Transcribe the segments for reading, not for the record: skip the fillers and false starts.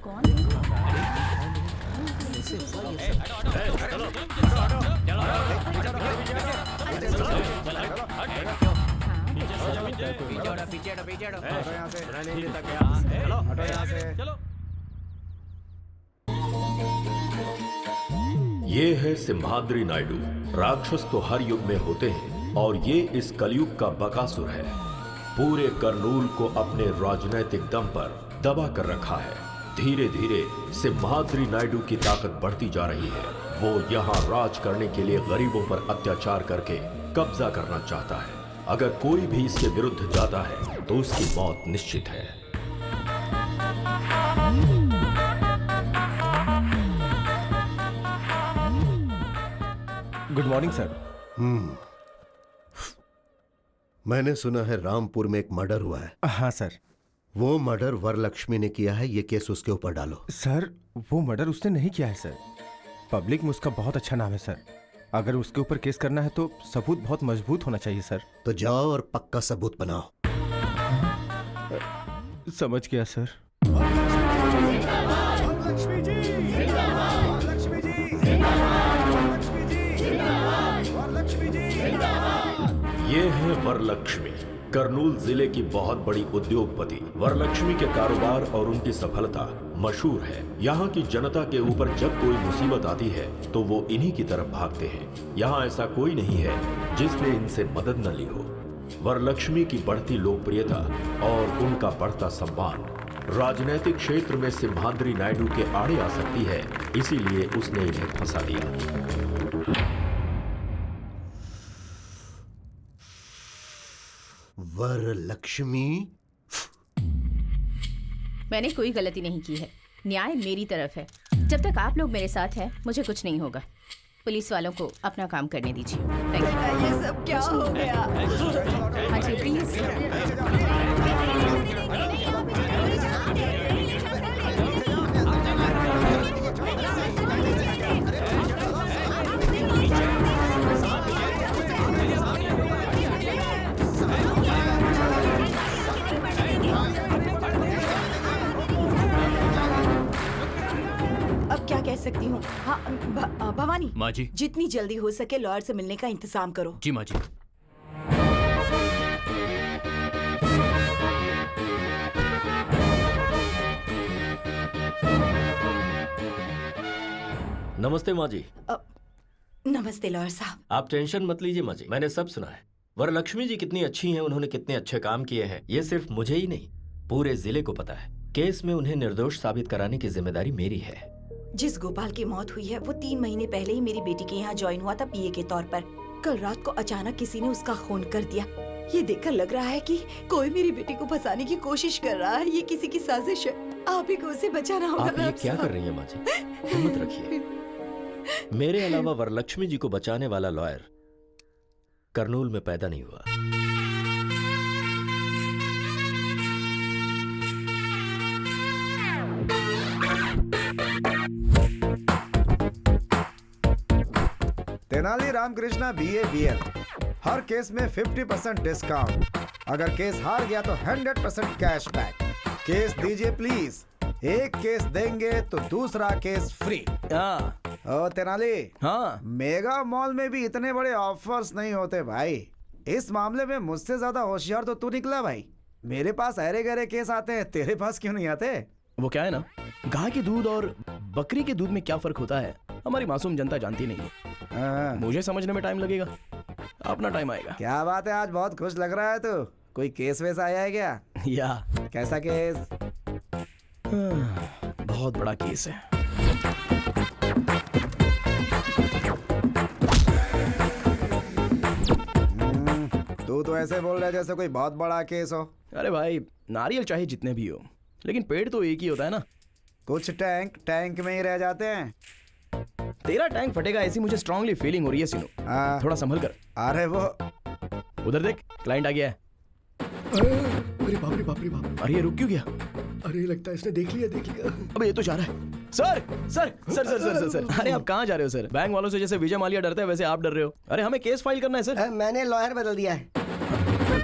ये है सिम्हाद्री नायडू। राक्षस तो हर युग में होते हैं और ये इस कलयुग का बकासुर है। पूरे करनूल को अपने राजनैतिक दम पर दबा कर रखा है। धीरे धीरे सिम्हाद्री नायडू की ताकत बढ़ती जा रही है। वो यहाँ राज करने के लिए गरीबों पर अत्याचार करके कब्जा करना चाहता है। अगर कोई भी इसके विरुद्ध जाता है तो उसकी मौत निश्चित है। Good morning sir. मैंने सुना है रामपुर में एक मर्डर हुआ है। हाँ सर। वो मर्डर वरलक्ष्मी ने किया है। ये केस उसके ऊपर डालो। सर वो मर्डर उसने नहीं किया है सर। पब्लिक में उसका बहुत अच्छा नाम है सर। अगर उसके ऊपर केस करना है तो सबूत बहुत मजबूत होना चाहिए सर। तो जाओ और पक्का सबूत बनाओ। समझ गया सर। ये है वरलक्ष्मी, करनूल जिले की बहुत बड़ी उद्योगपति। वरलक्ष्मी के कारोबार और उनकी सफलता मशहूर है। यहाँ की जनता के ऊपर जब कोई मुसीबत आती है तो वो इन्हीं की तरफ भागते हैं। यहाँ ऐसा कोई नहीं है जिसने इनसे मदद न ली हो। वरलक्ष्मी की बढ़ती लोकप्रियता और उनका बढ़ता सम्मान राजनीतिक क्षेत्र में सिम्हाद्री नायडू के आड़े आ सकती है, इसीलिए उसने इन्हें फंसा दिया। वरलक्ष्मी, मैंने कोई गलती नहीं की है। न्याय मेरी तरफ है। जब तक आप लोग मेरे साथ हैं, मुझे कुछ नहीं होगा। पुलिस वालों को अपना काम करने दीजिए। Thank you. ये सब क्या हो गया? हाँ जी प्लीज। अब क्या कह सकती हूँ? हाँ भवानी माँ जी। जितनी जल्दी हो सके लॉयर से मिलने का इंतजाम करो। जी माँ जी। नमस्ते माँ जी। नमस्ते लॉयर साहब। आप टेंशन मत लीजिए माँ जी, मैंने सब सुना है। वरलक्ष्मी जी कितनी अच्छी हैं, उन्होंने कितने अच्छे काम किए हैं, ये सिर्फ मुझे ही नहीं पूरे जिले को पता है। केस में उन्हें निर्दोष साबित कराने की जिम्मेदारी मेरी है। जिस गोपाल की मौत हुई है वो 3 महीने पहले ही मेरी बेटी के यहाँ ज्वाइन हुआ था पीए के तौर पर। कल रात को अचानक किसी ने उसका खून कर दिया। ये देखकर लग रहा है कि कोई मेरी बेटी को फंसाने की कोशिश कर रहा है। ये किसी की साजिश है। आप ही को उसे बचाना होगा। आप ये क्या कर रही हैं माँ जी? हिम्मत रखिए। मेरे अलावा वरलक्ष्मी जी को बचाने वाला लॉयर करनूल में पैदा नहीं हुआ। Tenali Ramakrishna BA BL। हर केस में 50% डिस्काउंट। अगर केस हार गया तो 100% कैशबैक। केस दीजिए प्लीज। एक केस देंगे तो दूसरा केस फ्री। हाँ। ओ तेनाली। हाँ। मेगा मॉल में भी इतने बड़े ऑफर्स नहीं होते भाई। इस मामले में मुझसे ज्यादा होशियार तो तू निकला भाई। मेरे पास अरे गहरे केस आते हैं, तेरे पास क्यों नहीं आते? वो क्या है ना, गाय के दूध और बकरी के दूध में क्या फर्क होता है हमारी मासूम जनता जानती नहीं है। मुझे समझने में टाइम लगेगा, अपना टाइम आएगा। क्या बात है, आज बहुत खुश लग रहा है तू। कोई केस वेस आया है क्या? या कैसा केस? बहुत बड़ा केस है। तू तो ऐसे बोल रहा है जैसे कोई बहुत बड़ा केस हो। अरे भाई, नारियल चाहे जितने भी हो, लेकिन पेड़ तो एक ही होता है ना। कुछ टैंक में ही रह जाते हैं। तेरा टैंक फटेगा ऐसी मुझे स्ट्रांगली फीलिंग हो रही है सीनू। थोड़ा संभल कर। अरे वो उधर देख, क्लाइंट आ गया है। अरे बाप रे बाप रे बाप। अरे ये रुक क्यों गया? अरे लगता है इसने देख लिया। अबे ये तो जा रहा है। Sir sir sir sir sir sir अरे आप कहाँ जा रहे हो सर? बैंक वालों से जैसे विजय माल्या डरता है वैसे आप डर रहे हो। अरे हमें केस फाइल करना है सर। मैंने लॉयर बदल दिया है।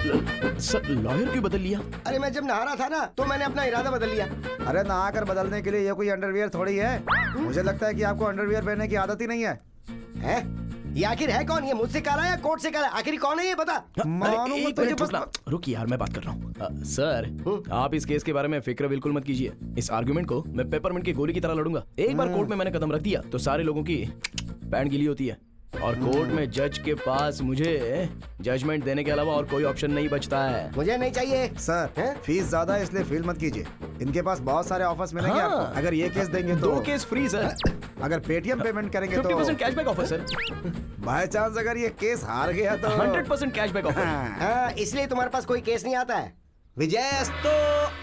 सर लॉयर क्यों बदल लिया? अरे मैं जब नहा रहा था ना तो मैंने अपना इरादा बदल लिया। अरे नहाकर बदलने के लिए ये कोई अंडरवियर थोड़ी है। मुझे लगता है कि आपको अंडरवियर पहनने की आदत ही नहीं है। हैं? ये आखिर है कौन? ये मुझसे करा या कोर्ट से करा? आखिर कौन है ये बता। मालूम एक तुझे मिनट रुकना। रुक यार, मैं बात कर रहा हूँ। सर आप इस केस के बारे में फिक्र बिल्कुल मत कीजिए। इस आर्गुमेंट को मैं पेपरमिंट की गोली की तरह लड़ूंगा। एक बार कोर्ट में मैंने कदम रख दिया तो सारे लोगों की पैंट गीली होती है और कोर्ट में जज के पास मुझे जजमेंट देने के अलावा और कोई ऑप्शन नहीं बचता है। मुझे नहीं चाहिए। सर हैं? फीस ज्यादा है इसलिए फील मत कीजिए। इनके पास बहुत सारे ऑफर्स मिलेंगे हाँ। आपको। अगर ये केस देंगे तो 2 केस फ्री सर। अगर पेटीएम पेमेंट करेंगे तो 50% cashback offer sir. By chance अगर ये केस हार गया तो 100% कैशबैक ऑफर। हाँ, इसलिए तुम्हारे पास कोई केस नहीं आता है। विजयस्तु।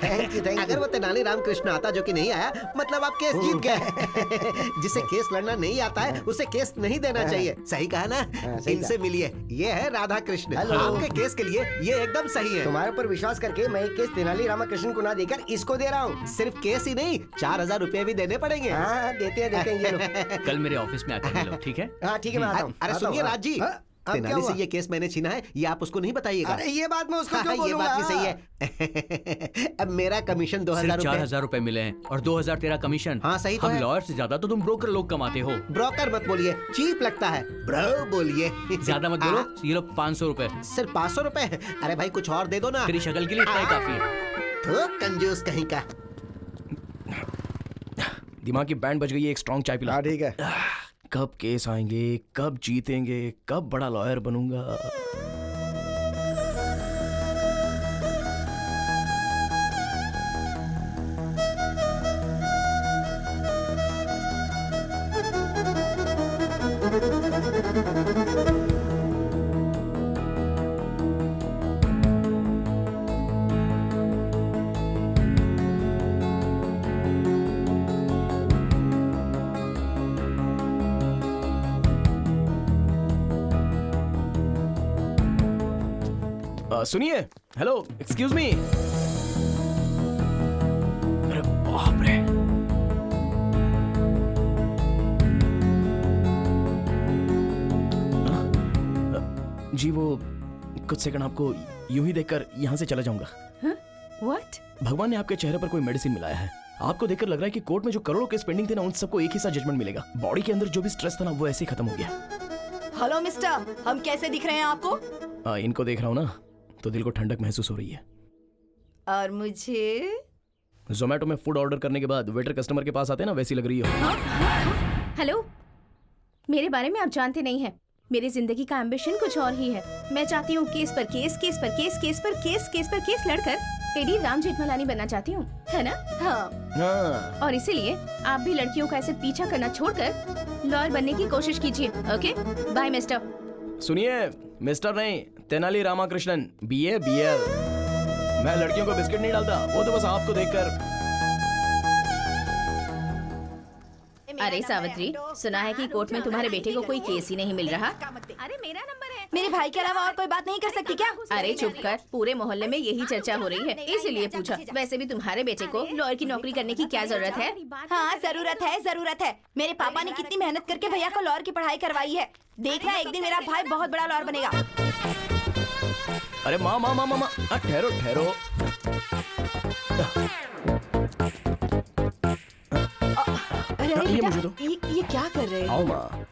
थैंक यू थैंक अगर वो तेनाली रामकृष्ण आता जो कि नहीं आया, मतलब आप केस जीत गए। जिसे केस लड़ना नहीं आता है उसे केस नहीं देना चाहिए। सही कहा ना? सही इनसे मिलिए, ये है राधा कृष्ण। हेलो। आपके केस के लिए ये एकदम सही है। तुम्हारे ऊपर विश्वास करके मैं एक केस तेनाली रामाकृष्ण को ना देकर इसको दे रहा हूँ। सिर्फ केस ही नहीं, 4000 रुपए भी देने पड़ेंगे। हाँ देते हैं ये लो। कल मेरे ऑफिस में आकर मिलो, ठीक है? हाँ ठीक है मैं आता हूँ। अरे आता सुनिए हूँ। राज जी, हाँ, अब क्या तेनाली से हुआ? ये केस मैंने छीना है, ये आप उसको नहीं बताइएगा। अरे ये बात मैं उसको हाँ, क्यों ये बोलूंगा? बात भी सही है। अब मेरा कमीशन 2000 सिर्फ रुपए। 4000 रुपए मिले हैं और 2000 तेरा कमीशन। हाँ, सही तो हम है। लॉयर से ज्यादा तो तुम ब्रोकर लोग कमाते हो। ब्रोकर मत बोलिए, चीप लगता है। ब्रो बोलिए। ज्यादा मत बोलो। ये लो 500 रुपए। सिर्फ 500 रुपए है? अरे भाई कुछ और दे दो ना। तेरी शक्ल के लिए इतना ही काफी है। तो कंजूस कहीं का। दिमाग की बैंड बज गई है, एक स्ट्रॉन्ग चाय पिला। हाँ ठीक है। कब केस आएंगे, कब जीतेंगे, कब बड़ा लॉयर बनूंगा। सुनिए, हेलो, एक्सक्यूज मी। अरे बाप रे। जी वो कुछ सेकंड आपको यूं ही देखकर यहाँ से चला जाऊंगा। व्हाट? भगवान ने आपके चेहरे पर कोई मेडिसिन मिलाया है। आपको देखकर लग रहा है कि कोर्ट में जो करोड़ों केस पेंडिंग थे ना, उन सबको एक ही साथ जजमेंट मिलेगा। बॉडी के अंदर जो भी स्ट्रेस था ना, वो ऐसे ही खत्म हो गया। हेलो मिस्टर, हम कैसे दिख रहे हैं आपको? इनको देख रहा हूँ ना तो दिल को ठंडक महसूस हो रही है। और मुझे? जोमेटो में फूड ऑर्डर करने के बाद वेटर कस्टमर के पास आते हैं ना, वैसी लग रही हो। हेलो, मेरे बारे में आप जानते नहीं हैं। मेरी जिंदगी का एम्बिशन कुछ और ही है। मैं चाहती हूँ केस पर केस, केस पर केस, केस पर केस, केस पर केस लड़कर टेडी राम जेठमलानी बनना चाहती हूँ, है ना? हाँ। हाँ। और इसीलिए आप भी लड़कियों का ऐसे पीछा करना छोड़कर लॉयर बनने की कोशिश कीजिए। Okay, bye mister. सुनिए, मिस्टर नहीं, तेनाली रामाकृष्णन, BA BL। मैं लड़कियों को बिस्किट नहीं डालता, वो तो बस आपको देखकर। अरे सावित्री, सुना है कि कोर्ट में तुम्हारे बेटे को कोई केस ही नहीं मिल रहा। अरे मेरा नंबर है। मेरे भाई के अलावा और कोई बात नहीं कर सकती क्या? अरे चुप कर, पूरे मोहल्ले में यही चर्चा हो रही है, इसीलिए पूछा। वैसे भी तुम्हारे बेटे को लॉयर की नौकरी करने की क्या जरूरत है? हाँ जरूरत है, जरूरत है। मेरे पापा ने कितनी मेहनत करके भैया को लॉयर की पढ़ाई करवाई है। देखना एक दिन मेरा भाई बहुत बड़ा लॉयर बनेगा। अरे माँ माँ माँ माँ माँ, ठहरो ठहरो। अरे अरे ये बेटा, मुझे दो। ये क्या कर रहे आओ हो? माँ।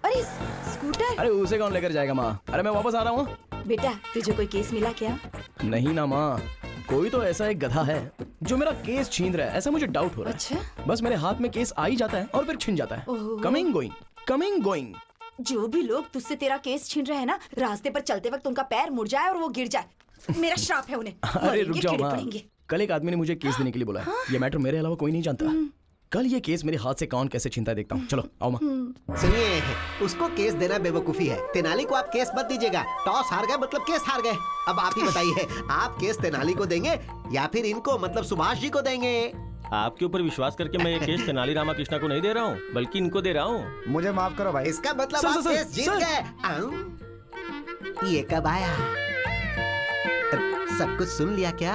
अरे स्कूटर। अरे उसे कौन लेकर जाएगा माँ? अरे मैं वापस आ रहा हूँ। बेटा तुझे कोई केस मिला क्या? नहीं ना माँ, कोई तो ऐसा एक गधा है जो मेरा केस छीन रहा है, ऐसा मुझे डाउट हो रहा है। अच्छा? बस मेरे हाथ में केस आ ही जाता है और फिर छिन जाता है। ओहो। Coming going, coming going. जो भी लोग तुझसे तेरा केस छीन रहे हैं ना, रास्ते पर चलते वक्त उनका पैर मुड़ जाए और वो गिर जाए। मेरा श्राप है उन्हें। अरे मरेंगे, रुक जाओ कीड़े माँ, पड़ेंगे। कल एक आदमी ने मुझे केस देने के लिए बोला है। ये मैटर मेरे अलावा कोई नहीं जानता। कल ये केस मेरे हाथ से कौन कैसे छीनता है देखता हूँ। चलो आओ माँ। सुनिए, उसको केस देना बेवकूफी है। तेनाली को आप केस मत दीजिएगा। टॉस हार गए मतलब केस हार गए। अब आप ही बताइए, आप केस तेनाली को देंगे या फिर इनको मतलब सुभाष जी को देंगे? आपके ऊपर विश्वास करके मैं ये केस तेनाली रामाकृष्ण को नहीं दे रहा हूँ, बल्कि इनको दे रहा हूँ। मुझे माफ करो भाई। इसका मतलब सर, आप सर, केस जीत सर। गए। ये कब आया? सब कुछ सुन लिया क्या?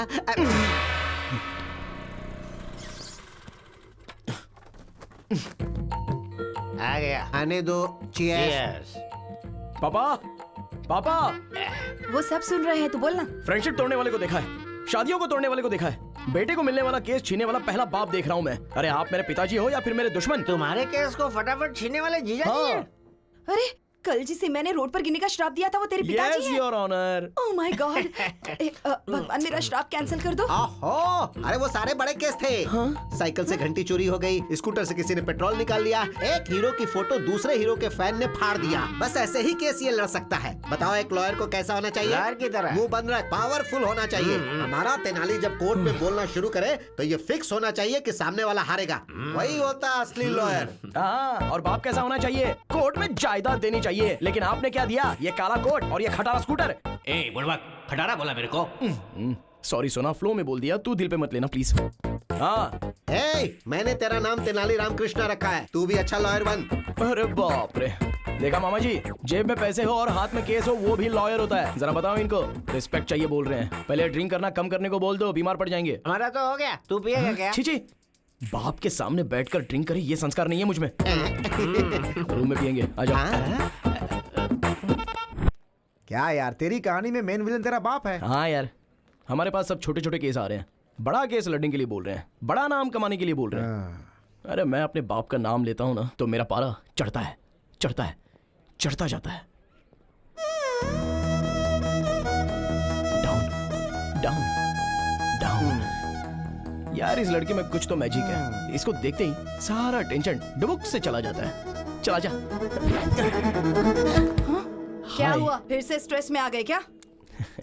आ गया। आने दो। चीयर्स। पापा, पापा, वो सब सुन रहे हैं, तू बोलना। फ्रेंडशिप तोड़ने वाले को देखा है, शादियों को तोड़ने वाले को देखा है, बेटे को मिलने वाला केस छीनने वाला पहला बाप देख रहा हूँ मैं। अरे आप मेरे पिताजी हो या फिर मेरे दुश्मन? तुम्हारे केस को फटाफट छीनने वाले जीजा जी हैं। अरे कल जिसे मैंने रोड पर गिरने का श्राप दिया था वो तेरे पिताजी Yes, हैं। your honor. Oh my God. भगवान मेरा श्राप कैंसिल कर दो। ओहो, अरे वो सारे बड़े केस थे। साइकिल से घंटी चोरी हो गई, स्कूटर से किसी ने पेट्रोल निकाल लिया, एक हीरो की फोटो दूसरे हीरो के फैन ने फाड़ दिया। बस ऐसे ही केस ये लड़ सकता है। बताओ एक लॉयर को कैसा होना चाहिए? लॉयर की तरह। मुंह बंद रख, पावरफुल होना चाहिए। हमारा तेनाली जब कोर्ट में बोलना शुरू करे तो ये फिक्स होना चाहिए कि सामने वाला हारेगा। वही होता है असली लॉयर। हाँ, और बाप कैसा होना चाहिए? कोर्ट में जायदाद देनी चाहिए। लेकिन आपने क्या दिया? ये काला कोट और ये खटारा स्कूटर। ए बुड़बक, खटारा बोला मेरे को। सॉरी सोना, फ्लो में बोल दिया, तू दिल पे मत लेना प्लीज। हाँ, मैंने तेरा नाम तेनाली रामकृष्णा रखा है, तू भी अच्छा लॉयर बन। अरे बाप रे, देखा मामा जी, जेब में पैसे हो और हाथ में केस हो वो भी लॉयर होता है। जरा बताओ इनको, रिस्पेक्ट चाहिए बोल रहे हैं। पहले ड्रिंक करना कम करने को बोल दो, बीमार पड़ जाएंगे। हमारा तो हो गया, तू पिएगा क्या? छी छी, बाप के सामने बैठकर ड्रिंक करे ये संस्कार नहीं है मुझ में। रूम में पियेंगे, आ जाओ। क्या यार, तेरी कहानी में मेन विलन तेरा बाप है? हाँ यार, हमारे पास सब छोटे छोटे केस आ रहे हैं, बड़ा केस लड़ने के लिए बोल रहे हैं, बड़ा नाम कमाने के लिए बोल रहे हैं। अरे मैं अपने बाप का नाम लेता हूँ ना तो मेरा पारा चढ़ता है, चढ़ता है, चढ़ता जाता है। Down down down. यार इस लड़के में कुछ तो मैजिक है, इसको देखते ही सारा टेंशन डुबुक से चला जाता है। चला जा। क्या हाय। हुआ, फिर से स्ट्रेस में आ गए क्या?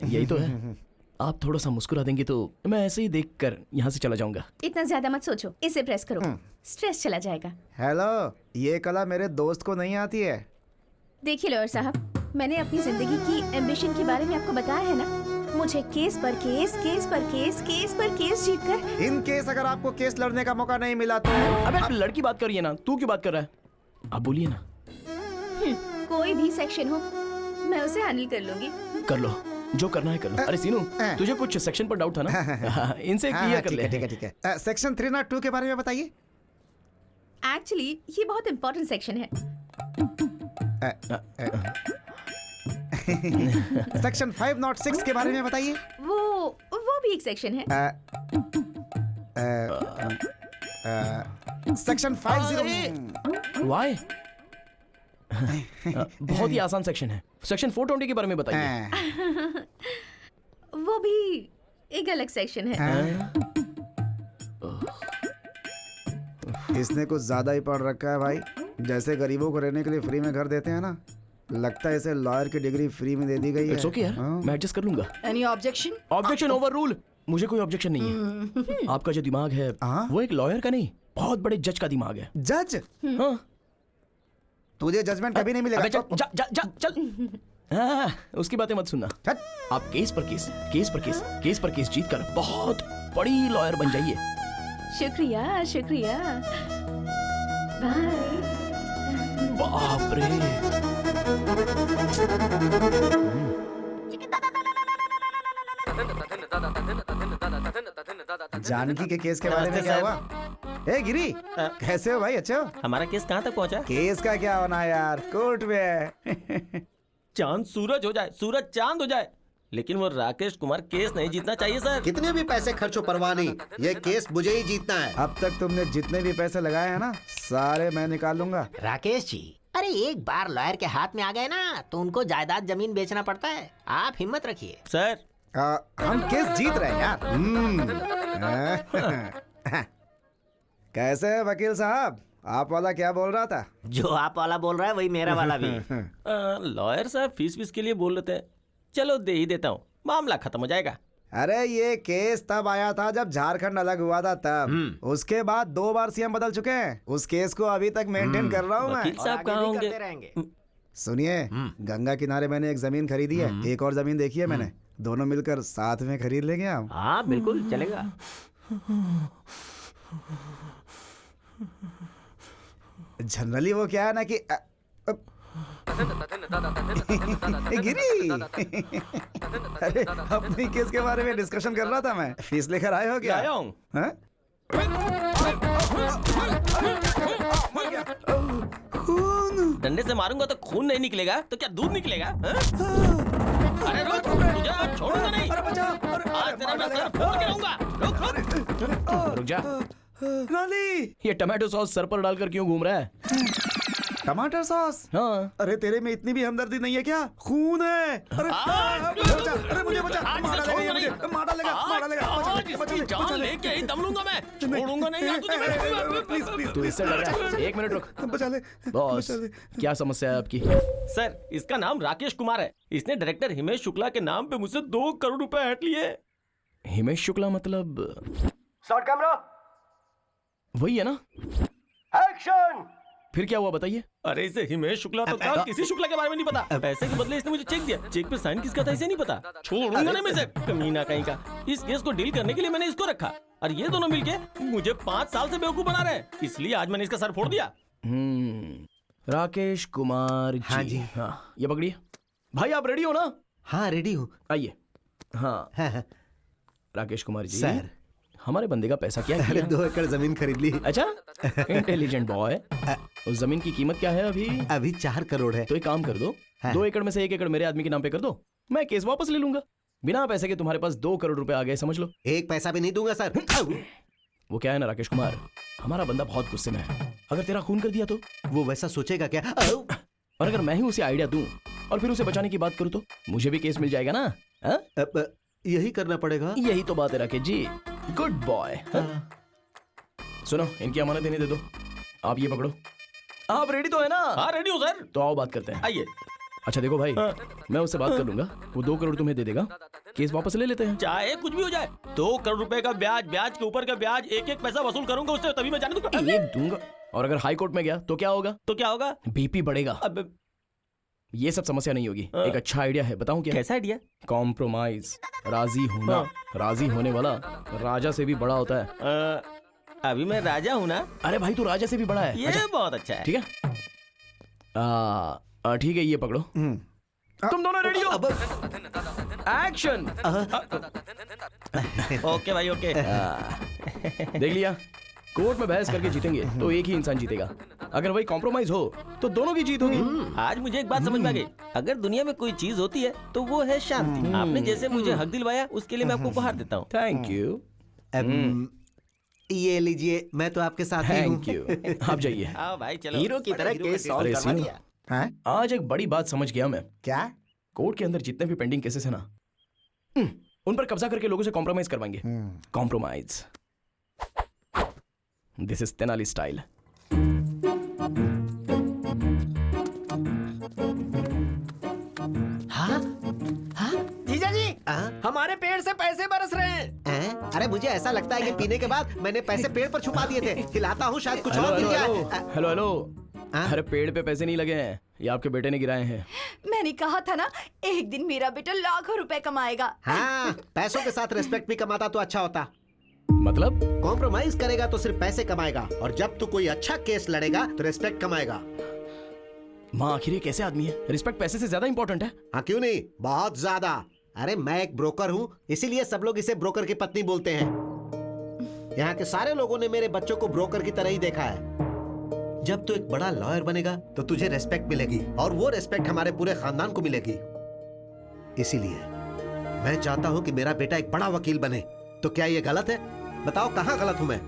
यही तो है, आप थोड़ा सा मुस्कुरा देंगे तो मैं ऐसे ही देखकर यहाँ से चला जाऊंगा। इतना ज्यादा मत सोचो, इसे प्रेस करो, स्ट्रेस चला जाएगा। हेलो, ये कला मेरे दोस्त को नहीं आती है। देखिए लॉयर साहब, मैंने अपनी जिंदगी की एम्बिशन के बारे में आपको बताया है ना। मुझे केस पर केस, केस पर केस, केस पर केस जीतकर। इन केस अगर आपको केस लड़ने का मौका नहीं मिला तो? अबे आप लड़की बात करिए ना, तू क्यों बात कर रहा है? आप बोलिए ना। कोई भी सेक्शन हो मैं उसे हैंडल कर लूंगी। कर लो, जो करना है कर लो। अरे सीनू, तुझे कुछ सेक्शन पर डाउट था ना? इनसे क्लियर कर ले। ठीक है, ठीक है। सेक्शन 302 के बारे में बताइए। एक्चुअली ये बहुत इम्पोर्टेंट सेक्शन है। सेक्शन 506 के बारे में बताइए। वो भी एक सेक्शन है। सेक्शन 50। वाई? बहुत ही आसान सेक्शन है। सेक्शन 420 के बारे में बताइए। वो भी एक अलग सेक्शन है। इसने कुछ ज्यादा ही पढ़ रखा है भाई। जैसे गरीबों को रहने के लिए फ्री में घर देते हैं ना, लगता है इसे लॉयर की डिग्री फ्री में दे दी गई है। इट्स ओके यार, मैं एडजस्ट कर लूंगा। Any objection? Objection over rule. मुझे कोई ऑब्जेक्शन नहीं है। आपका जो दिमाग है वो एक लॉयर का नहीं, बहुत बड़े जज का दिमाग है। जज? हाँ। तुझे जजमेंट कभी नहीं मिलेगा। अबे चल, जा, जा, जा, चल। हाँ, उसकी बातें मत सुनना। आप केस पर केस, केस पर केस, केस पर केस जीत कर बहुत बड़ी लॉयर बन जाइए। शुक्रिया शुक्रिया, बाय। बाप रे। जानकी के केस के बारे में क्या हुआ? ए गिरी, कैसे हो भाई? अच्छे हो? हमारा केस कहाँ तक पहुँचा? केस का क्या होना है यार, कोर्ट में है। चांद सूरज हो जाए, सूरज चांद हो जाए, लेकिन वो राकेश कुमार केस नहीं जीतना चाहिए सर। कितने भी पैसे खर्चो परवाह नहीं, ये केस मुझे ही जीतना है। अब तक तुमने जितने भी पैसे लगाए हैं ना, सारे मैं निकाल लूंगा। राकेश जी, अरे एक बार लॉयर के हाथ में आ गए ना तो उनको जायदाद जमीन बेचना पड़ता है। आप हिम्मत रखिए सर। हम केस जीत रहे हैं यार। कैसे है वकील साहब? आप वाला क्या बोल रहा था? जो आप वाला बोल रहा है वही मेरा वाला भी। लॉयर साहब फीस के लिए बोल रहे थे, चलो दे ही देता हूँ, मामला खत्म हो जाएगा। अरे ये केस तब आया था जब झारखंड अलग हुआ था तब। उसके बाद 2 बार सीएम बदल चुके हैं। उस केस को अभी तक मेंटेन कर रहा हूँ मैं। वकील साहब कहाँ होंगे? सुनिए, गंगा किनारे मैंने एक जमीन खरीदी है, एक और जमीन देखी है मैंने। दोनों मिलकर साथ में खरीद लेंगे हम। हाँ बिल्कुल चलेगा। जनरली वो क्या है ना कि गिरी। अरे अपनी केस के बारे में डिस्कशन कर रहा था मैं। फीस लेकर आए हो क्या? आया हूँ। खून? डंडे से मारूंगा तो खून नहीं निकलेगा तो क्या दूध निकलेगा? अरे रुक, तुझे आज छोड़ूंगा नहीं। अरे बचा, अरे आज तेरा मैं सर फोड़ के रहूंगा। रुक। रुक जा। नाली, ये टमाटो सॉस सर पर डालकर क्यों घूम रहा है? टमाटर सॉस। हाँ, अरे तेरे में इतनी भी हमदर्दी नहीं है क्या? खून है। अरे बचा, अरे मुझे बचा, मार डालेगा ये मुझे, मार डालेगा, मार डालेगा। बचा ले, जान लेके ही दम लूंगा मैं, छोड़ूंगा नहीं आज तुझे मैं। प्लीज प्लीज, तू इससे डर रहा है? एक मिनट रुक। बचा ले, बॉस, बचा ले। क्या समस्या है आपकी? सर, इसका नाम राकेश कुमार है। इसने डायरेक्टर हिमेश शुक्ला के नाम पे मुझसे 2 करोड़ रुपए हट लिए। हिमेश शुक्ला मतलब शॉट कैमरा, वही है ना? एक्शन। फिर क्या हुआ बताइए? अरे इसे हिमेश शुक्ला तो था, किसी शुक्ला के बारे में नहीं पता। पैसे के बदले इसने मुझे चेक दिया। चेक पे साइन किसका था इसे नहीं पता। छोड़ूंगा नहीं मैं इसे, कमीना कहीं का। इस केस को डील करने के लिए मैंने इसको रखा और ये दोनों मिलके मुझे 5 साल से बेवकूफ बना रहे हैं। इसलिए आज मैंने इसका सर फोड़ दिया। राकेश कुमार जी। हाँ जी। हाँ, ये पकड़िए। भाई आप रेडी हो ना? हाँ रेडी हूँ। आइए। हाँ, हाँ, राकेश कुमार जी, सर। हमारे बंदे का पैसा क्या अरे किया? 2 एकड़ जमीन खरीद ली। अच्छा, इंटेलिजेंट बॉय। उस जमीन की कीमत क्या है अभी? अभी 4 करोड़ है। तो एक काम कर दो, हाँ। 2 एकड़ में से 1 एकड़ मेरे आदमी के नाम पे कर दो, मैं केस वापस ले लूंगा। बिना पैसे के तुम्हारे पास 2 करोड़ रुपए आ गए, समझ लो। 1 पैसा भी नहीं दूंगा सर। वो क्या है ना राकेश कुमार, हमारा बंदा बहुत गुस्से में है। अगर तेरा खून कर दिया तो? वो वैसा सोचेगा क्या? और अगर मैं ही उसे आइडिया दूं और फिर उसे बचाने की बात करूं तो मुझे भी केस मिल जाएगा ना? हाँ? अब यही करना पड़ेगा। यही तो बात है राकेश जी। Good boy. सुनो, इनकी अमानत इन्हें दे दो। आप ये पकड़ो। आप रेडी तो है ना? हाँ रेडी हूँ सर। तो आओ बात करते हैं। आइए। अच्छा देखो भाई, मैं उससे बात कर लूंगा, वो 2 करोड़ तुम्हें दे देगा, केस वापस ले लेते हैं। चाहे कुछ भी हो जाए, 2 करोड़ रुपए का ब्याज, ब्याज के ऊपर का ब्याज, एक पैसा वसूल करूंगा उससे, तभी मैं जाने दूंगा। ये दूंगा। और अगर हाई कोर्ट में गया तो क्या होगा? तो क्या होगा? बीपी बढ़ेगा। अब ये सब समस्या नहीं होगी। एक अच्छा आइडिया है, बताऊं क्या? कैसा आइडिया? कॉम्प्रोमाइज, राजी होना। राजी होने वाला राजा से भी बड़ा होता है। अभी मैं राजा हूँ ना? अरे भाई तू राजा से भी बड़ा है। ये बहुत अच्छा है। ठीक है, ठीक है, ये पकड़ो। तुम दोनों रेडी हो? एक्शन। ओके भाई ओके। देख लिया, कोर्ट में बहस करके जीतेंगे तो एक ही इंसान जीतेगा, अगर वही कॉम्प्रोमाइज हो तो दोनों की जीत होगी। आज मुझे एक बात समझ में आ गई, अगर दुनिया में कोई चीज होती है तो वो है शांति। आपने जैसे मुझे हक दिलवाया उसके लिए मैं आपको उपहार देता हूँ। Thank you. ये लीजिए, मैं तो आपके साथ ही हूँ। Thank you. आप जाइए। आओ भाई चलो। हीरो की तरह केस सॉल्व करवा दिया। हाँ? आज एक बड़ी बात समझ गया मैं। क्या? कोर्ट के अंदर जितने भी पेंडिंग केसेस है ना, उन पर कब्जा करके लोगों से कॉम्प्रोमाइज करवाएंगे। Compromise, this is Tenali style. जीजा जी, हाँ? हमारे पेड़ से पैसे बरस रहे हैं। हैं? अरे मुझे ऐसा लगता है कि पीने के बाद मैंने पैसे पेड़ पर छुपा दिए थे। हिलाता हूँ, शायद कुछ और मिल जाए। Hello hello. हाँ? अरे पेड़ पे पैसे नहीं लगे हैं, ये आपके बेटे ने गिराए हैं। मैंने कहा था ना, एक दिन मेरा बेटा लाखों रुपए कमाएगा। हाँ, पैसों के साथ रिस्पेक्ट भी कमाता तो अच्छा होता। मतलब? कॉम्प्रोमाइज करेगा तो सिर्फ पैसे कमाएगा, और जब तू कोई अच्छा केस लड़ेगा तो रिस्पेक्ट कमाएगा। माँ आखिर ये कैसे आदमी है? रिस्पेक्ट पैसे से ज्यादा इंपॉर्टेंट है। हाँ क्यों नहीं, बहुत ज्यादा। अरे मैं एक ब्रोकर हूँ, इसीलिए सब लोग इसे ब्रोकर की पत्नी बोलते हैं। यहाँ के सारे लोगों ने मेरे बच्चों को ब्रोकर की तरह ही देखा है। जब तू एक बड़ा लॉयर बनेगा तो तुझे रेस्पेक्ट मिलेगी, और वो रेस्पेक्ट हमारे पूरे खानदान को मिलेगी। इसीलिए मैं चाहता हूँ कि मेरा बेटा एक बड़ा वकील बने। तो क्या ये गलत है? बताओ कहाँ गलत हूँ मैं?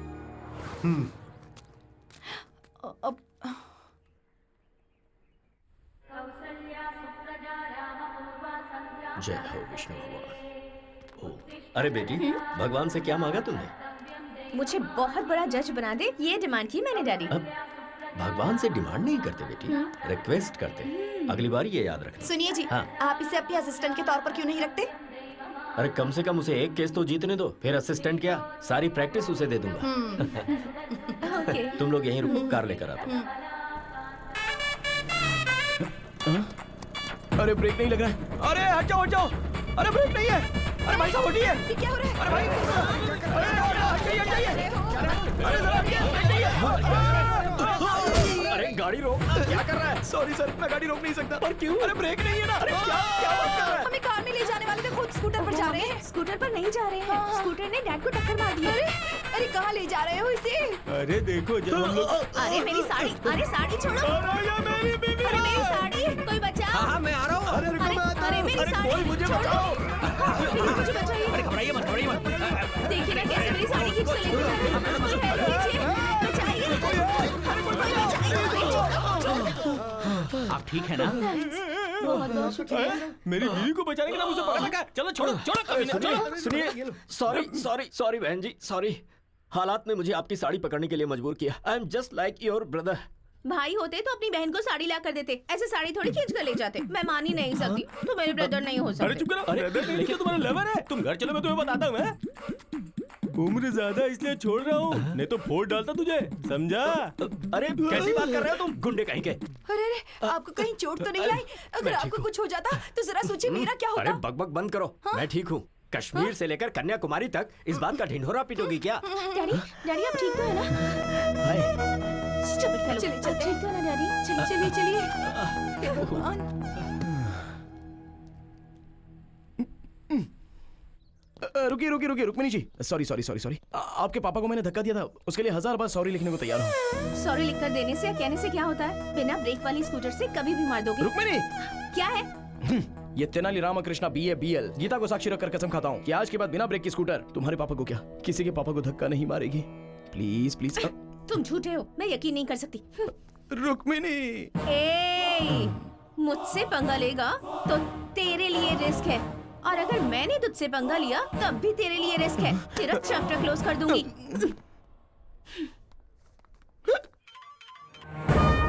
जय हो विष्णु भगवान। अरे बेटी, भगवान से क्या मांगा तुमने? मुझे बहुत बड़ा जज बना दे, ये डिमांड की मैंने डैडी। अब भगवान से डिमांड नहीं करते बेटी, रिक्वेस्ट करते। अगली बार ये याद रखना। सुनिए जी, हाँ। आप इसे अपने असिस्टेंट के तौर पर क्यों नहीं रखते? अरे कम से कम उसे एक केस तो जीतने दो, फिर असिस्टेंट क्या, सारी प्रैक्टिस उसे दे दूंगा। ओके। तुम लोग यहीं रुको, कार लेकर आता हूं। अरे ब्रेक नहीं लग रहा है। अरे हट जाओ हट जाओ। अरे ब्रेक नहीं है। अरे भाई साहब हटिए। ये क्या हो रहा है? अरे भाई, अरे हट जाइए। अरे जरा ब्रेक नहीं है। अरे गाड़ी रोक, क्या कर रहा है? सॉरी सर, मैं गाड़ी रोक नहीं सकता। और क्यों? अरे ब्रेक नहीं है ना। अरे क्या बात कर रहा है? हमें कार में ले जाने वाले थे, खुद स्कूटर पर जा रहे हैं। स्कूटर पर नहीं जा रहे हैं, स्कूटर ने डैड को टक्कर मार दी। अरे कहाँ ले जा रहे हो इसे? अरे देखो जब हम लोग अरे मेरी साड़ी, अरे साड़ी छोड़ो। अरे मेरी साड़ी, कोई बचाओ। हाँ मैं आ रहा हूँ। अरे मेरी साड़ी, कोई मुझे बचाओ। प्लीज मुझे बचाइए। अरे घबराइए मत, घबराइए मत। देखिए ना कैसे मेरी साड़ी खींच कर लेके जा रहे हैं। कोई हेल्प कीजिए, बचाइए। कोई बचाइए। आप ठीक है ना? बहुत बहुत शुक्रिया। मेरी बीवी को बचाने के नाम उसे पकड़ रखा है। चलो छोड़ो छोड़ो कभी नहीं। सुनिए, सॉरी बहन जी, सॉरी। हालात ने मुझे आपकी साड़ी पकड़ने के लिए मजबूर किया। I am just like your brother. भाई होते तो अपनी बहन को साड़ी ला कर देते, ऐसे साड़ी थोड़ी खींच कर ले जाते। मैं मान ही नहीं सकती, तो मेरे ब्रदर नहीं हो सकते। अरे चुप करो। ब्रदर नहीं, लेकिन तुम्हारा लवर है। तुम घर चलो, मैं तुम्हें बताता हूँ। मैं उम्र ज्यादा इसलिए छोड़ रहा हूँ, नहीं तो फोड़ डालता तुझे, समझा? अरे कैसी बात कर रहे हो तुम, गुंडे कहीं के? अरे आपको कहीं चोट तो नहीं आई? अगर आपको कुछ हो जाता तो जरा सोचिए मेरा क्या अरे होता। बकबक बंद करो। मैं ठीक हूँ। कश्मीर से लेकर कन्याकुमारी तक इस बात का ढिंढोरा पीटोगी क्या? डैडी, डैडी आप ठीक तो है ना? Stupid fellow. चलिए, चलते ठीक तो है ना डैडी? चलिए चलिए। भगवान। रुकिए रुक्मिनी जी, सॉरी। आपके पापा को मैंने धक्का दिया था, उसके लिए 1000 बार सॉरी लिखने को तैयार हूँ। सॉरी लिखकर देने से या कहने से क्या होता है? बिना ब्रेक वाली स्कूटर से कभी भी मार दोगे। रुक्मिनी, क्या है? ये तेनाली रामकृष्णा BA BL गीता को साक्षी रखकर कसम खाता हूँ कि आज के बाद बिना ब्रेक की स्कूटर तुम्हारे पापा को क्या, किसी के पापा को धक्का नहीं मारेगी। प्लीज। तुम झूठे हो, मैं यकीन नहीं कर सकती। रुक्मिनी, मुझसे पंगा लेगा तो तेरे लिए रिस्क है, और अगर मैंने तुझसे पंगा लिया तब भी तेरे लिए रिस्क है। तेरा चैप्टर क्लोज कर दूंगी।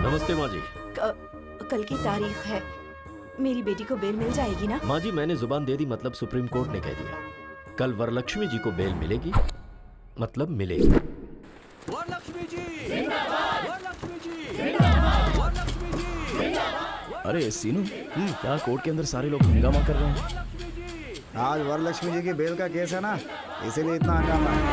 नमस्ते माँ जी। कल की तारीख है, मेरी बेटी को बेल मिल जाएगी ना? माँ जी मैंने जुबान दे दी, मतलब सुप्रीम कोर्ट ने कह दिया कल वरलक्ष्मी जी को बेल मिलेगी, मतलब मिलेगी। वरलक्ष्मी जी, वरलक्ष्मी जी, वरलक्ष्मी जी। अरे सीनू, क्या कोर्ट के अंदर सारे लोग हंगामा कर रहे हैं? आज वरलक्ष्मी जी की बेल का केस है ना, इसीलिए इतना हंगामा है।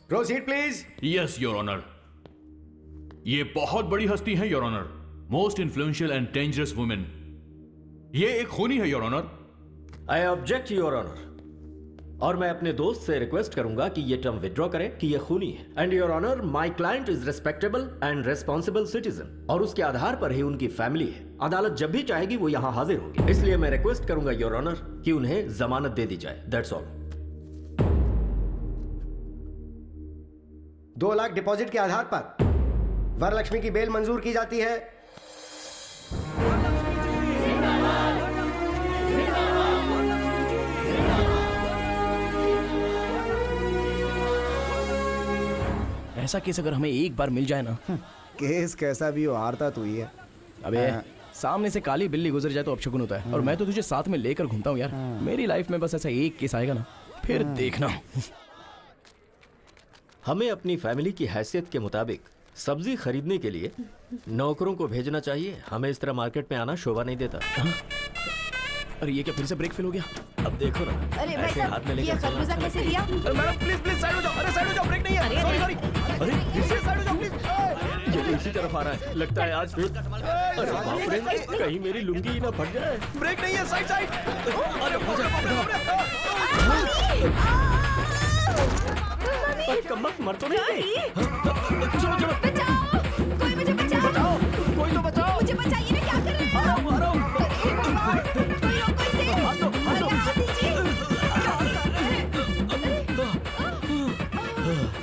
Proceed please. Yes your honour. ये बहुत बड़ी हस्ती है your honour, most influential and dangerous women. ये एक खूनी है your honour. I object your honour, और मैं अपने दोस्त से रिक्वेस्ट करूंगा कि ये टर्म विड्रॉ करें कि ये खूनी है। And your honour, my client is respectable and responsible citizen, और उसके आधार पर ही उनकी फैमिली है। अदालत जब भी चाहेगी वो यहाँ हाजिर होगी, इसलिए मैं रिक्वेस्ट करूंगा योर ऑनर कि उन्हें जमानत दे दी जाए। That's all. 2 लाख डिपॉजिट के आधार पर वरलक्ष्मी की बेल मंजूर की जाती है। ऐसा केस अगर हमें एक बार मिल जाए ना। केस कैसा भी हो, हारता तू ही है। अबे सामने से काली बिल्ली गुजर जाए तो अपशकुन होता है, और मैं तो तुझे साथ में लेकर घूमता हूँ यार। मेरी लाइफ में बस ऐसा एक केस आएगा ना, फिर देखना। हमें अपनी फैमिली की हैसियत के मुताबिक सब्जी खरीदने के लिए नौकरों को भेजना चाहिए। हमें इस तरह मार्केट में आना शोभा नहीं देता। अरे ये क्या फिर से ब्रेक फेल हो गया? अब देखो ना, अरे भाई ऐसे हाथ में साहब, ये लेकर चलना। खरबूजा कैसे दिया? मैडम प्लीज साइड हो जाओ। अरे साइड हो जाओ, ब्रेक नहीं है। सॉरी। अरे फिर से साइड हो जाओ प्लीज। ये तो इसी तरफ आ रहा है, लगता है आज फिर। अरे बाप रे, कहीं मेरी लुंगी ही ना फट जाए। ब्रेक नहीं है, साइड। अरे कम्बख्त, मर तो नहीं गई। बचाओ, कोई मुझे बचाओ। कोई तो बचाओ। मुझे बचाइए ना, क्या कर रहे हैं? आ रहा हूँ। हे भगवान, कोई रोको इसे। अरे हाथ दीजिए।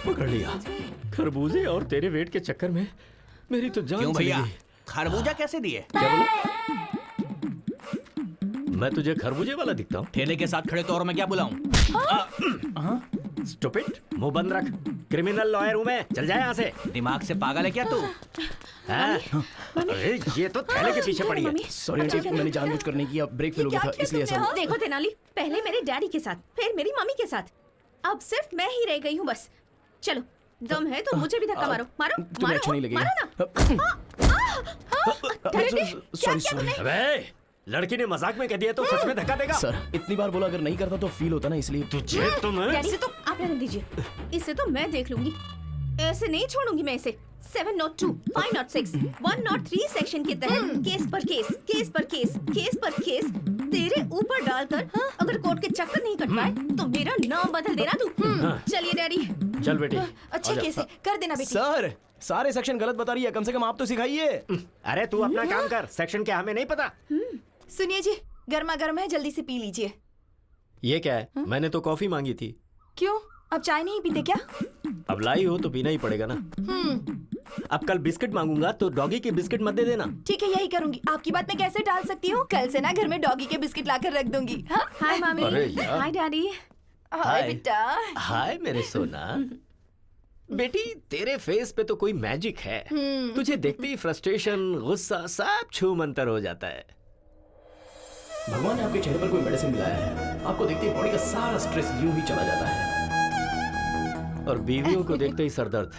पकड़ लिया। खरबूजे और तेरे वेट के चक्कर में मेरी तो जान क्यों चली भैया, गई। खरबूजा कैसे दिए? क्या बोला? मैं तुझे खरबूजे वाला दिखता हूँ? ठेले के साथ खड़े तो और मैं क्या बुलाऊं? स्टूपिड, मुंह बंद रख। क्रिमिनल लॉयर हूँ मैं, चल जाए यहाँ से। दिमाग से पागल है क्या तू? हाँ? अरे ये तो थैले के पीछे पड़ी है। सॉरी आंटी, मैंने जानबूझकर नहीं किया, ब्रेक फेल हो गया था इसलिए ऐसा हुआ। देखो तेनाली, पहले मेरे डैडी के साथ, फिर मेरी मम्मी के साथ, अब सिर्फ मैं ही रह गई हूँ बस। चलो, दम है तो मुझे भी धक्का मारो, मारो, तुम्हें मारो, अच्छा नहीं लगेगा। मारो ना। डैडी, क्या किया तुमने? अबे, लड़की ने मजाक में कह दिया तो सच में धक्का देगा? सर, इतनी बार बोला अगर नहीं करता तो फील होता ना, इसलिए। तुझे तो मैं डैडी, तो आप रहने दीजिए, इसे तो मैं देख लूंगी, ऐसे नहीं छोड़ूंगी मैं इसे। 702, 506, 103 सेक्शन के तहत केस पर केस, केस पर केस, केस पर केस तेरे ऊपर डालकर अगर कोर्ट के चक्कर नहीं कट पाए तो मेरा नाम बदल देना तू। चलिए डैडी। चल बेटी। अच्छे केस है, कर देना बेटी। सर, सारे सेक्शन गलत बता रही है, कम से कम आप तो सिखाइए। अरे तू अपना काम कर, सेक्शन क्या हमें नहीं पता। सुनिए जी, गर्मा गर्म है, जल्दी से पी लीजिए। ये क्या है? मैंने तो कॉफी मांगी थी। क्यों, अब चाय नहीं पीते क्या? अब लाई हो तो पीना ही पड़ेगा ना। अब कल बिस्किट मांगूंगा तो डॉगी के बिस्किट मत दे देना। ठीक है, यही करूंगी। आपकी बात मैं कैसे टाल सकती हूँ? कल से ना घर में डॉगी के बिस्किट लाकर रख दूंगी। हाँ? हाय मामी। अरे यार। हाय डैडी। हाय बेटा। हाय मेरे सोना। बेटी, तेरे फेस पे तो कोई मैजिक है। तुझे देखते ही फ्रस्ट्रेशन, गुस्सा सब छू मंतर हो जाता है। भगवान ने आपके चेहरे पर कोई मेडिसिन मिलाया है, आपको देखते ही बॉडी का सारा स्ट्रेस यूं ही चला जाता है। और बीवियों को देखते ही सरदर्द।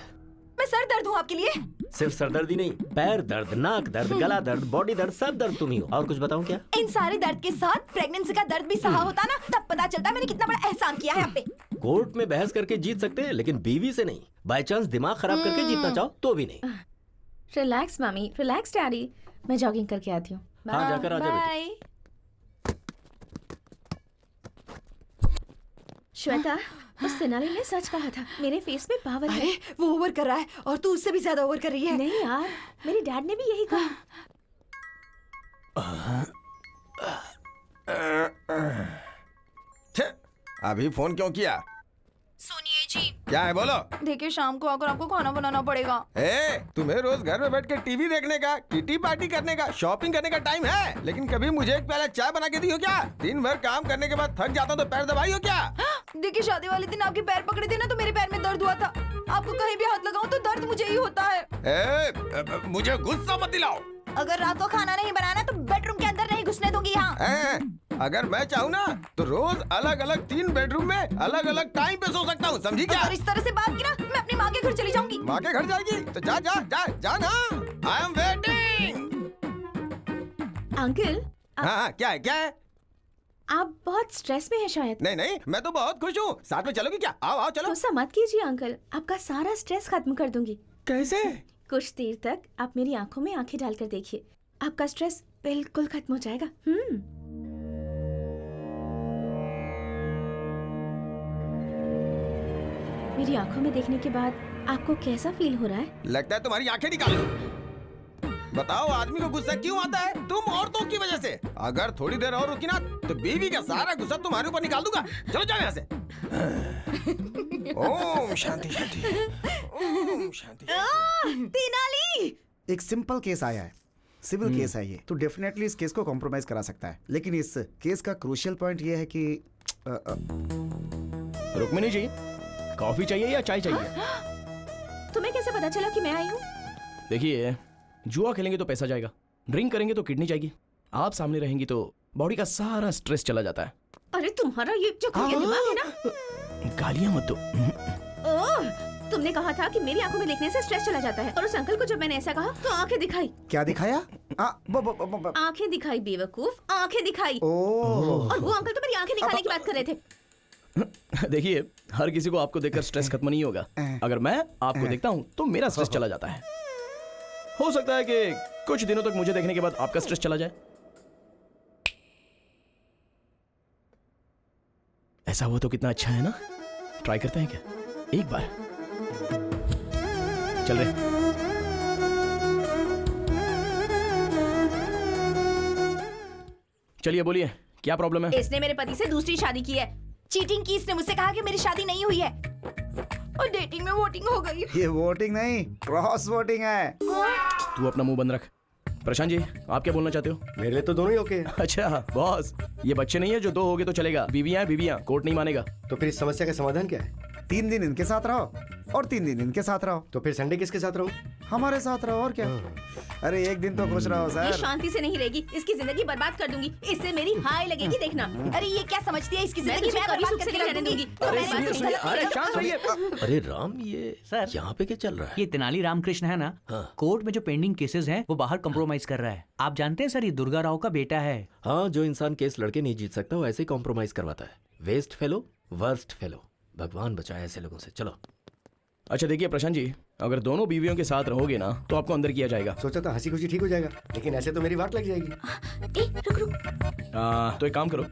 मैं सर दर्द हूँ आपके लिए? सिर्फ सरदर्दी नहीं, पैर दर्द, नाक दर्द, गला दर्द, बॉडी दर्द, सब दर्द तुम ही हो। और कुछ बताऊं क्या? इन सारे दर्द के साथ प्रेगनेंसी का दर्द भी सहा होता ना, तब पता चलता मैंने कितना बड़ा एहसान किया है आप पे। कोर्ट में बहस करके जीत सकते हैं, लेकिन बीवी से नहीं। बाय चांस दिमाग खराब करके जीतना चाहो तो भी नहीं। रिलैक्स मामी, रिलैक्स डैडी, मैं जॉगिंग करके आती हूँ। हाँ, जाकर आ जा बेटी। श्वेता, उस तेनाली ने सच कहा था, मेरे फेस में पावर है। अरे वो ओवर कर रहा है और तू उससे भी ज्यादा ओवर कर रही है। नहीं यार, मेरे डैड ने भी यही कहा। अभी फोन क्यों किया? सुनिए जी। क्या है, बोलो। देखिए, शाम को आकर आपको खाना बनाना पड़ेगा। तुम्हें रोज घर में बैठ के टीवी देखने का, किटी पार्टी करने का, शॉपिंग करने का टाइम है, लेकिन कभी मुझे एक प्याला चाय बना के दी हो क्या? दिन भर काम करने के बाद थक जाता हूँ तो पैर दबाई हो क्या? देखिए, शादी वाले दिन आपके पैर पकड़े थे ना तो मेरे पैर में दर्द हुआ था। आपको कहीं भी हाथ लगाऊं तो दर्द मुझे ही होता है। मुझे गुस्सा मत दिलाओ। अगर रात को खाना नहीं बनाना तो बेडरूम के अंदर नहीं घुसने दूंगी यहाँ। अगर मैं चाहूँ ना तो रोज अलग अलग 3 बेडरूम में अलग अलग टाइम पे सो सकता हूँ, समझी क्या? अगर इस तरह से बात की ना, मैं अपनी माँ के घर चली जाऊंगी। माँ के घर जाएगी तो जा जा जा जा ना। I am waiting. अंकल। हाँ, क्या है, क्या है? आप बहुत स्ट्रेस में हैं शायद। नहीं नहीं, मैं तो बहुत खुश हूँ। साथ में चलोगी क्या? आओ आओ चलो। गुस्सा मत कीजिए अंकल, आपका सारा स्ट्रेस खत्म कर दूंगी। कैसे? कुछ देर तक आप मेरी आंखों में आंखें डालकर देखिए, आपका स्ट्रेस बिल्कुल खत्म हो जाएगा। मेरी आंखों में देखने के बाद आपको कैसा फील हो रहा है? लगता है तुम्हारी आंखें निकाल लो। बताओ, आदमी को गुस्सा क्यों आता है? तुम औरतों की वजह से। अगर थोड़ी देर और रुकी ना तो बीवी का सारा गुस्सा तुम्हारे ऊपर निकाल दूंगा। चलो जाओ यहाँ से। ओम शांति शांति, ओम शांति। तेनाली, एक सिंपल केस आया है, सिविल केस है ये, तो डेफिनेटली इस केस को कॉम्प्रोमाइज करा सकता है। लेकिन इस केस का क्रूशियल पॉइंट ये है कि रुक्मिणी जी, कॉफी चाहिए या चाय चाहिए? तुम्हें कैसे पता चला कि मैं आई हूँ? देखिए, जुआ खेलेंगे तो पैसा जाएगा, ड्रिंक करेंगे तो किडनी जाएगी, आप सामने रहेंगी तो बॉडी का सारा स्ट्रेस चला जाता है। अरे तुम्हारा ये जो दिमाग है ना। गालियां मत दो। ओह, तुमने कहा था कि मेरी आंखों में देखने से स्ट्रेस चला जाता है, और उस अंकल को जब मैंने ऐसा कहा तो आंखें दिखाई। क्या दिखाया? आंखें दिखाई बेवकूफ, आंखें दिखाई। ओह। और वो अंकल तो मेरी आंखें दिखाने की बात कर रहे थे। देखिए, हर किसी को आपको देखकर स्ट्रेस खत्म नहीं होगा। अगर मैं आपको देखता हूँ तो मेरा स्ट्रेस चला जाता है। हो सकता है कि कुछ दिनों तक मुझे देखने के बाद आपका स्ट्रेस चला जाए। ऐसा हुआ तो कितना अच्छा है ना। ट्राई करते हैं क्या एक बार? चल रहे। चलिए बोलिए, क्या प्रॉब्लम है? इसने मेरे पति से दूसरी शादी की है। चीटिंग की। इसने मुझसे कहा कि मेरी शादी नहीं हुई है और डेटिंग में वोटिंग हो गई। ये वोटिंग नहीं, क्रॉस वोटिंग है। तू अपना मुंह बंद रख। प्रशांत जी, आप क्या बोलना चाहते हो? मेरे लिए तो दोनों ही ओके। अच्छा बॉस, ये बच्चे नहीं है जो 2 होगे तो चलेगा। बीवियां बीवियां, कोर्ट नहीं मानेगा। तो फिर इस समस्या का समाधान क्या है? 3 दिन इनके साथ रहो और 3 दिन इनके साथ रहो। तो फिर संडे किसके साथ रहूं? हमारे साथ रहो और क्या। अरे एक दिन तो खुश रहो ये सर। शांति से नहीं रहेगी, इसकी जिंदगी बर्बाद कर दूंगी। इससे मेरी हाय लगेगी, देखना। अरे ये क्या समझती है इसकी मैं जिंदगी तुझे मैं कभी बर्बाद सुख से करके नहीं रख रहने दूंगी। दूंगी। अरे सुनिए सुनिए, अरे शांत रहिए। अरे राम, ये सर, यहाँ पे क्या चल रहा है? ये तेनाली रामकृष्ण है ना, कोर्ट में जो पेंडिंग केसेस हैं वो बाहर कंप्रोमाइज कर रहा है। आप जानते हैं सर, ये दुर्गा राव का बेटा है। हाँ, जो इंसान केस लड़के नहीं जीत सकता वो ऐसे ही कॉम्प्रोमाइज करवाता है। Waste fellow, worst fellow. भगवान बचाए ऐसे लोगों से। चलो। अच्छा देखिए प्रशांत जी, अगर दोनों बीवियों के साथ रहोगे ना तो आपको अंदर किया जाएगा। सोचा था हंसी खुशी ठीक हो जाएगा, लेकिन ऐसे तो मेरी वाट लग जाएगी। तो एक काम करो,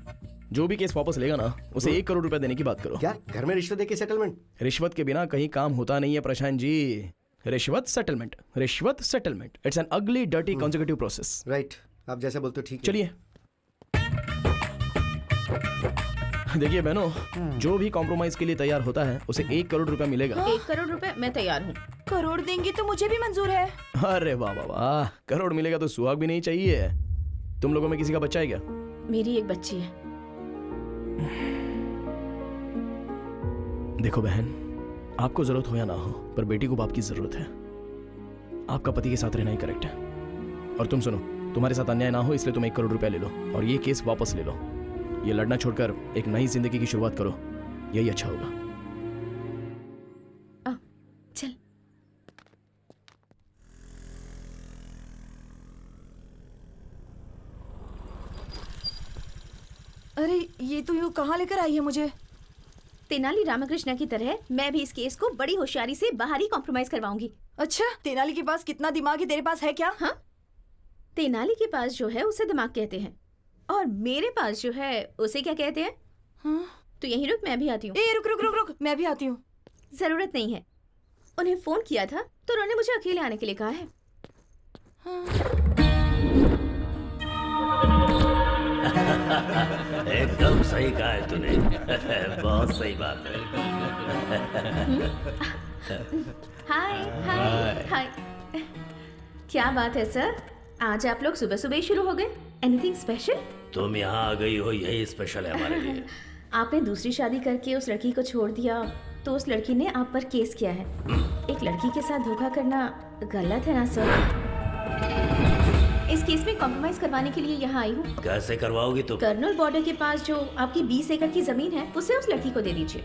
जो भी केस वापस लेगा ना उसे 1 करोड़ रुपए देने की बात करो। क्या घर में रिश्वत देके सेटलमेंट? रिश्वत के बिना कहीं काम होता नहीं है प्रशांत जी। रिश्वत सेटलमेंट, रिश्वत सेटलमेंट, इट्स एन अगली डर्टी कॉन्जिक्यूटिव प्रोसेस। राइट, आप जैसा बोलते हो ठीक है। चलिए देखिए बहनों, जो भी कॉम्प्रोमाइज के लिए तैयार होता है उसे 1 करोड़ रुपए मिलेगा। 1 करोड़ रुपए मैं तैयार हूँ। करोड़ देंगी तो मुझे भी मंजूर है। अरे वाह वाह वाह, करोड़ मिलेगा तो सुहाग भी नहीं चाहिए। तुम लोगों में किसी का बच्चा है क्या? मेरी एक बच्ची है। देखो बहन, आपको जरूरत हो या ना हो, पर बेटी को बाप की जरूरत है। आपका पति के साथ रहना ही करेक्ट है। और तुम सुनो, तुम्हारे साथ अन्याय ना हो इसलिए तुम 1 करोड़ रुपया ले लो और ये केस वापस ले लो। ये लड़ना छोड़कर एक नई जिंदगी की शुरुआत करो, यही अच्छा होगा। चल। अरे ये तो यूँ कहाँ लेकर आई है मुझे? तेनाली रामकृष्ण की तरह मैं भी इस केस को बड़ी होशियारी से बाहर ही कॉम्प्रोमाइज करवाऊंगी। अच्छा, तेनाली के पास कितना दिमाग है, तेरे पास है क्या? हाँ, तेनाली के पास जो है उसे दिमाग कहते हैं और मेरे पास जो है उसे क्या कहते हैं? हाँ? तो यहीं रुक, मैं भी आती हूँ। ए रुक रुक रुक रुक, मैं भी आती हूँ। जरूरत नहीं है, उन्हें फोन किया था तो उन्होंने मुझे अकेले आने के लिए कहा है। एकदम सही कहा है तूने। बहुत सही बात है। हाय हाय हाय। क्या बात है सर, आज आप लोग सुबह सुबह ही शुरू हो गए? Anything special? तुम यहाँ आ गई हो यही स्पेशल है हमारे लिए। आपने दूसरी शादी करके उस लड़की को छोड़ दिया तो उस लड़की ने आप पर केस किया है। एक लड़की के साथ धोखा करना गलत है ना सर? इस केस में कॉम्प्रोमाइज करवाने के लिए यहाँ आई हूँ। कैसे करवाओगी तुम? कर्नल बॉर्डर के पास जो आपकी 20 एकड़ की जमीन है उसे उस लड़की को दे दीजिए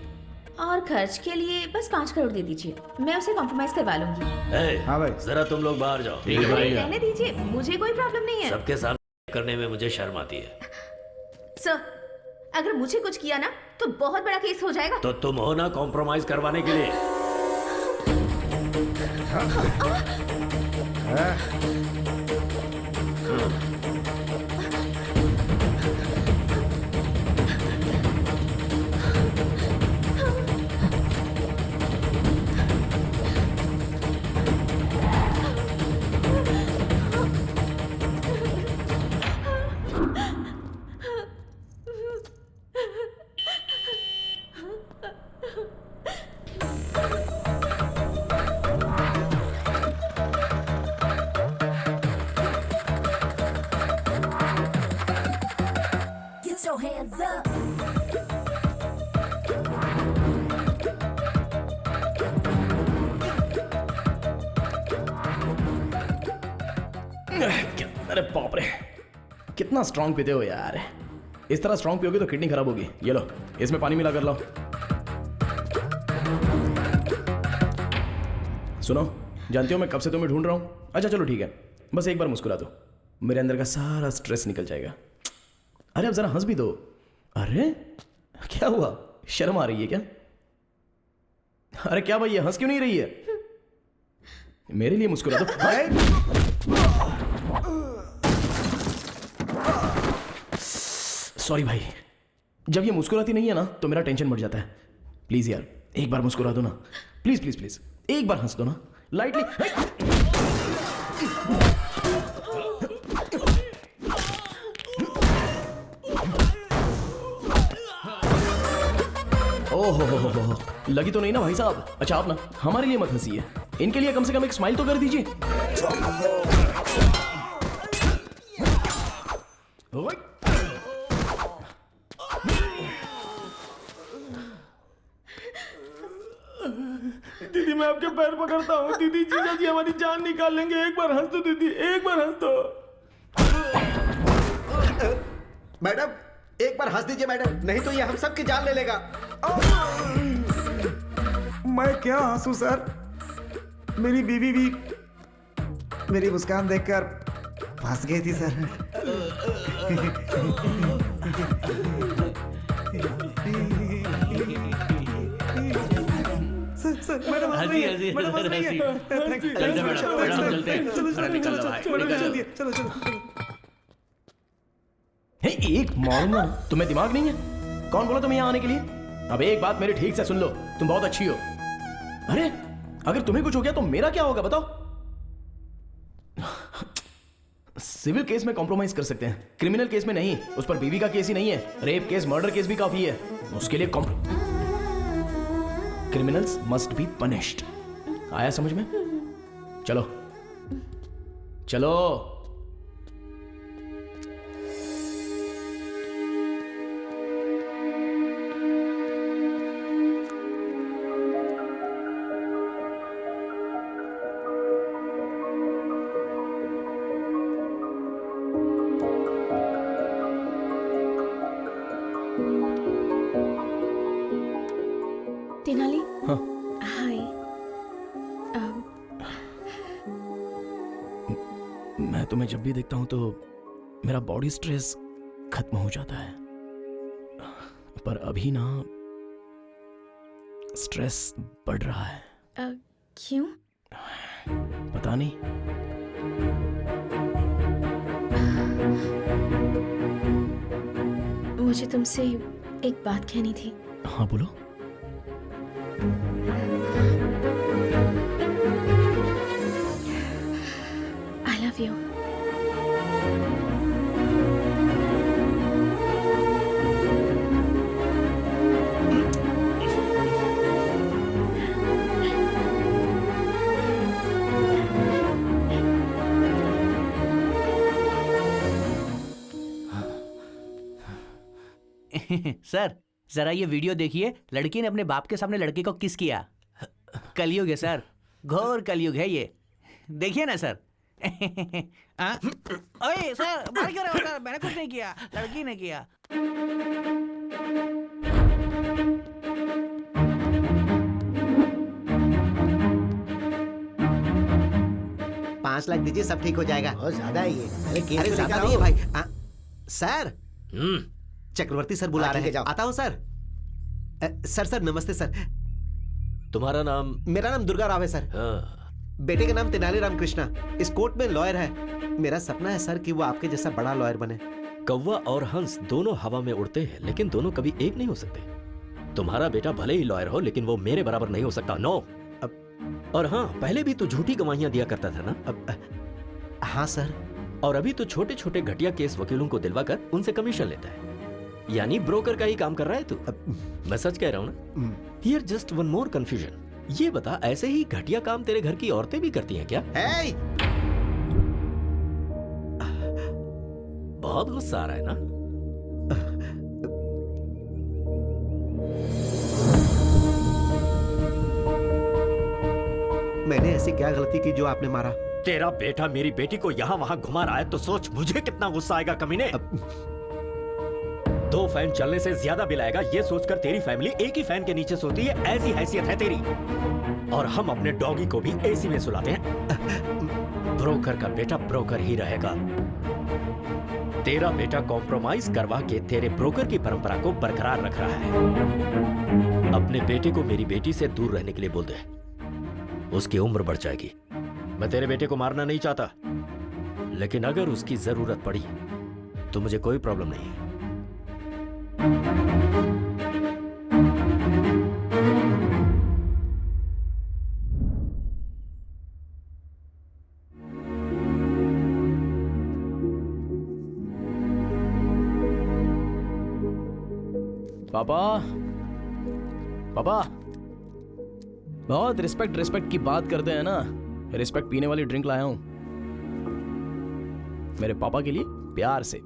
और खर्च के लिए बस 5 करोड़ दे दीजिए। मैं उसे कॉम्प्रोमाइज करवा लूंगी। हाँ भाई, जरा तुम लोग बाहर जाओ। रहने दीजिए, मुझे कोई प्रॉब्लम नहीं है। सबके सामने करने में मुझे शर्म आती है। सर, अगर मुझे कुछ किया ना तो बहुत बड़ा केस हो जाएगा। तो तुम हो ना कॉम्प्रोमाइज करवाने के लिए। Get your hands up. अरे बाप रे, कितना स्ट्रांग पीते हो यार। इस तरह स्ट्रांग पियोगे तो किडनी खराब होगी। ये लो, इसमें पानी मिला कर लाओ। सुनो, जानती हो मैं कब से तुम्हें ढूंढ रहा हूँ। अच्छा चलो ठीक है, बस एक बार मुस्कुरा दो, मेरे अंदर का सारा स्ट्रेस निकल जाएगा। अरे अब जरा हंस भी दो। अरे क्या हुआ, शर्म आ रही है क्या? अरे क्या भाई, ये हंस क्यों नहीं रही है? मेरे लिए मुस्कुरा दो। सॉरी भाई, जब ये मुस्कुराती नहीं है ना तो मेरा टेंशन बढ़ जाता है। प्लीज यार, एक बार मुस्कुरा दो ना, प्लीज प्लीज प्लीज, एक बार हंस दो ना, लाइटली। ओहो हो, लगी तो नहीं ना भाई साहब? अच्छा आप ना हमारे लिए मत हंसिए, इनके लिए कम से कम एक स्माइल तो कर दीजिए। दीदी मैं आपके पैर पकड़ता हूँ। दीदी जीजा जी हमारी जान निकाल लेंगे। एक बार हंस दो दीदी, एक बार हंस दो। मैडम एक बार हंस दीजिए मैडम, नहीं तो ये हम सबकी जान ले लेगा। मैं क्या हंसू सर, मेरी बीवी भी मेरी मुस्कान देखकर फंस गई थी सर। सर मैडम हंस रही है, मैडम हंस रही है। चलते मैडम चलते हैं। अरे निकल लो भाई, निकल। चलो चलो। हे एक मारूंगा, तुम्हें दिमाग नहीं है? कौन बोला तुम्हें यहाँ आने के लिए? अब एक बात मेरी ठीक से सुन लो, तुम बहुत अच्छी हो। अरे अगर तुम्हें कुछ हो गया तो मेरा क्या होगा बताओ? सिविल केस में कॉम्प्रोमाइज कर सकते हैं, क्रिमिनल केस में नहीं। उस पर बीवी का केस ही नहीं है, रेप केस मर्डर केस भी काफी है। उसके लिए क्रिमिनल्स मस्ट बी पनिश्ड। आया समझ में? चलो चलो। तेनाली। हाँ। हाय। मैं तुम्हें जब भी देखता हूं तो मेरा बॉडी स्ट्रेस खत्म हो जाता है, पर अभी ना स्ट्रेस बढ़ रहा है। क्यों? पता नहीं। मुझे तुमसे एक बात कहनी थी। हाँ बोलो। I love you. सर जरा ये वीडियो देखिए, लड़की ने अपने बाप के सामने लड़के को किस किया। कलयुग है सर, घोर कलयुग है ये, देखिए ना सर। ओए सर मार क्यों रहे हो सर? मैंने कुछ नहीं किया, लड़की ने किया। $5 लाख दीजिए, सब ठीक हो जाएगा। बहुत ज्यादा है ये। अरे ज्यादा नहीं है भाई। सर चक्रवर्ती सर बुला रहे हैं। आता हूँ सर। सर नमस्ते सर। तुम्हारा नाम? मेरा नाम दुर्गा राव है सर। बेटे का नाम तेनाली राम कृष्णा। इस कोर्ट में लॉयर है। मेरा सपना है सर कि वो आपके जैसा बड़ा लॉयर बने। कौवा और हंस दोनों हवा में उड़ते हैं, लेकिन दोनों कभी एक नहीं हो सकते। तुम्हारा बेटा भले ही लॉयर हो, लेकिन वो मेरे बराबर नहीं हो सकता। नो। और हाँ, पहले भी तो झूठी गवाहियां दिया करता था ना? हाँ सर। और अभी तो छोटे छोटे घटिया केस वकीलों को दिलवाकर उनसे कमीशन लेता है। यानी ब्रोकर का ही काम कर रहा है तू। मैं सच कह रहा हूँ ना? Here just one more confusion. ये बता, ऐसे ही घटिया काम तेरे घर की औरतें भी करती हैं क्या? hey! बहुत गुस्सा आ रहा है ना? मैंने ऐसी क्या गलती की जो आपने मारा? तेरा बेटा मेरी बेटी को यहाँ वहाँ घुमा रहा है तो सोच मुझे कितना गुस्सा आएगा कमीने। 2 फैन चलने से ज्यादा बिल आएगा, ये सोचकर तेरी फैमिली एक ही फैन के नीचे सोती है। ऐसी हैसियत है तेरी। और हम अपने डॉगी को भी एसी में सुलाते हैं। ब्रोकर का बेटा ब्रोकर ही रहेगा। तेरा बेटा कॉम्प्रोमाइज करवा के तेरे ब्रोकर की परंपरा को बरकरार रख रहा है। अपने बेटे को मेरी बेटी से दूर रहने के लिए बोल दे, उसकी उम्र बढ़ जाएगी। मैं तेरे बेटे को मारना नहीं चाहता, लेकिन अगर उसकी जरूरत पड़ी तो मुझे कोई प्रॉब्लम नहीं है। पापा पापा, बहुत रिस्पेक्ट की बात करते हैं ना। रिस्पेक्ट पीने वाली ड्रिंक लाया हूं मेरे पापा के लिए, प्यार से।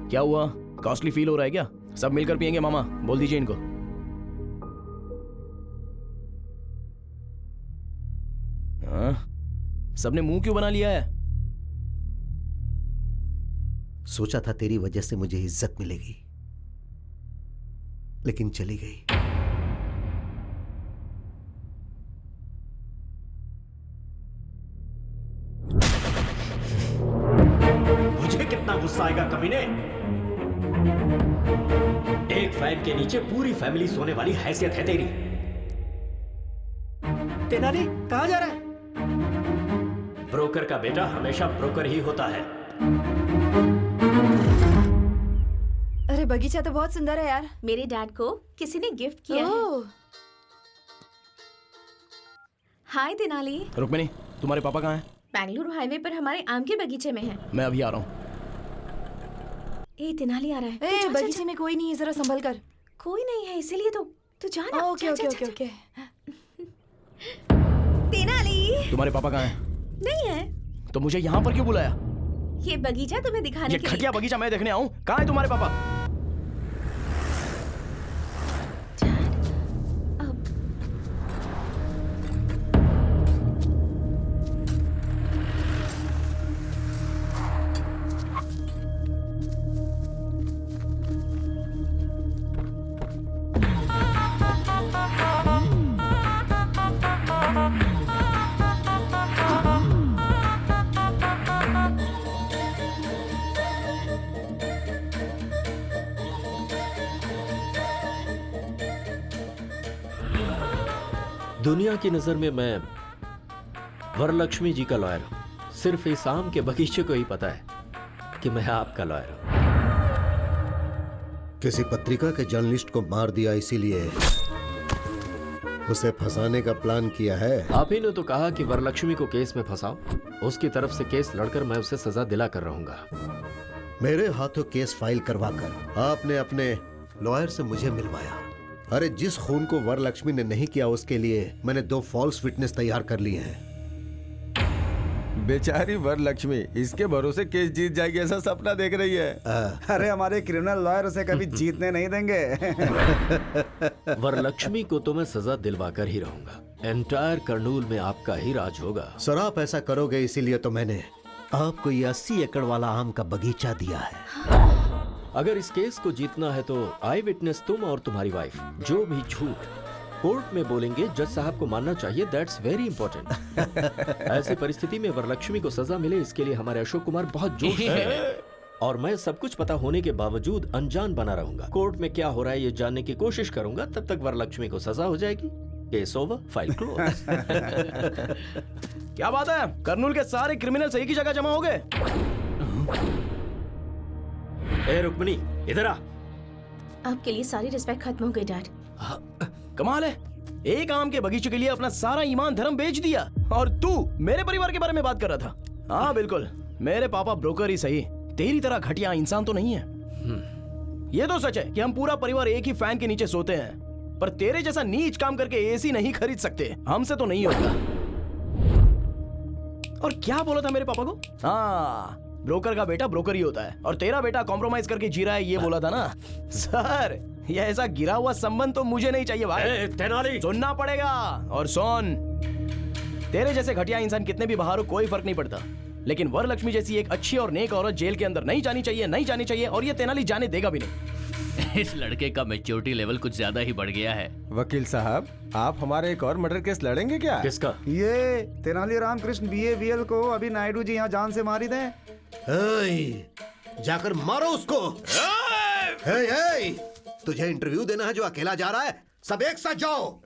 क्या हुआ, कॉस्टली फील हो रहा है क्या? सब मिलकर पियेंगे मामा, बोल दीजिए इनको। सबने मुंह क्यों बना लिया है? सोचा था तेरी वजह से मुझे इज्जत मिलेगी, लेकिन चली गई। मुझे कितना गुस्सा आएगा कमीने। एक फैन के नीचे पूरी फैमिली सोने वाली हैसियत है तेरी। तेनाली कहाँ जा रहा है? ब्रोकर का बेटा हमेशा ब्रोकर ही होता है। अरे बगीचा तो बहुत सुंदर है यार। मेरे डैड को किसी ने गिफ्ट किया है। हाय तेनाली। रुक्मिणी, तुम्हारे पापा कहाँ हैं? बेंगलुरु हाईवे पर हमारे आम के बगीचे में है। मैं अभी आ रहा हूँ। ए तेनाली आ रहा है। ए, बगीचे में कोई नहीं है, जरा संभल कर। कोई नहीं है इसीलिए तो तू जा ना। Okay okay okay okay. Tenali. तुम्हारे पापा कहाँ हैं? नहीं है। तो मुझे यहाँ पर क्यों बुलाया? ये बगीचा तुम्हें दिखाने ये के लिए। घटिया बगीचा मैं देखने आऊँ? कहाँ है तुम्हारे पापा? दुनिया की नजर में मैं वरलक्ष्मी जी का लॉयर हूं। सिर्फ इस आम के बगीचे को ही पता है कि मैं आपका लॉयर हूं। किसी पत्रिका के जर्नलिस्ट को मार दिया, इसीलिए उसे फंसाने का प्लान किया है। आप ही ने तो कहा कि वरलक्ष्मी को केस में फंसाओ। उसकी तरफ से केस लड़कर मैं उसे सजा दिला कर रहूंगा। मेरे हाथों केस फाइल करवाकर आपने अपने लॉयर से मुझे मिलवाया। अरे जिस खून को वरलक्ष्मी ने नहीं किया उसके लिए मैंने 2 फॉल्स विटनेस तैयार कर लिए हैं। बेचारी वरलक्ष्मी इसके भरोसे केस जीत जाएगी ऐसा सपना देख रही है। अरे हमारे क्रिमिनल लॉयर उसे कभी जीतने नहीं देंगे। वरलक्ष्मी को तो मैं सजा दिलवा कर ही रहूंगा। एंटायर कर्नूल में आपका ही राज होगा। सर आप ऐसा करोगे इसीलिए तो मैंने आपको ये 80 एकड़ वाला आम का बगीचा दिया है। अगर इस केस को जीतना है तो आई विटनेस तुम और तुम्हारी वाइफ जो भी झूठ कोर्ट में बोलेंगे जज साहब को मानना चाहिए। That's very important. ऐसी परिस्थिति में वरलक्ष्मी को सजा मिले इसके लिए हमारे अशोक कुमार बहुत जोश है। और मैं सब कुछ पता होने के बावजूद अनजान बना रहूंगा। कोर्ट में क्या हो रहा है ये जानने की कोशिश करूंगा। तब तक वरलक्ष्मी को सजा हो जाएगी। Case over, file close. क्या बात है? कर्नूल के सारे क्रिमिनल्स एक ही जगह जमा हो गए। ए रुक्मिणी इधर आ। आपके लिए सारी रिस्पेक्ट खत्म हो गई डैड। कमाल है, एक आम के बगीचे के लिए अपना सारा ईमान धर्म बेच दिया और तू मेरे परिवार के बारे में बात कर रहा था। हाँ बिल्कुल, मेरे पापा ब्रोकर ही सही, तेरी तरह घटिया इंसान तो नहीं है। ये तो सच है कि हम पूरा परिवार एक ही फैन के नीचे सोते हैं, पर तेरे जैसा नीच काम करके एसी नहीं खरीद सकते। हमसे तो नहीं होगा। और क्या बोला था मेरे पापा को? हाँ, ब्रोकर का बेटा ब्रोकर ही होता है और तेरा बेटा कॉम्प्रोमाइज करके जी रहा है, ये बोला था ना। सर ये ऐसा गिरा हुआ संबंध तो मुझे नहीं चाहिए भाई। तेनाली सुनना पड़ेगा। और सुन, तेरे जैसे घटिया इंसान कितने भी बाहर हो कोई फर्क नहीं पड़ता, लेकिन वरलक्ष्मी जैसी एक अच्छी और नेक औरत जेल के अंदर नहीं जानी चाहिए, नहीं जानी चाहिए। और ये तेनाली जाने देगा भी नहीं। इस लड़के का मैच्योरिटी लेवल कुछ ज्यादा ही बढ़ गया है। वकील साहब, आप हमारे एक और मर्डर केस लड़ेंगे क्या? किसका? ये तेनाली रामकृष्ण BAVL को अभी नायडू जी यहाँ जान से मारी थे। जाकर मारो उसको। तुझे इंटरव्यू देना है जो अकेला जा रहा है? सब एक साथ जाओ।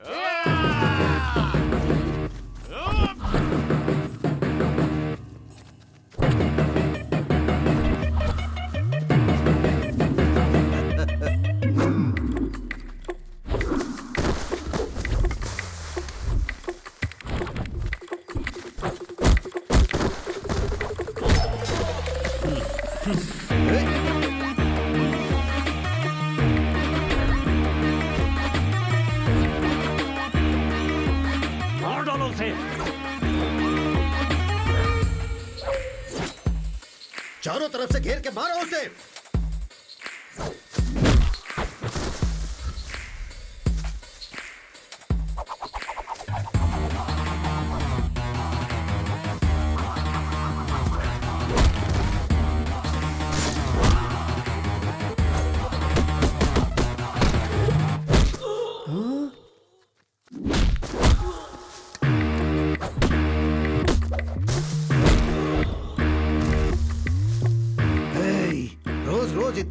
मार डालो उसे। चारों तरफ से घेर के मारो उसे।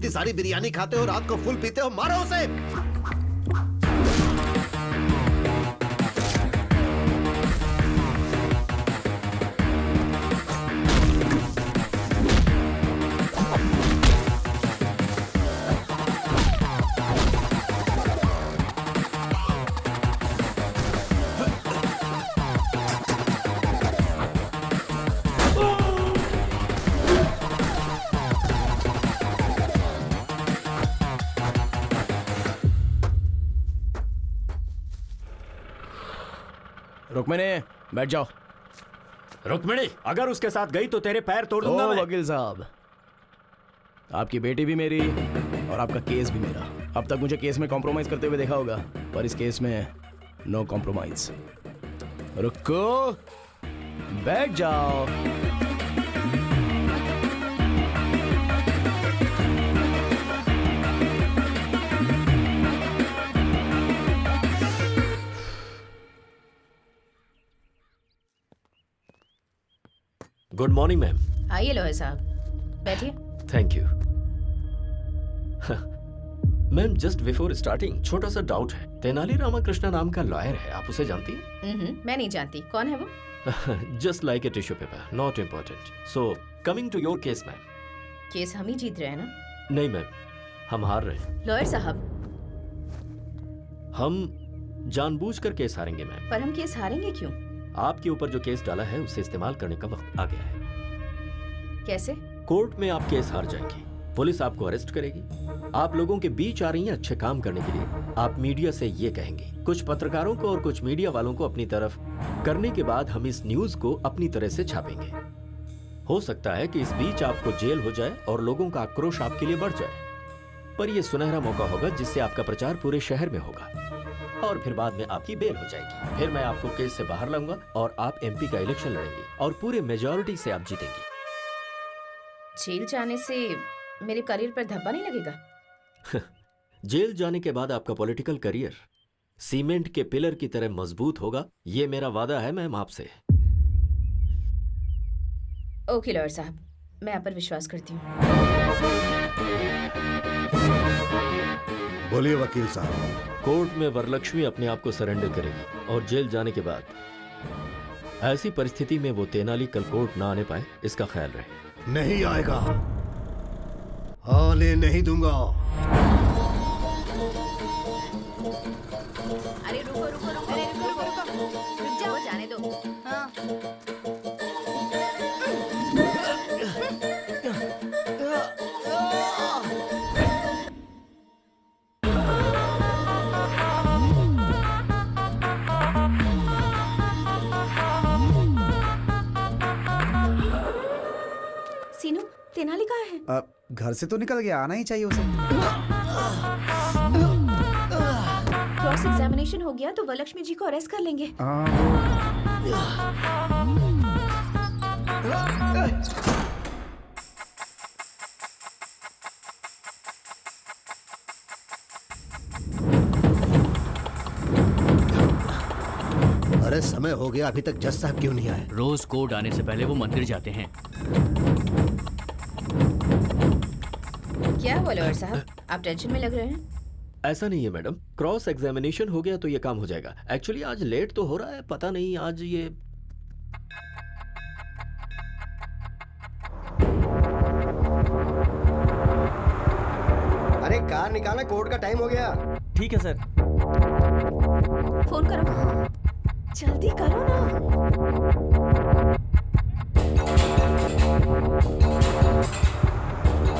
इतनी सारी बिरयानी खाते हो, रात को फुल पीते हो, मारो उसे। रुक्मिणी, बैठ जाओ। रुक्मिणी, अगर उसके साथ गई तो तेरे पैर तोड़ दूंगा मैं। वकील साहब, आपकी बेटी भी मेरी और आपका केस भी मेरा। अब तक मुझे केस में कॉम्प्रोमाइज करते हुए देखा होगा, पर इस केस में नो कॉम्प्रोमाइज। रुको, बैठ जाओ। Good morning ma'am. आइए लॉयर साहब, बैठिए। Thank you. Ma'am, just before starting छोटा सा डाउट है। तेनाली रामकृष्णा नाम का लॉयर है, आप उसे जानती हैं? मैं नहीं जानती, कौन है वो? Just like a tissue paper, not important. So coming to your case ma'am. Case हम ही जीत रहे हैं ना? नहीं मैम, हम हार रहे हैं। लॉयर साहब, हम जानबूझकर केस हारेंगे मैम। पर हम केस हारेंगे क्यों? आपके ऊपर जो केस डाला है उसे इस्तेमाल करने का वक्त आ गया है। कैसे? कोर्ट में आप केस हार जाएंगे, पुलिस आपको अरेस्ट करेगी। आप लोगों के बीच आ रही हैं अच्छे काम करने के लिए। आप मीडिया से ये कहेंगे, कुछ पत्रकारों को और कुछ मीडिया वालों को अपनी तरफ करने के बाद हम इस न्यूज को अपनी तरह से छापेंगे। हो सकता है कि इस बीच आपको जेल हो जाए और लोगों का आक्रोश आपके लिए बढ़ जाए, पर यह सुनहरा मौका होगा जिससे आपका प्रचार पूरे शहर में होगा और फिर बाद में आपकी बेल हो जाएगी। फिर मैं आपको केस से बाहर लाऊंगा और आप एमपी का इलेक्शन लड़ेंगे और पूरे मेजॉरिटी से आप जीतेंगे। जेल जाने से मेरे करियर पर धब्बा नहीं लगेगा? जेल जाने के बाद आपका पॉलिटिकल करियर सीमेंट के पिलर की तरह मजबूत होगा, ये मेरा वादा है मैम आपसे। ओके लॉयर साहब, मैं आप पर विश्वास करती हूँ। बोलिए वकील साहब। कोर्ट में वरलक्ष्मी अपने आप को सरेंडर करेगी और जेल जाने के बाद ऐसी परिस्थिति में वो तेनाली कल कोर्ट ना आने पाए, इसका ख्याल रहे। नहीं आएगा, आने नहीं दूंगा। अरे रुको रुको रुको, अरे रुको रुको रुको, रुक जाओ, जाने दो। हाँ। सीनू, तेनाली कहाँ है? घर से तो निकल गया, आना ही चाहिए उसे। क्रॉस एग्जामिनेशन हो गया तो वरलक्ष्मी जी को अरेस्ट कर लेंगे। अरे समय हो गया, अभी तक जज साहब क्यों नहीं आए? रोज कोर्ट आने से पहले वो मंदिर जाते हैं। क्या हुआ लॉयर साहब, आप टेंशन में लग रहे हैं? ऐसा नहीं है मैडम, क्रॉस एग्जामिनेशन हो गया तो ये काम हो जाएगा। एक्चुअली आज लेट तो हो रहा है, पता नहीं आज ये अरे कार निकालना, कोर्ट का टाइम हो गया। ठीक है सर। फोन करो, जल्दी करो ना।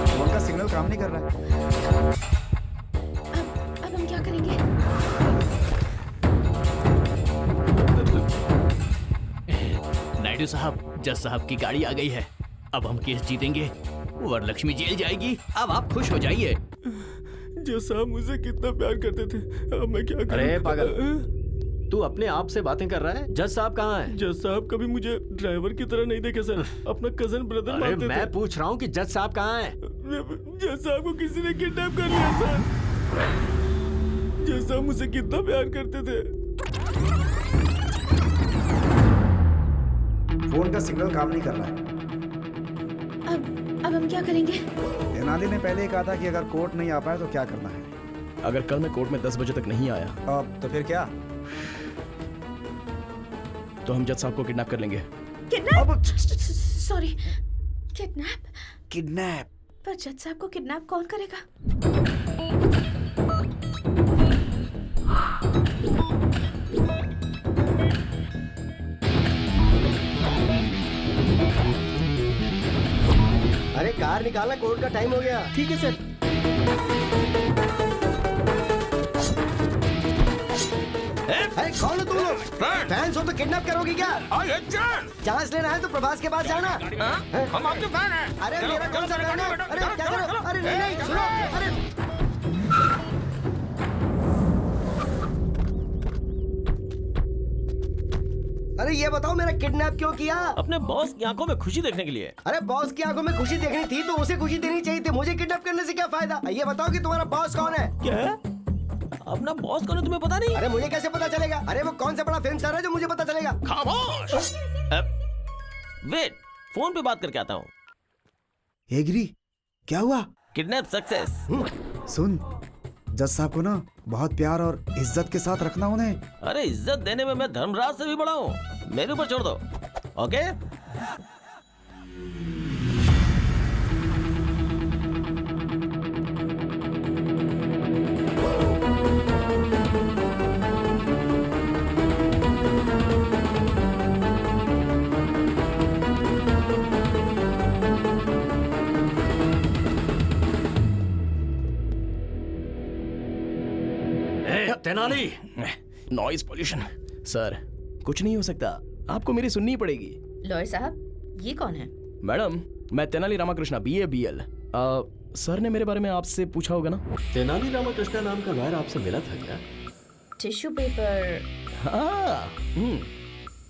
फोन का सिग्नल काम नहीं कर रहा है। अब हम क्या करेंगे? नायडू साहब, जज साहब की गाड़ी आ गई है। अब हम केस जीतेंगे, वरलक्ष्मी जेल जाएगी। अब आप खुश हो जाइए। जज साहब मुझसे कितना प्यार करते थे, अब मैं क्या करूं? अरे पागल, तू अपने आप से बातें कर रहा है? जज साहब कहाँ है? जज साहब कभी मुझे ड्राइवर की तरह नहीं देखे सर, अपना कजन ब्रदर अरे मानते थे। मैं पूछ रहा हूँ कि जज साहब कहाँ है? जज साहब को किसी ने किडनैप कर लिया सर। जज साहब मुझसे कितना प्यार करते थे। फोन का सिग्नल काम नहीं कर रहा है। अब हम क्या करेंगे? तेनाली ने पहले ही कहा था कि अगर कोर्ट नहीं आ पाए तो क्या करना है। अगर कल मैं कोर्ट में 10 बजे तक नहीं आया तो फिर क्या? तो हम जज साहब को किडनैप कर लेंगे। किडनैप? Sorry, kidnap? किडनैप? पर जज साहब को किडनैप कौन करेगा? अरे कार निकालना, कोर्ट का टाइम हो गया। ठीक है सर। अरे कौन हो तुम लोग? फैंस हो तो किडनैप करोगी क्या? चांस लेना है तो प्रभास के पास जाना। हम आपके फैन हैं। अरे मेरा कौन सा फैन है? अरे क्या करो? अरे नहीं सुनो, अरे अरे ये बताओ मेरा किडनैप क्यों किया? अपने बॉस की आंखों में खुशी देखने के लिए। अरे बॉस की आंखों में खुशी देखनी थी तो उसे खुशी देनी चाहिए थी, मुझे किडनैप करने से क्या फायदा? ये बताओ कि तुम्हारा बॉस कौन है? क्या? अपना बॉस कौन है तुम्हें पता नहीं? अरे मुझे कैसे पता चलेगा? अरे वो कौन सा बड़ा फिल्म स्टार है जो मुझे पता चलेगा? खामोश। वेट, फोन पे बात करके आता हूँ। एग्री, क्या हुआ? Kidnap success. सुन, जज साहब को ना बहुत प्यार और इज्जत के साथ रखना उन्हें। अरे इज्जत देने में मैं धर्मराज से भी बड़ा हूँ, मेरे ऊपर छोड़ दो। Okay? Tenali, noise pollution. Sir कुछ नहीं हो सकता, आपको मेरी सुननी पड़ेगी। लॉयर साहब, ये कौन है? मैडम, मैं Tenali Ramakrishna, BA BL। Sir ने मेरे बारे में आपसे पूछा होगा ना? तेनाली रामाकृष्णा नाम का लॉयर आपसे मिला था क्या? Tissue paper? हाँ,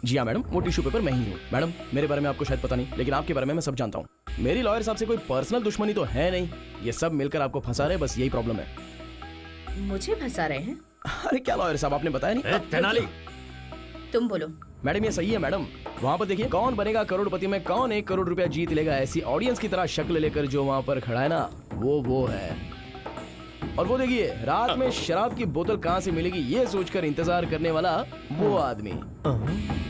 जी हाँ मैडम, वो टिश्यू पेपर मैं ही हूँ। मैडम, मेरे बारे में आपको शायद पता नहीं, लेकिन आपके बारे में मैं सब जानता हूँ। मेरी लॉयर साहब से कोई पर्सनल दुश्मनी तो है नहीं, ये सब मिलकर आपको फंसा रहे, बस यही प्रॉब्लम है। मुझे फंसा रहे हैं? अरे क्या लॉयर साहब, आपने बताया नहीं? तेनाली, तुम बोलो। मैडम ये सही है मैडम, वहाँ पर देखिए, कौन बनेगा करोड़पति में कौन 1 करोड़ रुपया जीत लेगा, ऐसी ऑडियंस की तरह शक्ल लेकर जो वहाँ पर खड़ा है ना, वो है। और वो देखिए, रात में शराब की बोतल कहाँ से मिलेगी ये सोचकर इंतजार करने वाला वो आदमी,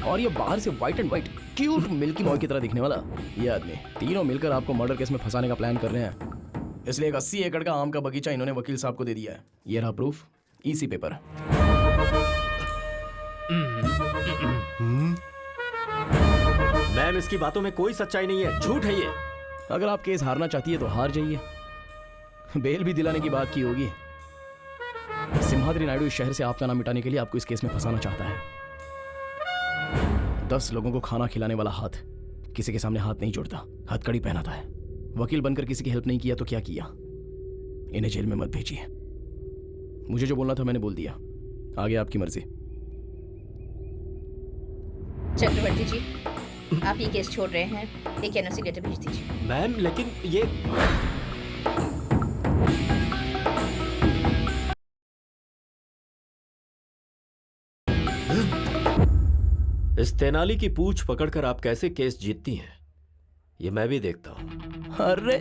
और ये बाहर से white and white cute milky boy की तरह दिखने वाला ये आदमी, तीनों मिलकर आपको मर्डर केस में फंसाने का प्लान कर रहे हैं। इसलिए 80 एकड़ का आम का बगीचा इन्होंने वकील साहब को दे दिया है। ये रहा प्रूफ, EC पेपर। मैम, इसकी बातों में कोई सच्चाई नहीं है, झूठ है ये। अगर आप केस हारना चाहती है तो हार जाइए, बेल भी दिलाने की बात की होगी। सिम्हाद्री नायडू इस शहर से आपका नाम मिटाने के लिए आपको इस केस में फंसाना चाहता है। 10 लोगों को खाना खिलाने वाला हाथ किसी के सामने हाथ नहीं जोड़ता, हथकड़ी पहनाता है। वकील बनकर किसी की हेल्प नहीं किया तो क्या किया? इन्हें जेल में मत भेजिए। मुझे जो बोलना था मैंने बोल दिया, आगे आपकी मर्जी। चक्रवर्ती जी, आप ये केस छोड़ रहे हैं, एक NOC लेटर भेज दीजिए। मैम, लेकिन ये इस तेनाली की पूंछ पकड़कर आप कैसे केस जीतती हैं, ये मैं भी देखता हूं। अरे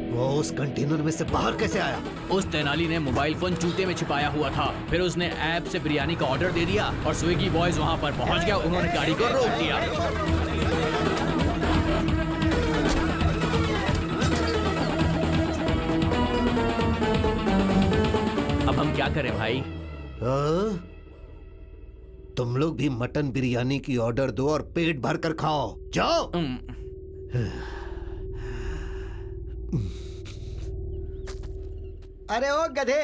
वो उस कंटेनर में से बाहर कैसे आया? उस तेनाली ने मोबाइल फोन जूते में छिपाया हुआ था, फिर उसने ऐप से बिरयानी का ऑर्डर दे दिया और स्विगी बॉयज वहां पर पहुंच गया, उन्होंने गाड़ी को रोक दिया। अब हम क्या करें भाई? तुम लोग भी मटन बिरयानी की ऑर्डर दो और पेट भर कर खाओ, जाओ। अरे ओ गधे,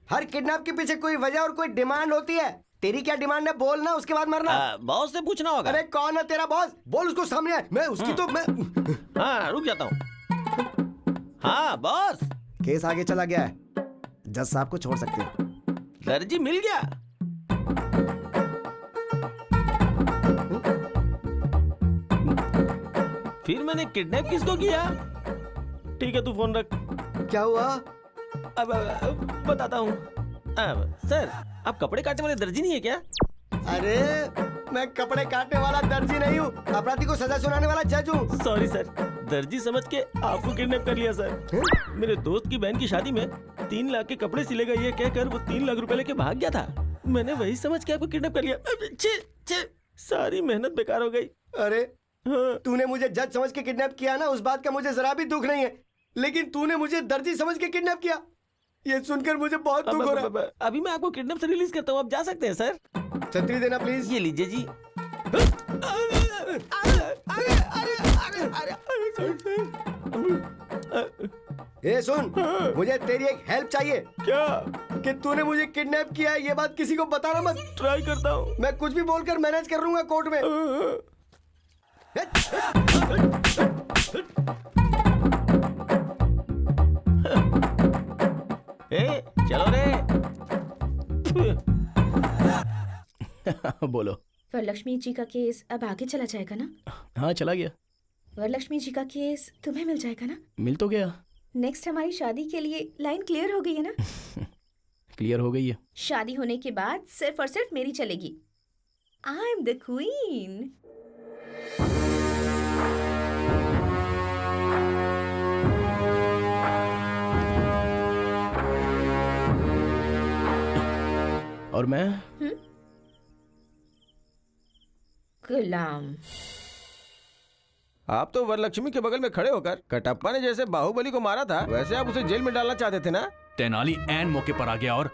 हर किडनैप के पीछे कोई वजह और कोई डिमांड होती है। तेरी क्या डिमांड है बोलना, उसके बाद मरना। बॉस से पूछना होगा। अरे कौन है तेरा बॉस? बोल उसको सामने है। मैं उसकी तो मैं हाँ, रुक जाता हूँ। हाँ बॉस, केस आगे चला गया है, जज साहब को छोड़ सकते हो। दर्जी मिल गया। फिर मैंने किडनैप किसको किया? ठीक है, तू फोन रख। क्या हुआ? अब बताता हूँ। सर, आप कपड़े काटने वाले दर्जी नहीं है क्या? अरे मैं कपड़े काटने वाला दर्जी नहीं हूँ, अपराधी को सजा सुनाने वाला जज हूँ। सॉरी सर, दर्जी समझ के आपको किडनैप कर लिया सर। मेरे दोस्त की बहन की शादी में 3 लाख के कपड़े सिलेगा ये कहकर वो 3 लाख रुपए लेके भाग गया था। मैंने वही समझ के आपको किडनैप कर लिया। छे, सारी मेहनत बेकार हो गई। अरे तूने मुझे जज समझ के किडनैप किया ना, उस बात का मुझे जरा भी दुख नहीं है, लेकिन तूने मुझे दर्जी समझ के किडनैप किया, ये सुनकर मुझे बहुत दुख हो रहा है। अभी मैं आपको किडनैप से रिलीज करता हूँ, आप जा सकते हैं सर। छतरी देना प्लीज। ये लीजिए जी। ए सुन, मुझे तेरी एक हेल्प चाहिए। क्या? कि तूने मुझे किडनैप किया है, ये बात किसी को बताना मत। ट्राई करता हूँ। मैं कुछ भी बोलकर मैनेज कर लूंगा कोर्ट में। चलो रे। बोलो। वरलक्ष्मी जी का केस अब आगे चला जाएगा ना? हाँ, चला गया। वरलक्ष्मी जी का केस तुम्हें मिल जाएगा ना? मिल तो गया। नेक्स्ट हमारी शादी के लिए लाइन क्लियर हो गई है ना? क्लियर हो गई है। शादी होने के बाद सिर्फ और सिर्फ मेरी चलेगी। I am the queen. और मैं गुलाम। आप तो वरलक्ष्मी के बगल में खड़े होकर कटप्पा ने जैसे बाहुबली को मारा था, वैसे आप उसे जेल में डालना चाहते थे ना? तेनाली ऐन मौके पर आ गया और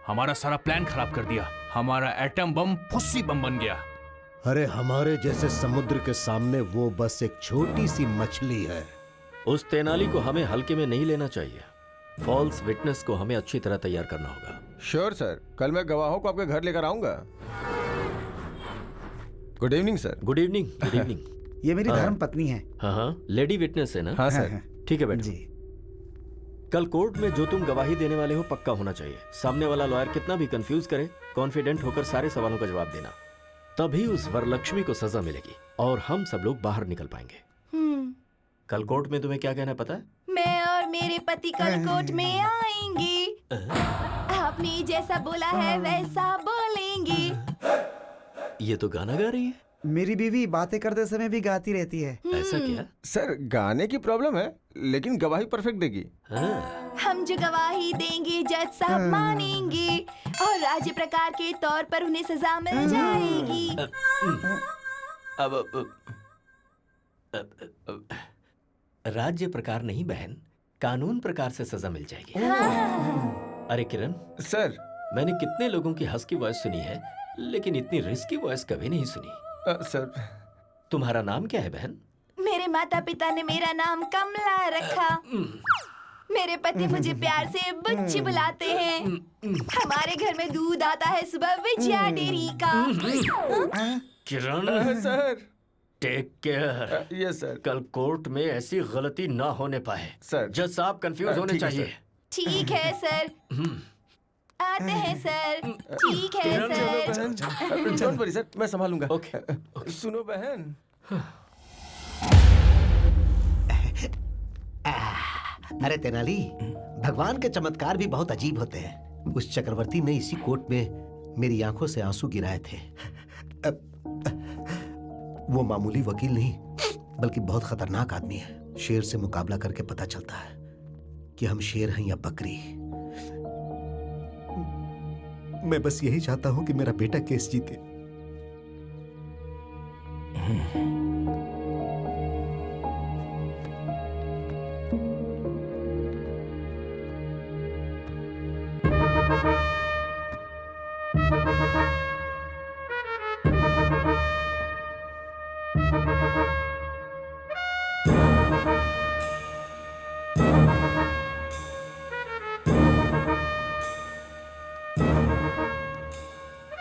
हमारा सारा प्लान खराब कर दिया। हमारा एटम बम फुस्सी बम बन गया। अरे हमारे जैसे समुद्र के सामने वो बस एक छोटी सी मछली है। उस तेनाली को हमें हल्के में नहीं लेना चाहिए। फॉल्स विटनेस को हमें अच्छी तरह तैयार करना होगा। श्योर सर, कल मैं गवाहों को आपके घर लेकर आऊंगा। Good evening sir. Good evening. Good evening. ये मेरी धर्म पत्नी है। हाँ, लेडी विटनेस है ना? हाँ सर। ठीक है बेटा जी। कल कोर्ट में जो तुम गवाही देने वाले हो पक्का होना चाहिए। सामने वाला लॉयर कितना भी कंफ्यूज करे, कॉन्फिडेंट होकर सारे सवालों का जवाब देना, तभी उस वरलक्ष्मी को सजा मिलेगी और हम सब लोग बाहर निकल पाएंगे। कल कोर्ट में तुम्हें क्या कहना है पता है? मैं और मेरे पति कल कोर्ट में आएंगे। आपने जैसा बोला है वैसा बोलेंगे। ये तो गाना गा रही है। मेरी बीवी बातें करते समय भी गाती रहती है। ऐसा क्या? सर, गाने की प्रॉब्लम है, लेकिन गवाही परफेक्ट देगी। हम जो गवाही देंगे जज साहब मानेंगे और राज्य प्रकार के तौर पर उन्हें सजा मिल जाएगी। राज्य प्रकार नहीं बहन, कानून प्रकार से सजा मिल जाएगी। अरे किरण सर, मैंने कितने लोगों की हंस की वॉइस सुनी है, लेकिन इतनी रिस्की वॉइस कभी नहीं सुनी। सर, तुम्हारा नाम क्या है बहन? मेरे माता पिता ने मेरा नाम कमला रखा। मेरे पति मुझे प्यार से बुच्ची बुलाते हैं। हमारे घर में दूध आता है सुबह विजया डेयरी का। Kiran sir, take care. Yes sir. कल कोर्ट में ऐसी गलती ना होने पाए। सर, जज साहब कंफ्यूज होने चाहिए। ठीक है सर। आते हैं सर। ठीक है सर। डोंट वरी सर, मैं संभालूंगा। ओके। सुनो बहन। अरे तेनाली, भगवान के चमत्कार भी बहुत अजीब होते हैं। उस चक्रवर्ती ने इसी कोर्ट में मेरी आंखों से आंसू गिराए थे। वो मामूली वकील नहीं, बल्कि बहुत खतरनाक आदमी है। शेर से मुकाबला करके पता चलता है कि हम शेर हैं या बकरी। मैं बस यही चाहता हूं कि मेरा बेटा केस जीते।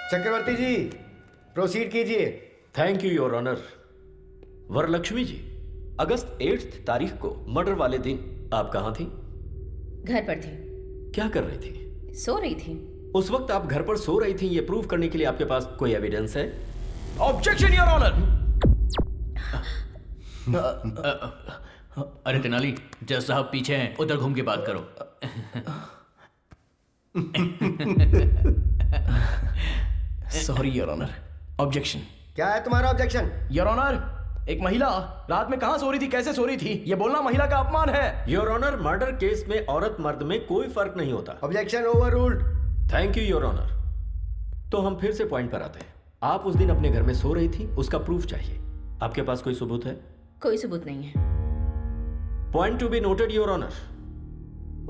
चक्रवर्ती जी, प्रोसीड कीजिए। Thank you your honour. Varalakshmi ji, अगस्त 8 तारीख को मर्डर वाले दिन आप कहाँ थी? घर पर थी। क्या कर रही थी? सो रही थी। उस वक्त आप घर पर सो रही थी, ये प्रूव करने के लिए आपके पास कोई एविडेंस है? Objection your honour. अरे तेनाली, जज साहब पीछे हैं, उधर घूम के बात करो। Sorry your honour, objection. क्या है तुम्हारा ऑब्जेक्शन? योर ऑनर, एक महिला रात में कहां सो रही थी, कैसे सो रही थी, ये बोलना महिला का अपमान है। योर ऑनर, मर्डर केस में औरत मर्द में कोई फर्क नहीं होता। Objection overruled. Thank you your honour. तो हम फिर से पॉइंट पर आते हैं। आप उस दिन अपने घर में सो रही थी, उसका प्रूफ चाहिए। आपके पास कोई सबूत है? कोई सबूत नहीं है। Point to be noted your honour.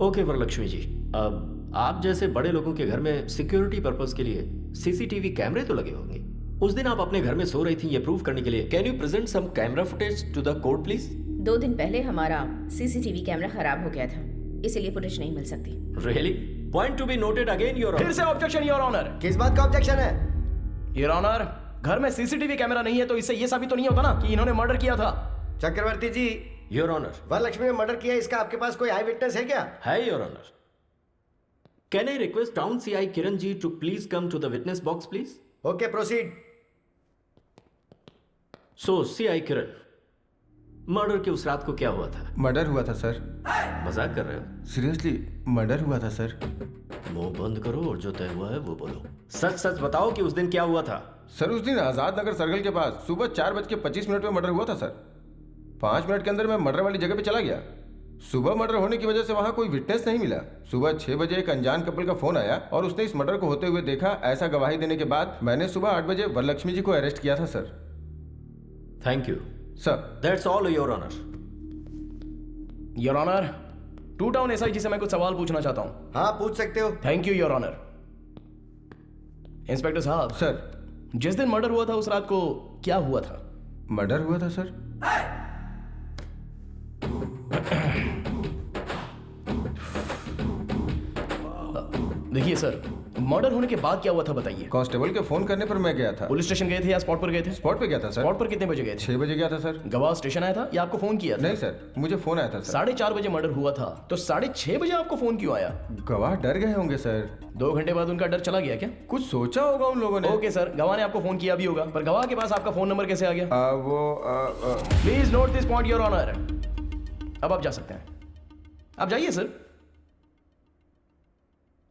Okay Varalakshmi ji, अब आप जैसे बड़े लोगों के घर में सिक्योरिटी पर्पस के लिए सीसीटीवी कैमरे तो लगे होंगे। उस दिन आप अपने घर में सो रही थी ये प्रूव करने के लिए, can you present some camera footage to the court please? 2 दिन पहले हमारा सीसीटीवी कैमरा खराब हो गया था, इसीलिए फुटेज नहीं मिल सकती। Really? Point to be noted again your honour. फिर से ऑब्जेक्शन योर ऑनर। किस बात का ऑब्जेक्शन है? योर ऑनर, घर में सीसीटीवी कैमरा नहीं है तो इससे ये साबित तो नहीं होता ना कि इन्होंने मर्डर किया था। चक्रवर्ती जी, योर ऑनर, वरलक्ष्मी ने मर्डर किया, इसका आपके पास कोई आई विटनेस है क्या? है your honour. Can I request town CI Kiran ji to please come to the witness box please? Okay, proceed. So CI Kiran, murder की उस रात को क्या हुआ था? मर्डर हुआ था सर। मजाक कर रहे हो? सीरियसली मर्डर हुआ था सर। मुंह बंद करो और जो तय हुआ है वो बोलो। सच सच बताओ कि उस दिन क्या हुआ था? सर उस दिन आजाद नगर सर्कल के पास सुबह 4:25 में मर्डर हुआ था सर। 5 मिनट के अंदर मैं मर्डर वाली जगह पे चला गया। सुबह मर्डर होने की वजह से वहां कोई विटनेस नहीं मिला। सुबह 6 बजे एक अनजान कपल का फोन आया और उसने इस मर्डर को होते हुए देखा। ऐसा गवाही देने के बाद मैंने सुबह 8 बजे वरलक्ष्मी जी को अरेस्ट किया था sir. Thank you sir. That's all your honour. Your honour, 2 town SIG से मैं कुछ सवाल पूछना चाहता हूं। हाँ, पूछ सकते हो। Thank you your honour. Inspector साहब, सर, जिस दिन मर्डर हुआ था उस रात को क्या हुआ था? मर्डर हुआ था सर। देखिए सर, मर्डर होने के बाद क्या हुआ था बताइए। कांस्टेबल के फोन करने पर मैं गया था। पुलिस स्टेशन गए थे या स्पॉट पर गए थे? स्पॉट पे गया था सर। स्पॉट पर कितने बजे गए थे? 6 बजे गया था सर। गवाह स्टेशन आया था या आपको फोन किया था? नहीं सर, मुझे फोन आया था सर। 4:30 बजे मर्डर हुआ था तो 6:30 बजे आपको फोन क्यों आया? गवाह डर गए होंगे सर। 2 घंटे बाद उनका डर चला गया क्या? कुछ सोचा होगा उन लोगों ने। ओके सर, गवाह ने आपको फोन किया भी होगा, पर गवाह के पास आपका फोन नंबर कैसे आ गया? Please note this point your honour. अब आप जा सकते हैं, आप जाइए sir.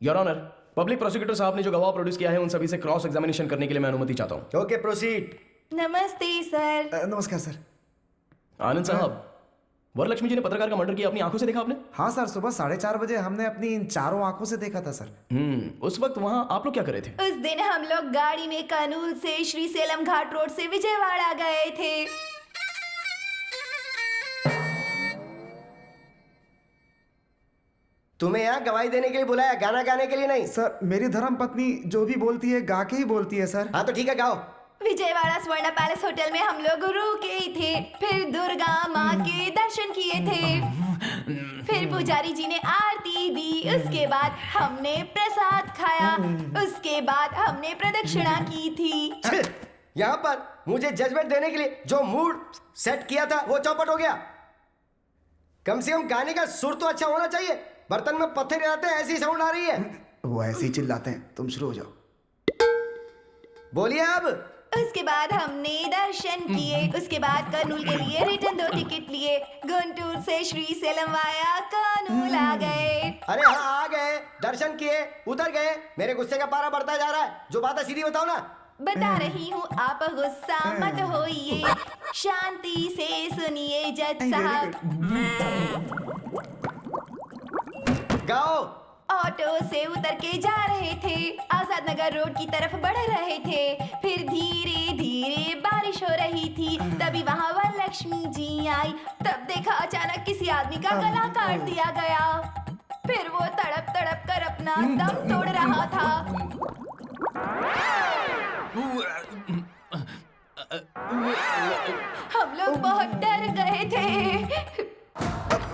Your honour, public prosecutor साहब ने जो गवाह प्रोड्यूस किया है उन सभी से क्रॉस एग्जामिनेशन करने के लिए मैं अनुमति चाहता हूं। Okay, proceed. नमस्ते सर। नमस्कार सर। आनंद साहब, वरलक्ष्मी जी ने पत्रकार का मर्डर किया अपनी आंखों से देखा आपने? हाँ सर, सुबह 4:30 बजे हमने अपनी इन चारों आंखों से देखा था सर। उस वक्त वहां आप लोग क्या कर रहे थे? उस दिन हम लोग गाड़ी में कर्नूल से श्री सेलम घाट रोड से विजयवाड़ा गए थे। तुम्हें यहाँ गवाही देने के लिए बुलाया, गाना गाने के लिए नहीं। सर, मेरी धर्म पत्नी जो भी बोलती है गा के ही बोलती है सर। हाँ तो ठीक है, गाओ। विजयवाड़ा स्वर्ण पैलेस होटल में हम लोग रुके थे, फिर दुर्गा माँ के दर्शन किए थे, फिर पुजारी जी ने आरती दी, उसके बाद हमने प्रसाद खाया, उसके बाद हमने प्रदक्षिणा की थी। यहाँ पर मुझे जजमेंट देने के लिए जो मूड सेट किया था वो चौपट हो गया। कम से कम गाने का सुर तो अच्छा होना चाहिए। बर्तन में पत्थर रहते हैं, ऐसी साउंड आ रही है। वो ऐसे ही चिल्लाते हैं। तुम शुरू हो जाओ। बोलिए अब। उसके बाद हमने दर्शन किए, उसके बाद कर्नूल के लिए रिटर्न 2 टिकट लिए, गुंटूर से श्री सेलम वाया कर्नूल आ गए। अरे हाँ, आ गए, दर्शन किए, उतर गए। मेरे गुस्से का पारा बढ़ता जा रहा है। जो बात है सीधी बताओ ना। बता रही हूँ, आप गुस्सा मत होइए, शांति से सुनिए जज साहब। गाओ। ऑटो से उतर के जा रहे थे, आजाद नगर रोड की तरफ बढ़ रहे थे, फिर धीरे धीरे बारिश हो रही थी, तभी वहाँ वरलक्ष्मी जी आई। तब देखा अचानक किसी आदमी का गला काट दिया गया, फिर वो तड़प तड़प कर अपना दम तोड़ रहा था। हम लोग बहुत डर गए थे।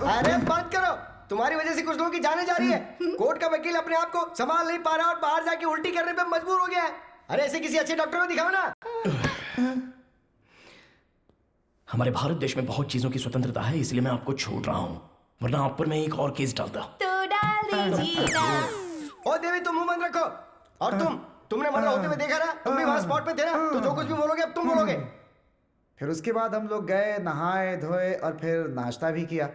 अरे बंद करो, तुम्हारी वजह से कुछ लोगों की जाने जा रही है। कोर्ट का वकील अपने आप को संभाल नहीं पा रहा और बाहर जाके उल्टी करने पे मजबूर हो गया है। अरे ऐसे किसी अच्छे डॉक्टर को दिखाओ ना। हमारे भारत देश में बहुत चीजों की स्वतंत्रता है, इसलिए मैं आपको छोड़ रहा हूँ, वरना आप पर मैं एक और केस डालता। तो डाल दीजिए ना। ओ देवी, तुम मुंह बंद रखो। और तुमने मर्डर होते हुए देखा ना, तुम भी वहां स्पॉट पे थे ना, तो जो कुछ भी बोलोगे अब तुम बोलोगे। फिर उसके बाद हम लोग गए, नहाए धोए और फिर नाश्ता भी किया।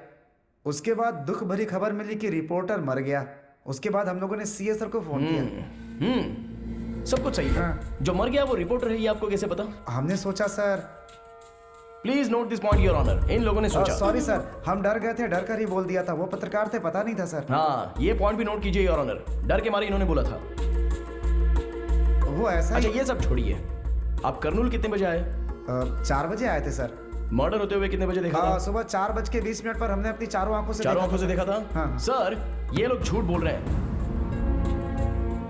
उसके बाद दुख भरी खबर मिली कि रिपोर्टर मर गया। उसके बाद हम लोगों ने सीए सर को फोन किया। सब कुछ सही है। जो मर गया वो रिपोर्टर है, ये आपको कैसे पता? हमने सोचा sir. Please note this point your honour. इन लोगों ने सोचा। सॉरी सर, हम डर गए थे, डर कर ही बोल दिया था। वो पत्रकार थे, पता नहीं था सर। हाँ, ये पॉइंट भी नोट कीजिए योर ऑनर। डर के मारे इन्होंने बोला था। वो ऐसा अच्छा, ये सब छोड़िए। आप कर्नूल कितने बजे आए? 4 बजे आए थे सर। मर्डर होते हुए कितने बजे देखा था? सुबह 4:20 पर हमने अपनी चारों आंखों से देखा था। हाँ। सर, ये लोग झूठ बोल रहे हैं।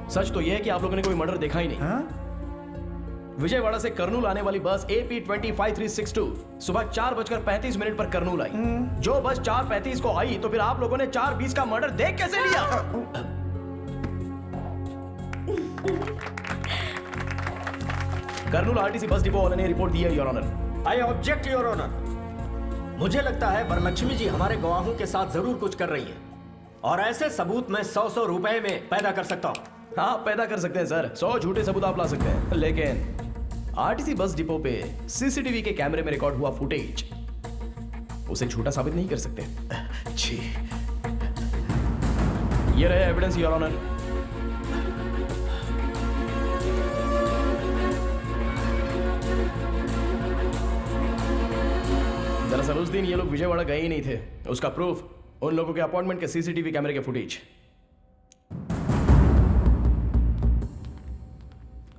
सच तो ये है कि आप लोगों ने कोई मर्डर देखा ही नहीं। विजयवाड़ा से कर्नूल आने वाली बस AP 25362 सुबह 4:35 पर कर्नूल आई। जो बस 4:35 को आई, तो फिर आप लोगों ने 4:20 का मर्डर देख कैसे लिया? कर्नूल RTC बस डिपो वाले ने रिपोर्ट दी है your honour. I object your honour. मुझे लगता है वरलक्ष्मी जी हमारे गवाहों के साथ जरूर कुछ कर रही है, और ऐसे सबूत मैं 100 रुपए में पैदा कर सकता हूँ। हाँ, पैदा कर सकते हैं सर। 100 झूठे सबूत आप ला सकते हैं, लेकिन RTC बस डिपो पे CCTV के कैमरे में रिकॉर्ड हुआ फुटेज उसे झूठा साबित नहीं कर सकते। जी, ये रहे एविडेंस योर ऑनर। दरअसल उस दिन ये लोग विजयवाड़ा गए ही नहीं थे। उसका प्रूफ उन लोगों के अपॉइंटमेंट के CCTV कैमरे के फुटेज।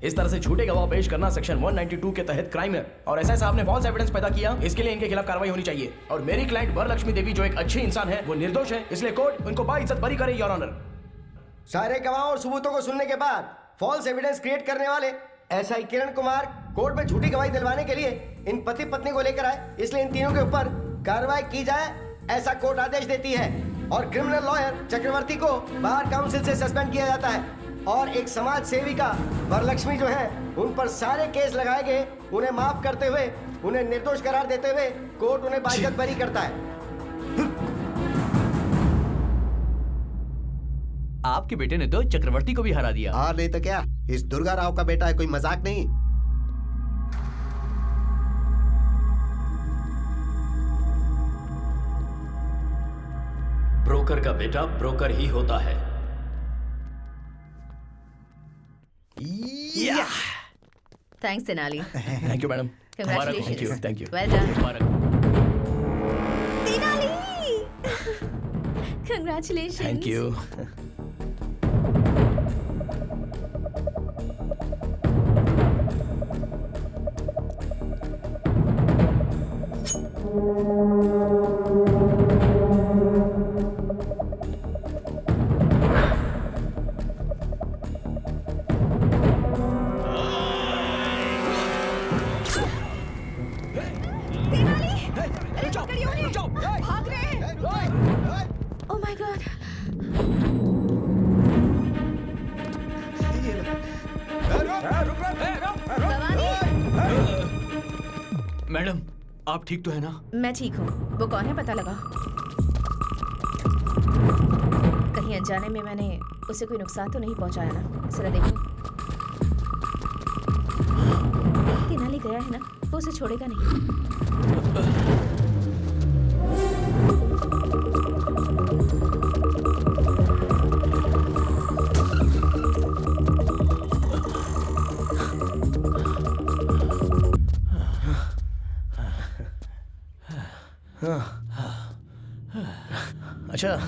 इस तरह से झूठे गवाह पेश करना सेक्शन 192 के तहत क्राइम है, और ऐसा आपने फॉल्स एविडेंस पैदा किया, इसके लिए इनके खिलाफ कार्रवाई होनी चाहिए। और मेरी क्लाइंट वरलक्ष्मी देवी जो एक अच्छी इंसान है, वो निर्दोष है, इसलिए कोर्ट उनको बाइज्जत बरी करे योर ऑनर। सारे गवाहों और सबूतों को सुनने के बाद फॉल्स एविडेंस क्रिएट करने वाले SI किरण कुमार कोर्ट में झूठी गवाही दिलवाने के लिए इन पति पत्नी को लेकर आए, इसलिए इन तीनों के ऊपर कार्रवाई की जाए, ऐसा कोर्ट आदेश देती है। और क्रिमिनल लॉयर चक्रवर्ती को बार काउंसिल से सस्पेंड किया जाता है, और एक समाज सेविका वरलक्ष्मी जो है, उन पर सारे केस लगाए गए। उन्हें माफ करते हुए, उन्हें निर्दोष करार देते हुए कोर्ट उन्हें बाइज्जत बरी करता है। आपके बेटे ने तो चक्रवर्ती को भी हरा दिया। और नहीं तो क्या, इस दुर्गा राव का बेटा है, कोई मजाक नहीं। ब्रोकर का बेटा ब्रोकर ही होता है। Thanks Tenali. Thank you madam. Congratulations. Thank you. Well done. Tenali. Congratulations. Thank you. Oh my God. Madam, आप ठीक तो है ना? मैं ठीक हूँ। वो कौन है पता लगा? कहीं अनजाने में मैंने उसे कोई नुकसान तो नहीं पहुँचाया ना? जरा देखो। तेनाली गया है ना, वो उसे छोड़ेगा नहीं। अच्छा,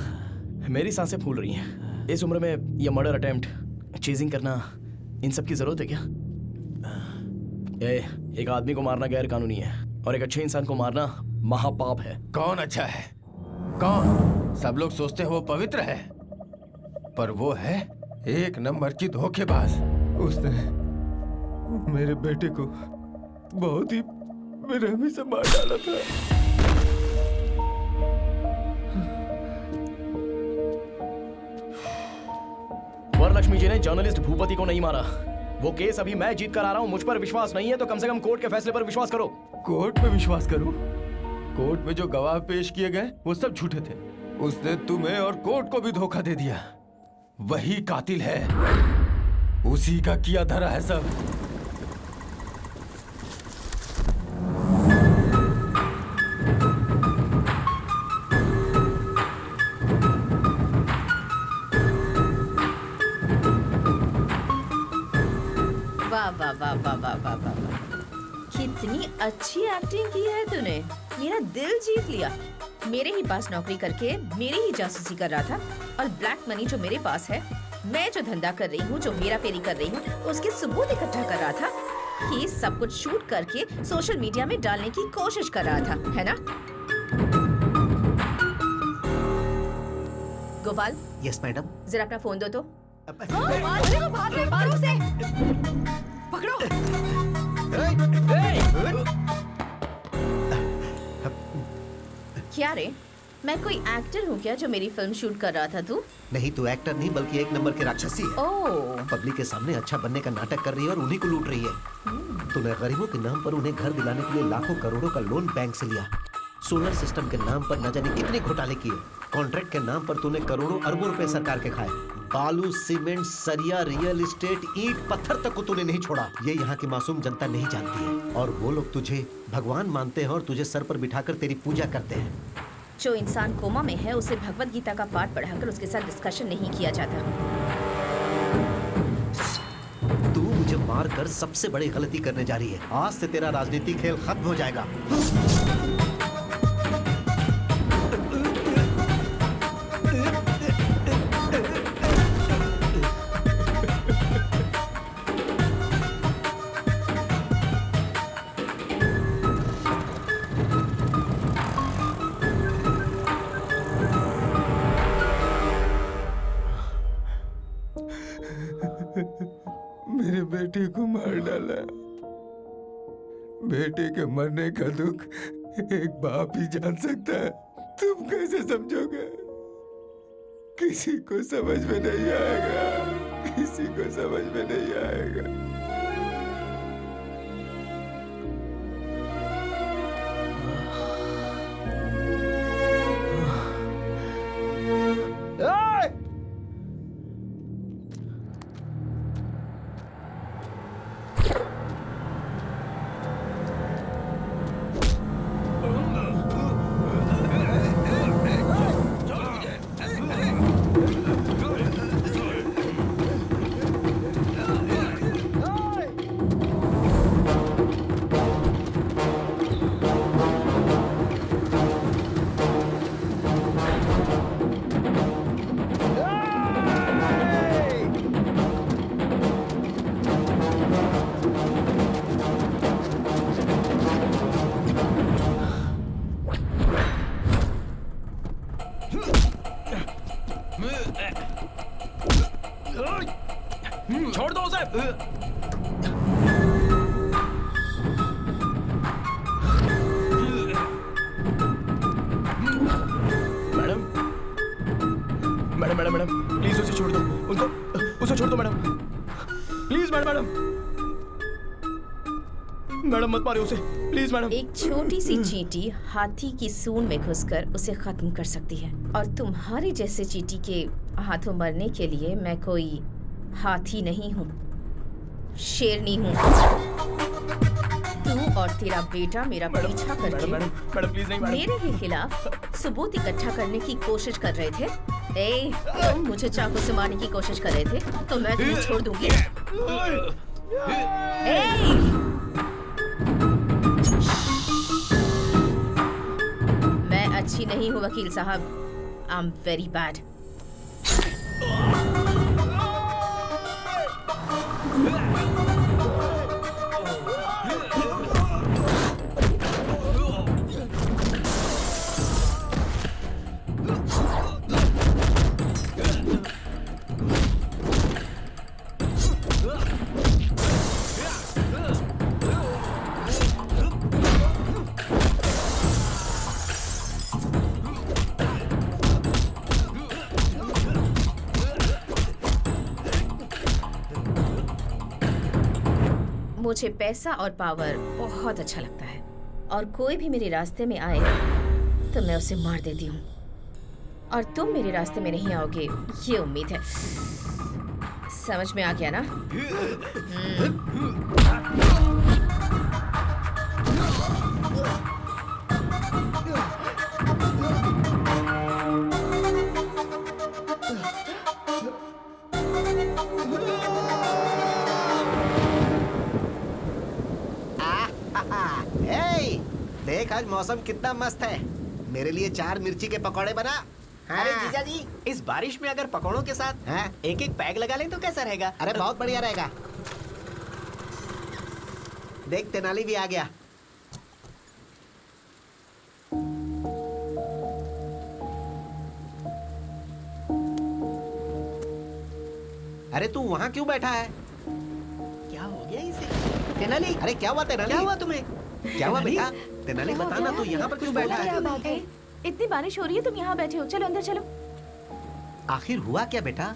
मेरी सांसें फूल रही हैं। इस उम्र में ये मर्डर अटेम्प्ट, चेजिंग करना, इन सब की जरूरत है क्या? एक आदमी को मारना गैर कानूनी है, और एक अच्छे इंसान को मारना महापाप है। कौन अच्छा है? कौन? सब लोग सोचते हैं वो पवित्र है, पर वो है एक नंबर की धोखेबाज। उसने मेरे बेटे को बहुत ही बेरहमी से मार डाला था। वरलक्ष्मी जी ने जर्नलिस्ट भूपति को नहीं मारा। वो केस अभी मैं जीत कर आ रहा हूँ। मुझ पर विश्वास नहीं है तो कम से कम कोर्ट के फैसले पर विश्वास करो। कोर्ट पे विश्वास करूं? कोर्ट में जो गवाह पेश किए गए वो सब झूठे थे। उसने तुम्हें और कोर्ट को भी धोखा दे दिया। वही कातिल है, उसी का किया धरा है सब। वाह वाह वाह वाह वाह वाह, कितनी अच्छी एक्टिंग की है तूने, मेरा दिल जीत लिया। मेरे ही पास नौकरी करके मेरी ही जासूसी कर रहा था, और ब्लैक मनी जो मेरे पास है, मैं जो धंधा कर रही हूँ, जो हेरा फेरी कर रही हूँ, उसके सबूत इकट्ठा कर रहा था। ये सब कुछ शूट करके सोशल मीडिया में डालने की कोशिश कर रहा था, है ना? गोपाल। Yes madam. जरा अपना फोन दो तो। अरे वो भाग रहे, मारो उसे। पकड़ो। क्या रे, मैं कोई एक्टर हूँ क्या जो मेरी फिल्म शूट कर रहा था तू? नहीं, तू एक्टर नहीं बल्कि एक नंबर की राक्षसी है। ओह। पब्लिक के सामने अच्छा बनने का नाटक कर रही है और उन्हीं को लूट रही है। तूने गरीबों के नाम पर उन्हें घर दिलाने के लिए लाखों करोड़ों का लोन बैंक से लिया। सोलर सिस्टम के नाम पर न जाने कितने घोटाले किए। कॉन्ट्रैक्ट के नाम पर तूने करोड़ों अरबों रुपए सरकार के खाए। बालू, सीमेंट, सरिया, रियल एस्टेट, ईंट, पत्थर तक को तूने नहीं छोड़ा। ये यहाँ की मासूम जनता नहीं जानती है, और वो लोग तुझे भगवान मानते हैं और तुझे सर पर बिठाकर तेरी पूजा करते हैं। जो इंसान कोमा में है, उसे भगवत गीता का पाठ पढ़ाकर उसके साथ डिस्कशन नहीं किया जाता। तू मुझे मार कर सबसे बड़ी गलती करने जा रही है। आज से तेरा राजनीतिक खेल खत्म हो जाएगा। मेरी बेटी को मार डाला। बेटे के मरने का दुख एक बाप ही जान सकता है। तुम कैसे समझोगे? किसी को समझ में नहीं आएगा, किसी को समझ में नहीं आएगा। छोड़ दो उसे। Madam madam madam madam please उसे छोड़ दो, उनको उसे छोड़ दो मैडम, प्लीज मैडम। मैडम मत मारिए उसे, प्लीज मैडम। एक छोटी सी चींटी हाथी की सूंड में घुसकर उसे खत्म कर सकती है, और तुम्हारे जैसे चींटी के हाथों मरने के लिए मैं कोई हाथी नहीं हूँ, शेरनी हूँ। तू और तेरा बेटा मेरा पीछा करके मैडम प्लीज नहीं मैडम। मेरे ही खिलाफ सबूत इकट्ठा करने की कोशिश कर रहे थे। ए, तुम मुझे चाकू से मारने की कोशिश कर रहे थे, तो मैं तुम्हें छोड़ दूंगी। मैं अच्छी नहीं हूँ वकील साहब, आई एम वेरी बैड। मुझे पैसा और पावर बहुत अच्छा लगता है, और कोई भी मेरे रास्ते में आए तो मैं उसे मार देती हूँ, और तुम मेरे रास्ते में नहीं आओगे, ये उम्मीद है। समझ में आ गया ना? देख आज मौसम कितना मस्त है, मेरे लिए 4 मिर्ची के पकौड़े बना। अरे जीजा जी, इस बारिश में अगर पकौड़ों के साथ एक एक पैग लगा लें तो कैसा रहेगा? अरे बहुत बढ़िया रहेगा। देख तेनाली भी आ गया। अरे तू वहाँ क्यों बैठा है? क्या हो गया इसे? तेनाली, अरे क्या हुआ तेनाली? क्या हुआ तुम्हें? क्या हुआ बेटा? तेनाली बताना, तू यहाँ पर क्यों बैठा है? क्या बात है? इतनी बारिश हो रही है, तुम यहाँ बैठे हो। चलो अंदर चलो। आखिर हुआ क्या बेटा?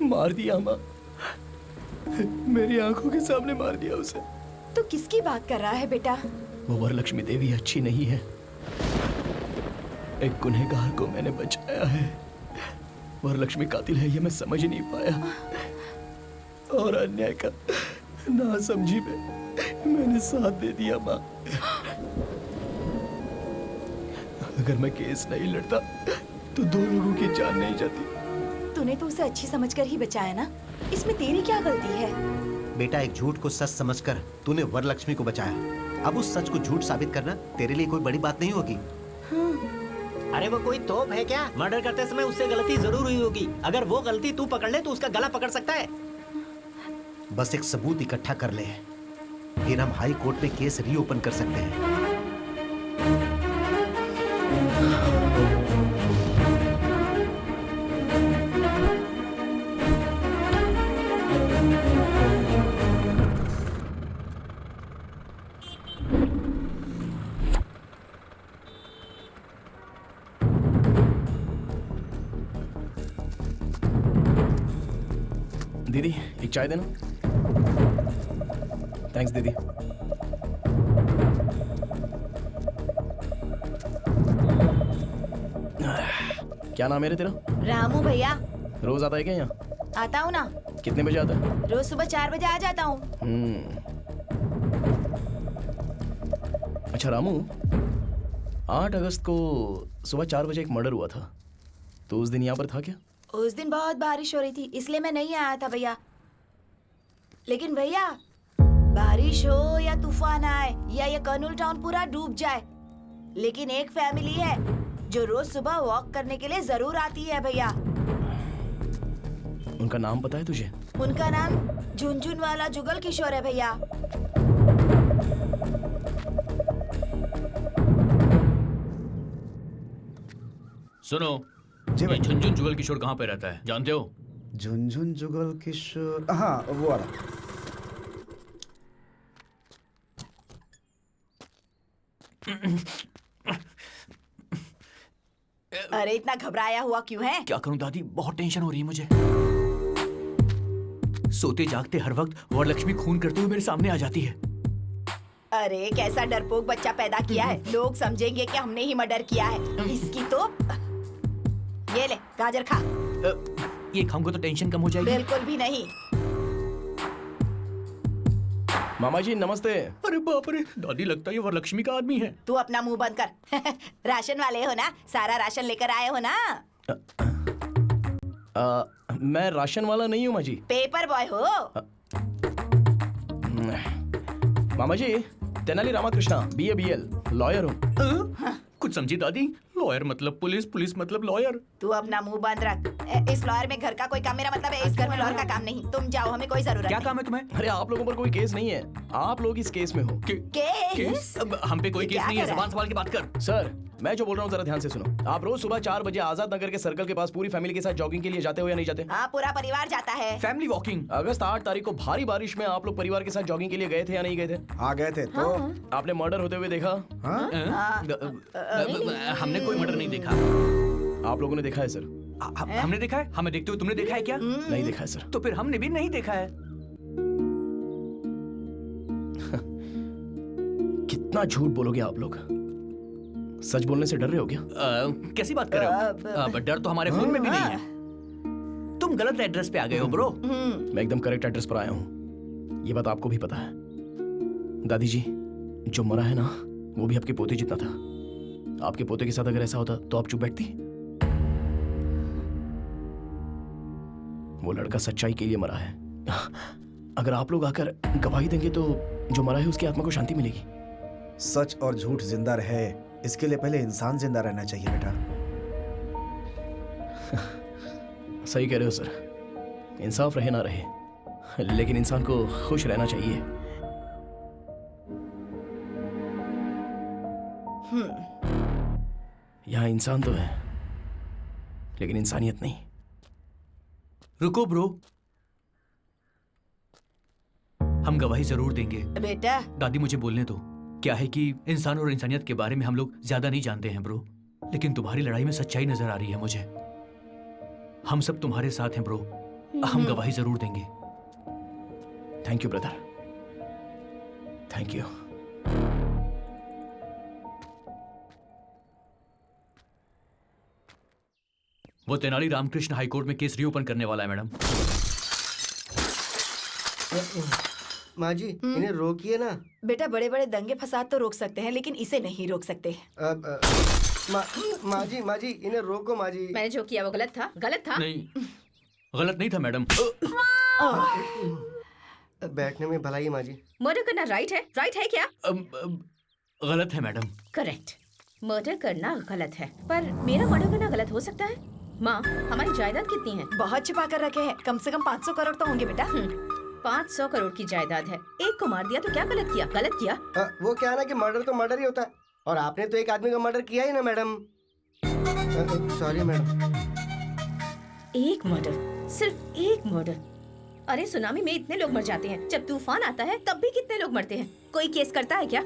मार दिया माँ, मेरी आंखों के सामने मार दिया उसे। तू किसकी बात कर रहा है बेटा? वो वरलक्ष्मी देवी अच्छी नहीं है, एक गुनहगार को मैंने बचाया है। वरलक्ष्मी कातिल है ये मैं समझ नहीं पाया और अन्याय का ना समझी में मैंने साथ दे दिया माँ। अगर मैं केस नहीं लड़ता तो 2 लोगों की जान नहीं जाती। तूने तो उसे अच्छी समझकर ही बचाया ना, इसमें तेरी क्या गलती है? बेटा एक झूठ को सच समझकर तूने वरलक्ष्मी को बचाया, अब उस सच को झूठ साबित करना तेरे लिए कोई बड़ी बात नहीं होगी। अरे वो कोई तोप है क्या? मर्डर करते समय उससे गलती जरूर हुई होगी। अगर वो गलती तू पकड़ ले तो उसका गला पकड़ सकता है। बस एक सबूत इकट्ठा कर ले, फिर हम हाई कोर्ट में केस रीओपन कर सकते हैं। दीदी एक चाय देना। थैंक्स दीदी। क्या नाम है रे तेरा? रामू भैया। रोज आता है क्या यहाँ? आता हूँ ना। कितने बजे आता है? रोज सुबह 4 बजे आ जाता हूँ। अच्छा रामू, 8 अगस्त को सुबह 4 बजे एक मर्डर हुआ था, तो उस दिन यहाँ पर था क्या? उस दिन बहुत बारिश हो रही थी इसलिए मैं नहीं आया था भैया। लेकिन भैया बारिश हो या तूफान आए या ये कर्नूल टाउन पूरा डूब जाए, लेकिन एक फैमिली है जो रोज सुबह वॉक करने के लिए जरूर आती है भैया। उनका नाम पता है तुझे? उनका नाम झुनझुन वाला जुगल किशोर है भैया। सुनो, ये झुनझुन जुगल किशोर कहाँ पे रहता है जानते हो? झुनझुन जुगल किशोर, हाँ वो वाला। अरे इतना घबराया हुआ क्यों है? क्या करूं दादी, बहुत टेंशन हो रही है मुझे। सोते जागते हर वक्त वरलक्ष्मी खून करते हुए मेरे सामने आ जाती है। अरे कैसा डरपोक बच्चा पैदा किया है, लोग समझेंगे कि हमने ही मर्डर किया है। इसकी तो ये ले गाजर खा। ये खाऊंगा तो टेंशन कम हो जाएगी? बिल्कुल भी नहीं। मामा जी नमस्ते। अरे बाप रे, दादी लगता है ये वरलक्ष्मी का आदमी है। तू अपना मुंह बंद कर। राशन वाले हो ना, सारा राशन लेकर आए हो ना? मैं राशन वाला नहीं हूँ माँ जी। पेपर बॉय हो। मामा जी Tenali Ramakrishna, BA BL, lawyer हूँ। कुछ समझी दादी? लॉयर मतलब पुलिस, पुलिस मतलब लॉयर। तू अपना मुंह बंद रख। इस लॉयर में घर का कोई काम, मेरा मतलब है इस घर में लॉयर का काम नहीं। तुम जाओ, हमें कोई जरूरत नहीं। क्या काम है तुम्हें? अरे आप लोगों पर कोई केस नहीं है, आप लोग इस केस में हो। केस? अब हम पे कोई केस नहीं है, ज़बान संभाल के बात कर। सर मैं जो बोल रहा हूँ जरा ध्यान से सुनो। आप रोज सुबह 4 बजे आजाद नगर के सर्कल के पास पूरी फैमिली के साथ जॉगिंग के लिए जाते हो या नहीं जाते? हाँ पूरा परिवार जाता है। Family walking. अगस्त 8 तारीख को भारी बारिश में आप लोग परिवार के साथ जॉगिंग के लिए गए थे या नहीं गए थे? हाँ गए थे। तो आपने मर्डर होते हुए देखा? हमने कोई मर्डर नहीं देखा। आप लोगों ने देखा है सर? हमने देखा है? हमें देखते हुए तुमने देखा है क्या? नहीं देखा है सर। तो फिर हमने भी नहीं देखा है। कितना झूठ बोलोगे आप लोग? सच बोलने से डर रहे हो क्या? कैसी बात कर रहे हो? डर तो हमारे खून में भी नहीं है। तुम गलत एड्रेस पे आ गए हो ब्रो। मैं एकदम करेक्ट एड्रेस पर आया हूँ, ये बात आपको भी पता है। दादी जी जो मरा है ना वो भी आपके पोते जितना था। आपके पोते के साथ अगर ऐसा होता तो आप चुप बैठती? वो लड़का सच्चाई के लिए मरा है। अगर आप लोग आकर गवाही देंगे तो जो मरा है उसकी आत्मा को शांति मिलेगी। सच और झूठ जिंदा रहे इसके लिए पहले इंसान जिंदा रहना चाहिए बेटा। सही कह रहे हो सर, इंसाफ रहे ना रहे, लेकिन इंसान को खुश रहना चाहिए। यहाँ इंसान तो है लेकिन इंसानियत नहीं। रुको ब्रो, हम गवाही जरूर देंगे। बेटा दादी मुझे बोलने दो। क्या है कि इंसान और इंसानियत के बारे में हम लोग ज्यादा नहीं जानते हैं ब्रो, लेकिन तुम्हारी लड़ाई में सच्चाई नजर आ रही है मुझे। हम सब तुम्हारे साथ हैं ब्रो, हम गवाही जरूर देंगे। Thank you brother, thank you. वो तेनाली रामकृष्ण हाईकोर्ट में केस रीओपन करने वाला है मैडम। माँ जी इन्हें रोकिए ना। बेटा बड़े बड़े दंगे फसाद तो रोक सकते हैं लेकिन इसे नहीं रोक सकते। माँ जी इन्हें रोको माँ जी। मैंने जो किया वो गलत था, गलत था। नहीं, गलत नहीं था मैडम। बैठने में भलाई माँ जी। मर्डर करना राइट है क्या? गलत है मैडम। करेक्ट, मर्डर करना गलत है, पर मेरा मर्डर करना गलत हो सकता है। माँ, हमारी जायदाद कितनी है? बहुत छिपा कर रखे हैं, कम से कम 500 करोड़ तो होंगे बेटा। 500 करोड़ की जायदाद है, एक को मार दिया तो क्या गलत किया? गलत किया। वो क्या ना कि मर्डर तो मर्डर ही होता है, और आपने तो एक आदमी का मर्डर किया ही ना मैडम। Sorry madam. एक मर्डर, सिर्फ एक मर्डर। अरे सुनामी में इतने लोग मर जाते हैं, जब तूफान आता है तब भी कितने लोग मरते हैं। कोई केस करता है क्या?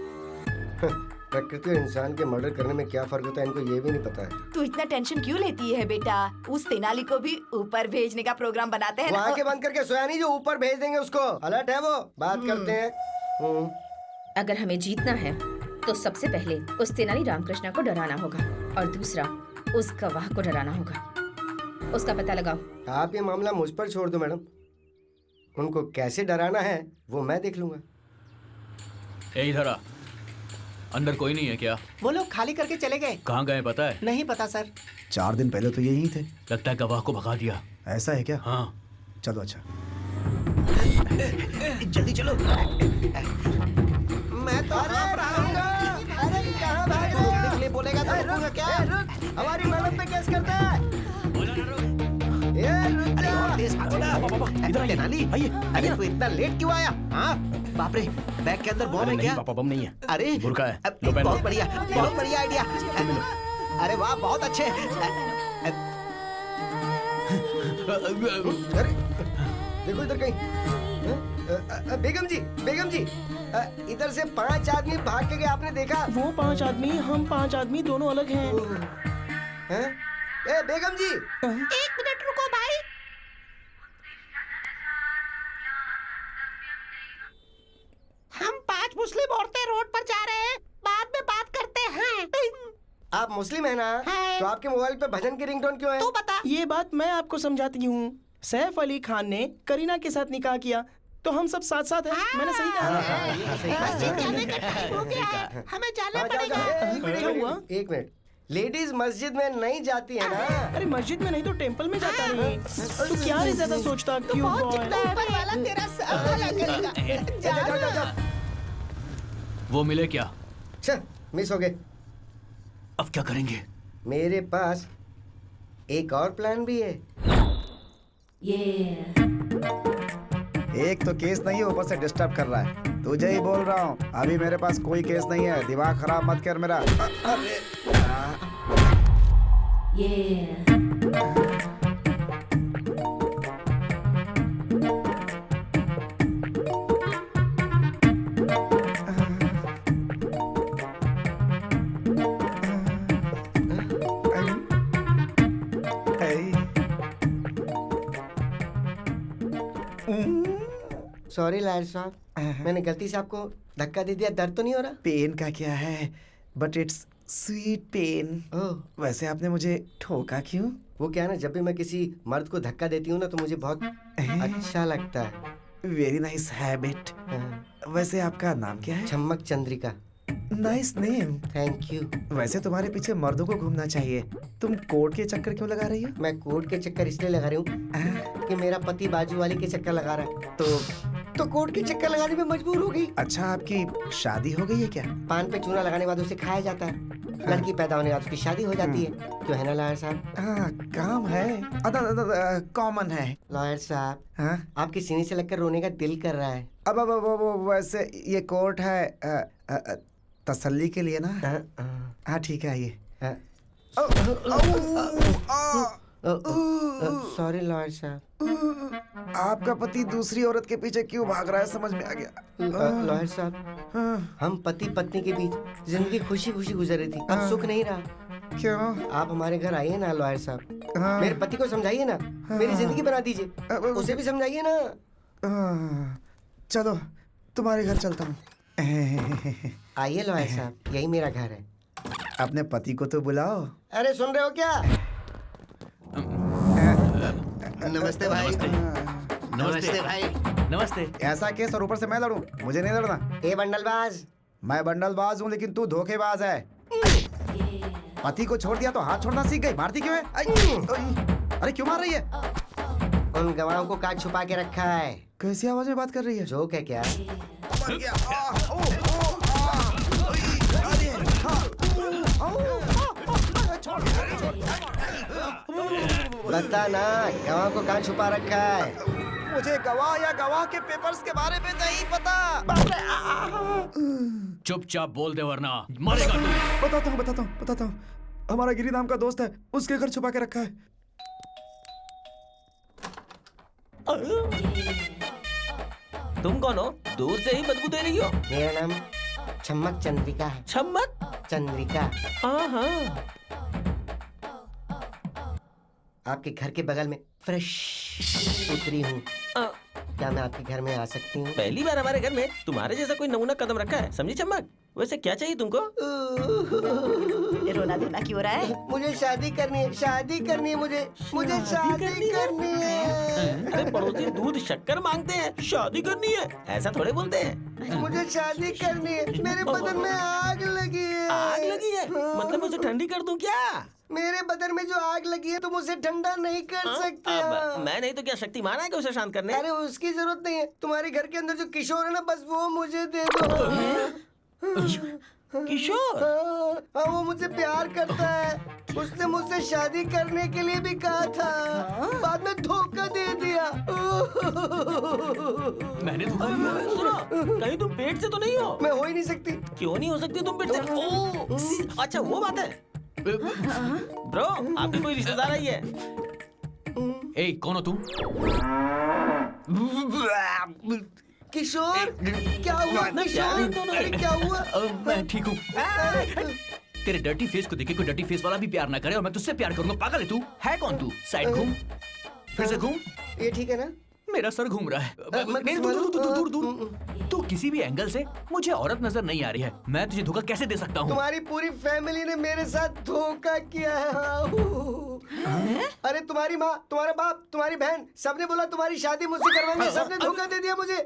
प्रकृति और इंसान के मर्डर करने में क्या फर्क होता है इनको ये भी नहीं पता है। तू इतना टेंशन क्यों लेती है बेटा? उस तेनाली को भी ऊपर भेजने का प्रोग्राम बनाते हैं। वहाँ के बंद करके सोया नहीं जो ऊपर भेज देंगे उसको। अलर्ट है वो, बात करते हैं। अगर हमें जीतना है तो सबसे पहले उस तेनाली रामकृष्ण को डराना होगा, और दूसरा उस गवाह को डराना होगा। उसका पता लगाओ। आप ये मामला मुझ पर छोड़ दो मैडम, उनको कैसे डराना है वो मैं देख लूंगा। इधर आ। अंदर कोई नहीं है क्या? वो लोग खाली करके चले गए। कहाँ गए पता है? नहीं पता सर। 4 दिन पहले तो यही थे। लगता है गवाह को भगा दिया। ऐसा है क्या? हाँ। चलो अच्छा। जल्दी चलो। मैं तो अरे कहाँ भाग रहे हो? बोलेगा तो रुकूंगा क्या? हमारी मैडम पे केस करता है। अरे और तेज भागो ना। इधर तेनाली, अरे तू इतना लेट क्यों आया? हाँ बाप रे, बैग के अंदर बम है क्या? पापा बम नहीं है, अरे बुर्का है। बहुत बढ़िया, बहुत बढ़िया आइडिया। अरे वाह बहुत अच्छे। अरे देखो इधर कहीं। बेगम जी इधर से 5 आदमी भाग के गए, आपने देखा? वो 5 आदमी, हम 5 आदमी दोनों अलग हैं। ए बेगम जी, 1 मिनट रुको भाई। हम 5 मुस्लिम औरतें रोड पर जा रहे हैं, बाद में बात करते हैं। आप मुस्लिम है ना? तो आपके मोबाइल पे भजन की रिंगटोन क्यों है? तू बता। ये बात मैं आपको समझाती हूँ। सैफ अली खान ने करीना के साथ निकाह किया तो हम सब साथ साथ हैं। मैंने सही कहा। मस्जिद जाने का टाइम हो गया है, हमें जाना पड़ेगा। क्या हुआ? एक मिनट, लेडीज मस्जिद में नहीं जाती है ना? अरे मस्जिद में नहीं तो टेंपल में जाता नहीं। तू क्या नहीं ज्यादा सोचता? क्यों ऊपर वाला तेरा सब भला करेगा। जा। वो मिले क्या? मिस हो गए। अब क्या करेंगे? मेरे पास एक और प्लान भी है। एक तो केस नहीं है, ऊपर से डिस्टर्ब कर रहा है। तुझे ही बोल रहा हूँ, अभी मेरे पास कोई केस नहीं है। दिमाग खराब मत कर मेरा। सॉरी लायर साहब, मैंने गलती से आपको धक्का दे दिया। दर्द तो नहीं हो रहा? पेन का क्या है, बट इट्स स्वीट पेन। वैसे आपने मुझे ठोका क्यों? वो क्या है ना, जब भी मैं किसी मर्द को धक्का देती हूँ ना तो मुझे बहुत अच्छा लगता है। Very nice habit. वैसे आपका नाम क्या है? Chammak Chandrika. Nice name. Thank you. वैसे तुम्हारे पीछे मर्दों को घूमना चाहिए। तुम कोर्ट के चक्कर क्यों लगा रही हो? मैं कोर्ट के चक्कर इसलिए लगा रही हूँ कि मेरा पति बाजू वाली के चक्कर लगा रहा है। तो तो कोर्ट के चक्कर लगाने में मजबूर हो गई। अच्छा, आपकी शादी हो गई है क्या? पान पे चूना लगाने के बाद उसे खाया जाता है। लड़की पैदा होने के बाद उसकी शादी हो जाती है। क्यों है ना लॉयर साहब? हाँ, काम है, कॉमन है। लॉयर साहब, हाँ? आपकी सीने से लगकर रोने का दिल कर रहा है। अब वैसे ये कोर्ट है तसल्ली के लिए ना। हाँ ठीक है, आइए। सॉरी लॉयर साहब। आपका पति दूसरी औरत के पीछे क्यों भाग रहा है, समझ में आ गया। लॉयर साहब, हम पति पत्नी के बीच जिंदगी खुशी खुशी गुजर रही थी, अब सुख नहीं रहा। क्यों? आप हमारे घर आइए ना लॉयर साहब। मेरे पति को समझाइए ना, मेरी जिंदगी बना दीजिए, उसे भी समझाइए ना। चलो तुम्हारे घर चलता हूँ। आइए लॉयर साहब, यही मेरा घर है। अपने पति को तो बुलाओ। अरे सुन रहे हो क्या? नमस्ते भाई। नमस्ते भाई। नमस्ते। ऐसा केस और ऊपर से मैं लड़ूं? मुझे नहीं लड़ना। ए बंडलबाज। मैं बंडलबाज हूँ, लेकिन तू धोखेबाज है। पति को छोड़ दिया तो हाथ छोड़ना सीख गई। मारती क्यों है? अरे क्यों मार रही है? उन गवाहों को काट छुपा के रखा है। कैसी आवाज में बात कर रही है? जोक है क्या? बता ना, गवाह को कहाँ छुपा रखा है? मुझे गवाह या गवाह के पेपर्स के बारे में नहीं पता। चुपचाप बोल दे वरना मरेगा तू। बताता हूँ। हमारा गिरी नाम का दोस्त है, उसके घर छुपा के रखा है। तुम कौन हो? दूर से ही बदबू दे रही हो। मेरा नाम छम्मक चंद्रिका है। छम्मक चंद्रिका? हाँ। आपके घर के बगल में फ्रेश उतरी हूँ। क्या मैं आपके घर में आ सकती हूँ? पहली बार हमारे घर में तुम्हारे जैसा कोई नमूना कदम रखा है, समझी चम्मक? वैसे क्या चाहिए तुमको? रोना धोना क्यों रहा है? मुझे शादी करनी है, शादी करनी है मुझे शादी करनी है। अरे पड़ोसी दूध शक्कर मांगते हैं, शादी करनी है ऐसा थोड़े बोलते हैं। मुझे शादी करनी है, मेरे बदन में आग लगी है। आग लगी है? मतलब मुझे ठंडी कर दूं क्या? मेरे बदन में जो आग लगी है तुम उसे ठंडा नहीं कर सकते। मैं नहीं तो क्या शक्तिमान है कि उसे शांत करने? अरे उसकी जरूरत नहीं है, तुम्हारे घर के अंदर जो किशोर है ना, बस वो मुझे दे दो। किशोर? हाँ, वो मुझसे प्यार करता है। उसने मुझसे शादी करने के लिए भी कहा था, बाद में धोखा दे दिया। मैंने धोखा दिया? सुनो, कहीं तुम पेट से तो नहीं हो? मैं हो ही नहीं सकती। क्यों नहीं हो सकती तुम पेट से? ओह, अच्छा वो बात है। ब्रो, आपकी कोई रिश्तेदार आई है? ए, कौन हो तुम? किशोर, क्या हुआ? किशोर, अरे क्या हुआ? मैं ठीक हूँ। तेरे डर्टी फेस को देखे कोई डर्टी फेस वाला भी प्यार ना करे और मैं तुझसे प्यार करूंगा। पागल है तू? है कौन तू? साइड घूम, फिर से घूम। ये ठीक है ना? मेरा सर घूम रहा है। दूर। तू किसी भी एंगल से मुझे औरत नजर नहीं आ रही है। मैं तुझे धोखा कैसे दे सकता हूँ? तुम्हारी पूरी फैमिली ने मेरे साथ धोखा किया है। अरे तुम्हारी माँ, तुम्हारा बाप, तुम्हारी बहन, सबने बोला तुम्हारी शादी मुझसे करवाएंगे। सबने धोखा दे दिया मुझे।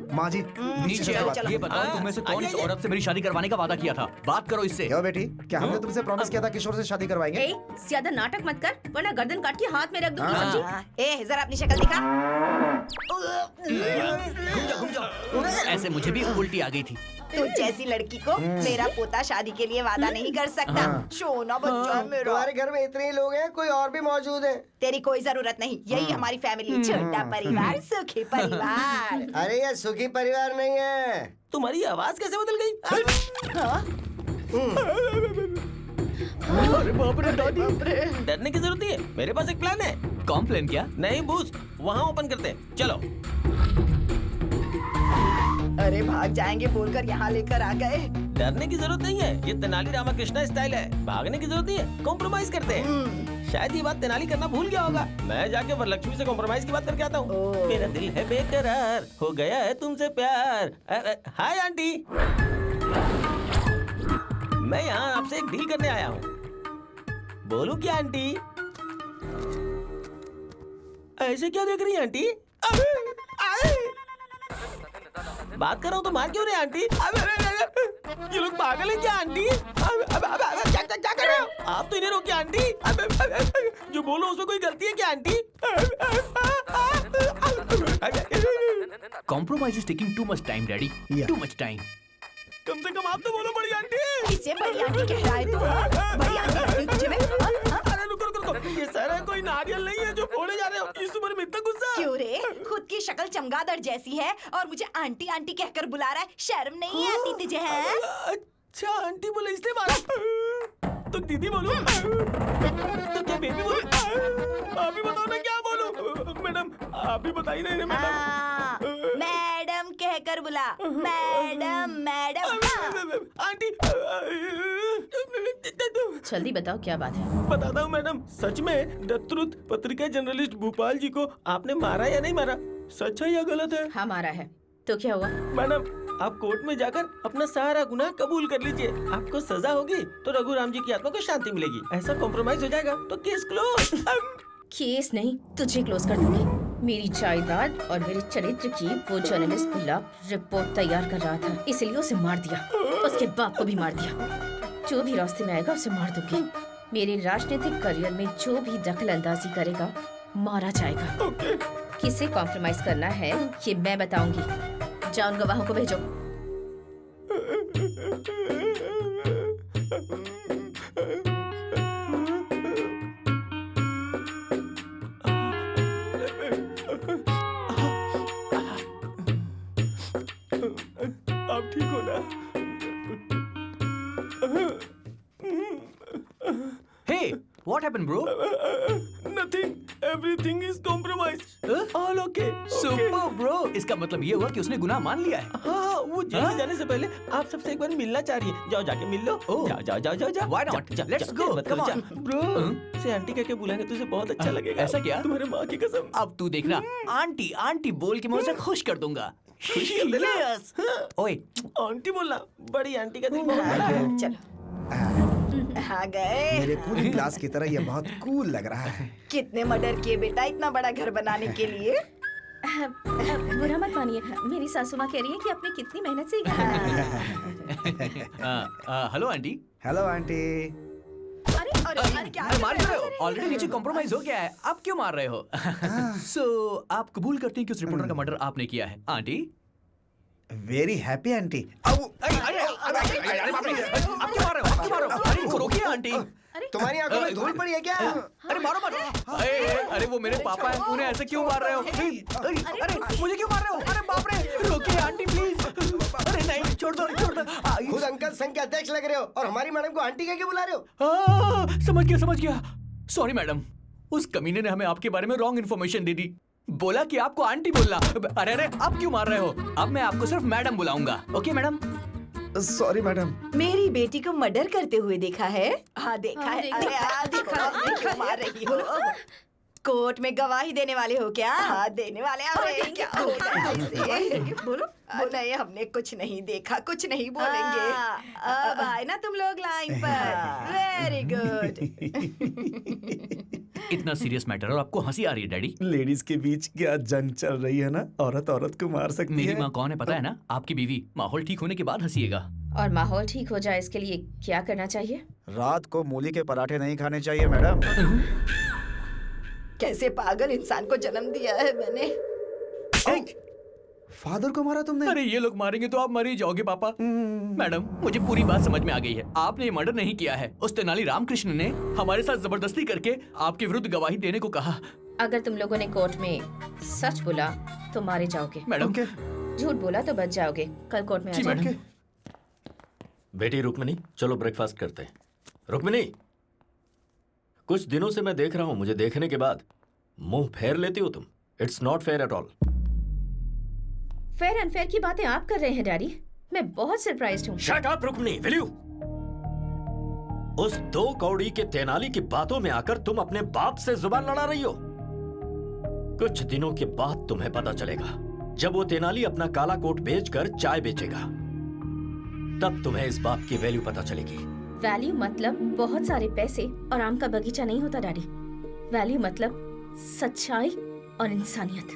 माँ जी नीचे आओ। ये बताओ तुम में से कौन इस औरत से मेरी शादी करवाने का वादा किया था? बात करो इससे। क्यों बेटी, क्या हमने तुमसे प्रॉमिस किया था किशोर से शादी करवाएंगे? ज्यादा नाटक मत कर, वरना गर्दन काट के हाथ में रख दूंगी, समझी? ए, जरा अपनी शक्ल दिखा। घूम जाओ। ऐसे मुझे भी उल्टी आ गई थी। तू जैसी लड़की को मेरा पोता शादी के लिए वादा नहीं कर सकता। सोना बच्चा मेरा। तुम्हारे घर में इतने ही लोग हैं, कोई और भी मौजूद है? तेरी कोई जरूरत नहीं, यही हमारी फैमिली। छोटा परिवार, सुखी परिवार। अरे ये सुखी परिवार नहीं है। तुम्हारी आवाज कैसे बदल गई? अरे बाप रे दादी। डरने की जरूरत नहीं है, मेरे पास एक प्लान है। कौन प्लान? क्या? नहीं बूस्ट, वहाँ ओपन करते हैं, चलो। अरे भाग जाएंगे बोलकर यहाँ लेकर आ गए। डरने की जरूरत नहीं है, ये तेनाली रामाकृष्णा स्टाइल है। भागने की जरूरत नहीं है, कॉम्प्रोमाइज करते हैं। शायद ये बात तेनाली करना भूल गया होगा। मैं जाके वरलक्ष्मी से कॉम्प्रोमाइज की बात करके आता हूँ। मेरा दिल है बेकरार, हो गया है तुमसे प्यार। हाय आंटी, मैं यहाँ आपसे एक डील करने आया हूँ। बोलूं क्या आंटी? ऐसे क्या देख रही है आंटी? बात कर रहा हूँ तो मार क्यों रहे आंटी? ये लोग पागल हैं क्या आंटी? क्या कर रहे हो आप? तो इन्हें रोकिए आंटी। जो बोलो उसमें कोई गलती है क्या aunty? Compromise is taking too much time daddy, too much time. कम से कम आप तो बोलो बड़ी आंटी। इसे बड़ी आंटी कह रहा है तू? हाँ? बड़ी आंटी लगती तुझे मैं? अरे रुको रुको रुको, ये सारा कोई नारियल नहीं है जो फोड़े जा रहे हो। इस उम्र में इतना गुस्सा? क्यों रे? खुद की शक्ल चमगादड़ जैसी है और मुझे आंटी आंटी कहकर बुला रहा है। शर्म नहीं आती तुझे? है अच्छा आंटी बोले इसलिए मारा। तो दीदी बोलूं? तो क्या बेबी बोलूं? आप ही बताओ ना क्या बोलूं? मैडम आप ही बताइए ना मैडम। मैडम कहकर बुला। Madam madam. आंटी जल्दी बताओ क्या बात है। बताता हूँ मैडम, सच में द ट्रुथ पत्रिका जर्नलिस्ट भोपाल जी को आपने मारा या नहीं मारा? सच है या गलत है? हाँ मारा है। तो क्या हुआ? मैडम आप कोर्ट में जाकर अपना सारा गुनाह कबूल कर लीजिए। आपको सजा होगी तो रघुराम जी की आत्मा को शांति मिलेगी। ऐसा कॉम्प्रोमाइज हो जाएगा तो केस क्लोज। केस नहीं, तुझे क्लोज कर दूंगी। मेरी जायदाद और मेरे चरित्र की वो जर्नलिस्ट गुलाब रिपोर्ट तैयार कर रहा था, इसलिए उसे मार दिया। उसके बाप को भी मार दिया। जो भी रास्ते में आएगा उसे मार दूंगी। मेरे राजनीतिक करियर में जो भी दखल अंदाजी करेगा मारा जाएगा। किसे कॉम्प्रोमाइज करना है ये मैं बताऊंगी। जाओ उन गवाहों को भेजो। आप ठीक हो ना? Hey, what happened, bro? Nothing. Everything is compromised. All okay. Super, bro. इसका मतलब ये हुआ कि उसने गुनाह मान लिया है। हाँ, वो जेल में जाने से पहले आप सबसे एक बार मिलना चाह रही है। जाओ जाके मिल लो। जाओ जाओ जाओ जाओ जाओ। Why not? Let's go. Come on. Bro, से आंटी कह के बुलाएंगे तुझे बहुत अच्छा लगेगा। ऐसा क्या? तुम्हारे माँ की कसम। अब तू देखना, आंटी आंटी बोल के मैं उसे खुश कर दूंगा। खुशी कर देना। Yes. ओए, आंटी बोलना, बड़ी आंटी का दिल बहुत बड़ा है। चलो आ गए। मेरे कूलिंग ग्लास की तरह ये बहुत कूल लग रहा है। कितने मर्डर किए बेटा इतना बड़ा घर बनाने के लिए? बुरा मत मानिए, मेरी सासू माँ कह रही है कि आपने कितनी मेहनत से हेलो आंटी। Hello aunty. अरे क्या मार रहे हो? ऑलरेडी नीचे कॉम्प्रोमाइज हो गया है, आप क्यों मार रहे हो? सो आप कबूल करते हैं कि उस रिपोर्टर का मर्डर आपने किया है? Aunty very happy aunty. अरे इनको रोकिए आंटी। तुम्हारी आंखों में धूल पड़ी है क्या? अरे मारो मत। अरे वो मेरे पापा हैं, उन्हें ऐसे क्यों मार रहे हो? अरे मुझे क्यों मार रहे हो? अरे बाप रे, रोकिए आंटी प्लीज। अरे नहीं, छोड़ दो छोड़ दो। खुद अंकल संघ के अध्यक्ष लग रहे हो और हमारी मैडम को आंटी कह के बुला रहे हो। समझ गया। सॉरी मैडम, उस कमीने ने हमें आपके बारे में रॉन्ग इन्फॉर्मेशन दे दी। बोला कि आपको आंटी बोलना। अरे आप क्यों मार रहे हो? अब मैं आपको सिर्फ मैडम बुलाऊंगा। Okay madam? Sorry madam. मेरी बेटी को मर्डर करते हुए देखा है? हाँ देखा है। अरे देखा क्यों मार रही हो? कोर्ट में गवाही देने वाले हो क्या? हाँ देने वाले। अरे क्या हो गया इसे? बोलो। नहीं हमने कुछ नहीं देखा, कुछ नहीं बोलेंगे। अब आए ना तुम लोग लाइन पर। Very good. इतना सीरियस मैटर और आपको हंसी आ रही है डैडी? लेडीज के बीच क्या जंग चल रही है ना, औरत औरत को मार सकती है। मेरी माँ कौन है पता है ना? आपकी बीवी। माहौल ठीक होने के बाद हंसीएगा। और माहौल ठीक हो जाए इसके लिए क्या करना चाहिए? रात को मूली के पराठे नहीं खाने चाहिए मैडम। कैसे पागल इंसान को जन्म दिया है मैंने। फादर को मारा तुमने? अरे ये लोग मारेंगे तो आप मर ही जाओगे पापा। मैडम मुझे पूरी बात समझ में आ गई है। आपने ये मर्डर नहीं किया है। उस तेनाली रामकृष्ण ने हमारे साथ जबरदस्ती करके आपके विरुद्ध गवाही देने को कहा। अगर तुम लोगों ने कोर्ट में सच बोला तो मारे जाओगे। मैडम झूठ बोला तो बच जाओगे। कल कोर्ट में आ जाओगे। बेटी रुक्मिनी, चलो ब्रेकफास्ट करते हैं। रुक्मिनी, कुछ दिनों से मैं देख रहा हूं, मुझे देखने के बाद मुंह फेर लेती हो तुम। It's not fair at all. Fair unfair की बातें आप कर रहे हैं डैडी। मैं बहुत सरप्राइज्ड हूँ। Shut up Rukmini, will you? उस 2 कौड़ी के तेनाली की बातों में आकर तुम अपने बाप से जुबान लड़ा रही हो। कुछ दिनों के बाद तुम्हें पता चलेगा, जब वो तेनाली अपना काला कोट बेचकर चाय बेचेगा, तब तुम्हें इस बात की वैल्यू पता चलेगी। वैल्यू मतलब बहुत सारे पैसे और आम का बगीचा नहीं होता डैडी। वैल्यू मतलब सच्चाई और इंसानियत।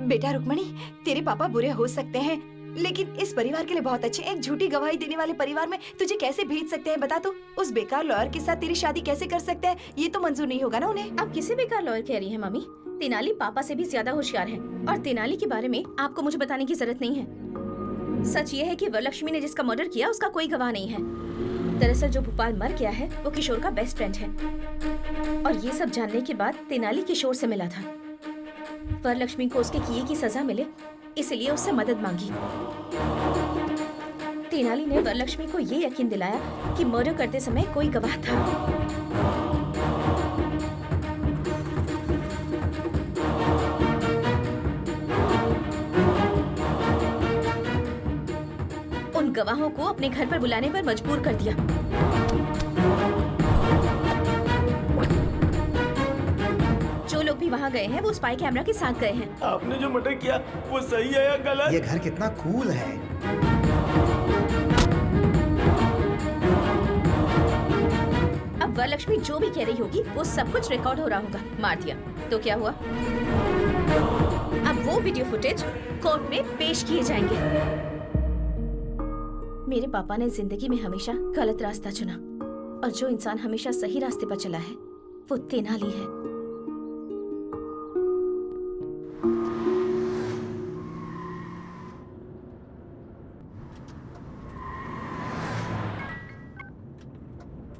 बेटा रुक्मणी, तेरे पापा बुरे हो सकते हैं लेकिन इस परिवार के लिए बहुत अच्छे। एक झूठी गवाही देने वाले परिवार में तुझे कैसे भेज सकते हैं बता तो? उस बेकार लॉयर के साथ तेरी शादी कैसे कर सकते हैं? ये तो मंजूर नहीं होगा ना उन्हें। आप किसे बेकार लॉयर कह रही हैं मम्मी? तेनाली पापा से भी ज्यादा होशियार है और तेनाली के बारे में आपको मुझे बताने की जरूरत नहीं है। सच ये है कि वरलक्ष्मी ने जिसका मर्डर किया उसका कोई गवाह नहीं है। दरअसल जो भोपाल मर गया है वो किशोर का बेस्ट फ्रेंड है और ये सब जानने के बाद तेनाली किशोर से मिला था। वरलक्ष्मी को उसके किए की सजा मिले इसलिए उससे मदद मांगी। तेनाली ने वरलक्ष्मी को ये यकीन दिलाया कि मर्डर करते समय कोई गवाह था। उन गवाहों को अपने घर पर बुलाने पर मजबूर कर दिया। जो लोग भी वहाँ गए हैं वो स्पाई कैमरा के साथ गए हैं। आपने जो मर्डर किया वो सही है या गलत? ये घर कितना कूल है। अब वरलक्ष्मी जो भी कह रही होगी वो सब कुछ रिकॉर्ड हो रहा होगा। मार दिया तो क्या हुआ? अब वो वीडियो फुटेज कोर्ट में पेश किए जाएंगे। मेरे पापा ने जिंदगी में हमेशा गलत रास्ता चुना और जो इंसान हमेशा सही रास्ते पर चला है वो तेनाली है।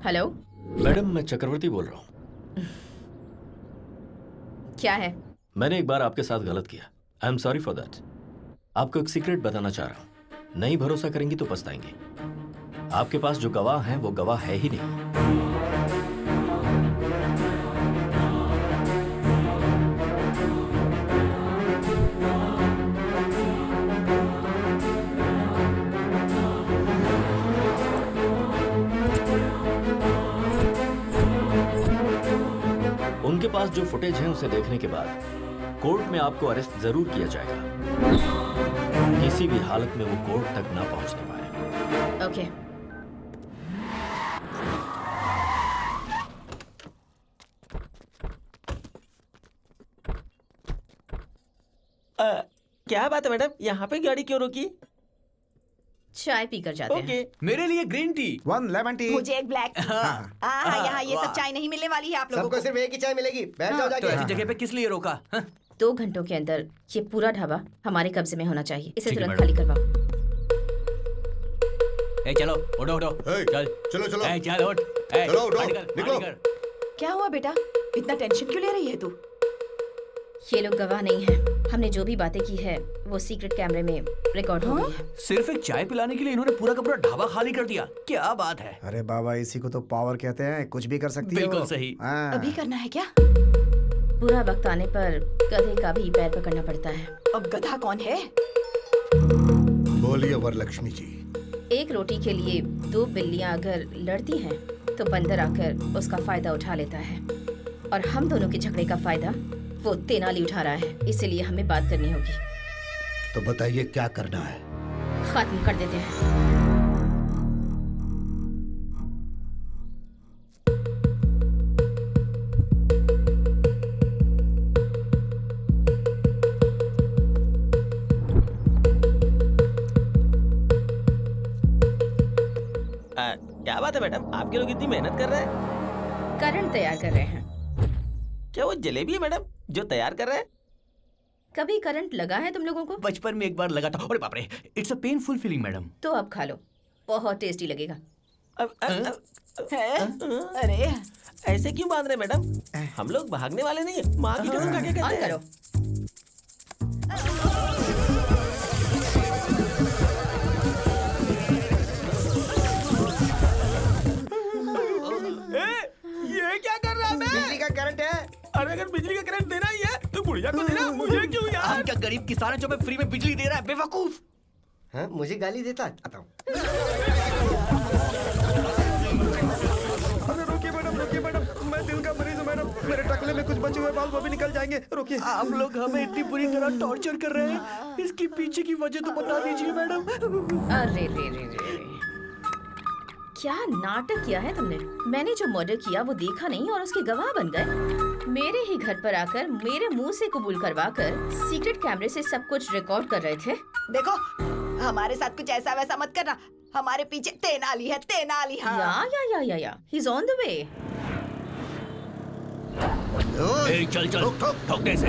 हेलो मैडम, मैं चक्रवर्ती बोल रहा हूँ। क्या है? मैंने एक बार आपके साथ गलत किया। I am sorry for that. आपको एक सीक्रेट बताना चाह रहा हूँ। नहीं भरोसा करेंगी तो पछताएंगे। आपके पास जो गवाह हैं वो गवाह है ही नहीं। उनके पास जो फुटेज है उसे देखने के बाद कोर्ट में आपको अरेस्ट जरूर किया जाएगा। किसी भी हालत में वो कोर्ट तक ना पहुंचने पाए। ओके। क्या बात है मैडम, यहाँ पे गाड़ी क्यों रोकी? चाय पीकर जाते हैं। मेरे लिए ग्रीन टी, 1 लेमन टी। मुझे एक ब्लैक टी। यहाँ ये सब चाय नहीं मिलने वाली है आप लोगों को। सबको सिर्फ एक ही चाय मिलेगी। बैठ जाओ जाके। तो ऐसी जगह पे किस लिए रोका? 2 घंटों के अंदर ये पूरा ढाबा हमारे कब्जे में होना चाहिए। इसे ठीक है, तुरंत खाली करवाओ। ए चलो उठो उठो। चल चलो चलो। ए चल उठ। चलो उठो, निकलो। क्या हुआ बेटा, इतना टेंशन क्यों ले रही है तू? ये लोग गवाह नहीं है। हमने जो भी बातें की है वो सीक्रेट कैमरे में रिकॉर्ड हो गई है। सिर्फ एक चाय पिलाने के लिए इन्होंने पूरा का पूरा ढाबा खाली कर दिया। क्या बात है? अरे बाबा, इसी को तो पावर कहते हैं। कुछ भी कर सकती हो। बिल्कुल सही। अभी करना है क्या? बुरा वक्त आने पर गधे का भी पैर पकड़ना पड़ता है। अब गधा कौन है? बोलिए वरलक्ष्मी जी। एक रोटी के लिए 2 बिल्लियां अगर लड़ती हैं तो बंदर आकर उसका फायदा उठा लेता है और हम दोनों के झगड़े का फायदा वो तेनाली उठा रहा है। इसीलिए हमें बात करनी होगी। तो बताइए क्या करना है? खत्म कर देते हैं। क्या बात है मैडम, आपके लोग इतनी मेहनत कर रहे हैं? करंट तैयार कर रहे हैं। क्या वो जलेबी है मैडम जो तैयार कर रहे हैं? कभी करंट लगा है तुम लोगों को? बचपन में एक बार लगा था। अरे बाप रे, it's a painful feeling madam. तो अब खा लो, बहुत टेस्टी लगेगा। अरे ऐसे क्यों बांध रहे मैडम? हम लोग भागने वाले नहीं है। माँ की कसम खा के कहते हैं। करो। ये क्या कर रहा है? बिजली का करंट है। अरे अगर बिजली का करंट देना ही है तो गुड़िया को देना, मुझे क्यों यार? हम क्या गरीब किसान है जो मैं फ्री में बिजली दे रहा है? बेवकूफ। हाँ, मुझे गाली देता। आता हूँ। अरे रोकिए मैडम, मैं दिल का मरीज हूँ मैडम। मेरे टकले में कुछ बचे हुए बाल वो भी निकल जाएंगे। रोकिए। आप लोग हमें इतनी बुरी तरह टॉर्चर कर रहे हैं, इसकी पीछे की वजह तो बता दीजिए मैडम। अरे रे क्या नाटक किया है तुमने? मैंने जो मर्डर किया वो देखा नहीं और उसके गवाह बन गए। मेरे ही घर पर आकर मेरे मुंह से कबूल करवाकर सीक्रेट कैमरे से सब कुछ रिकॉर्ड कर रहे थे। देखो, हमारे साथ कुछ ऐसा वैसा मत करना। हमारे पीछे तेनाली है, तेनाली। हाँ या he is on the way. चल चल ठोकने से।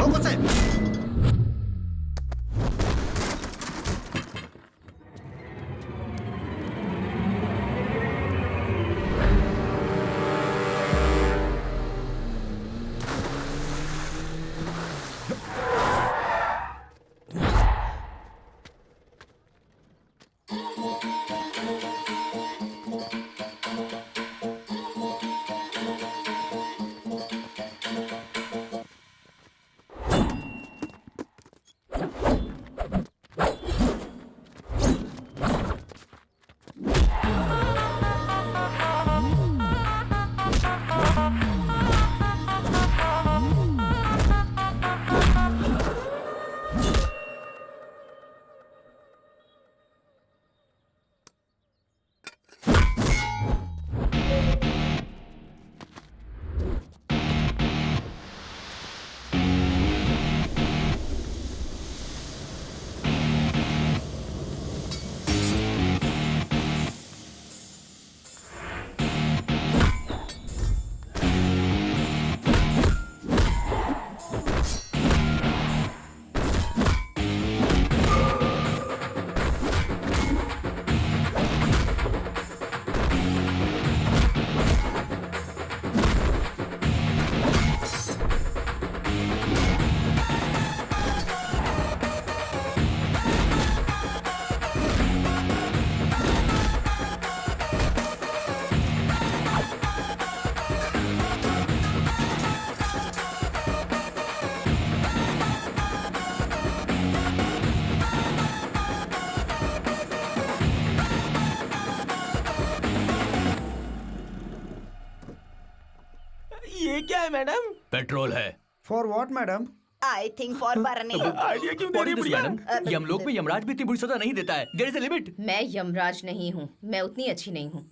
ये क्या है मैडम? पेट्रोल है। For what madam? I think for burning. Idea क्यों दे रही है मैडम? यमलोक में यमराज भी इतनी बुरी सजा नहीं देता है। There is a limit. मैं यमराज नहीं हूँ, मैं उतनी अच्छी नहीं हूँ।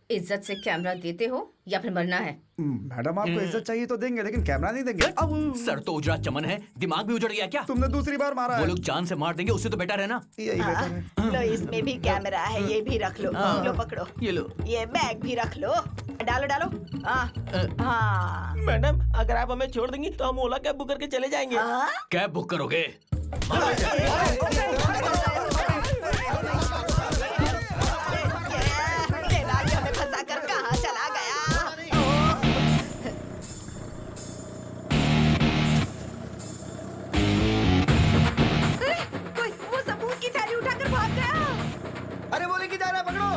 इज्जत से कैमरा देते हो या फिर मरना है। मैडम आपको इज्जत चाहिए तो देंगे, लेकिन कैमरा नहीं देंगे। सर तो उजड़ा चमन है, दिमाग भी उजड़ गया क्या? तुमने दूसरी बार मारा वो है। लोग जान से मार देंगे, उससे तो बेटर है ना। यही बेटर है। लो इसमें भी कैमरा है, ये भी रख लो। लो पकड़ो, ये लो। ये बैग भी रख लो। डालो डालो। हाँ मैडम, अगर आप हमें छोड़ देंगी तो हम ओला कैब बुक करके चले जाएंगे। कैब बुक करोगे? हमें फंसा कर कहाँ चला गया? कोई वो सबूत की थैली उठाकर भाग गया। अरे वो लेके जा रहा है, पकड़ो।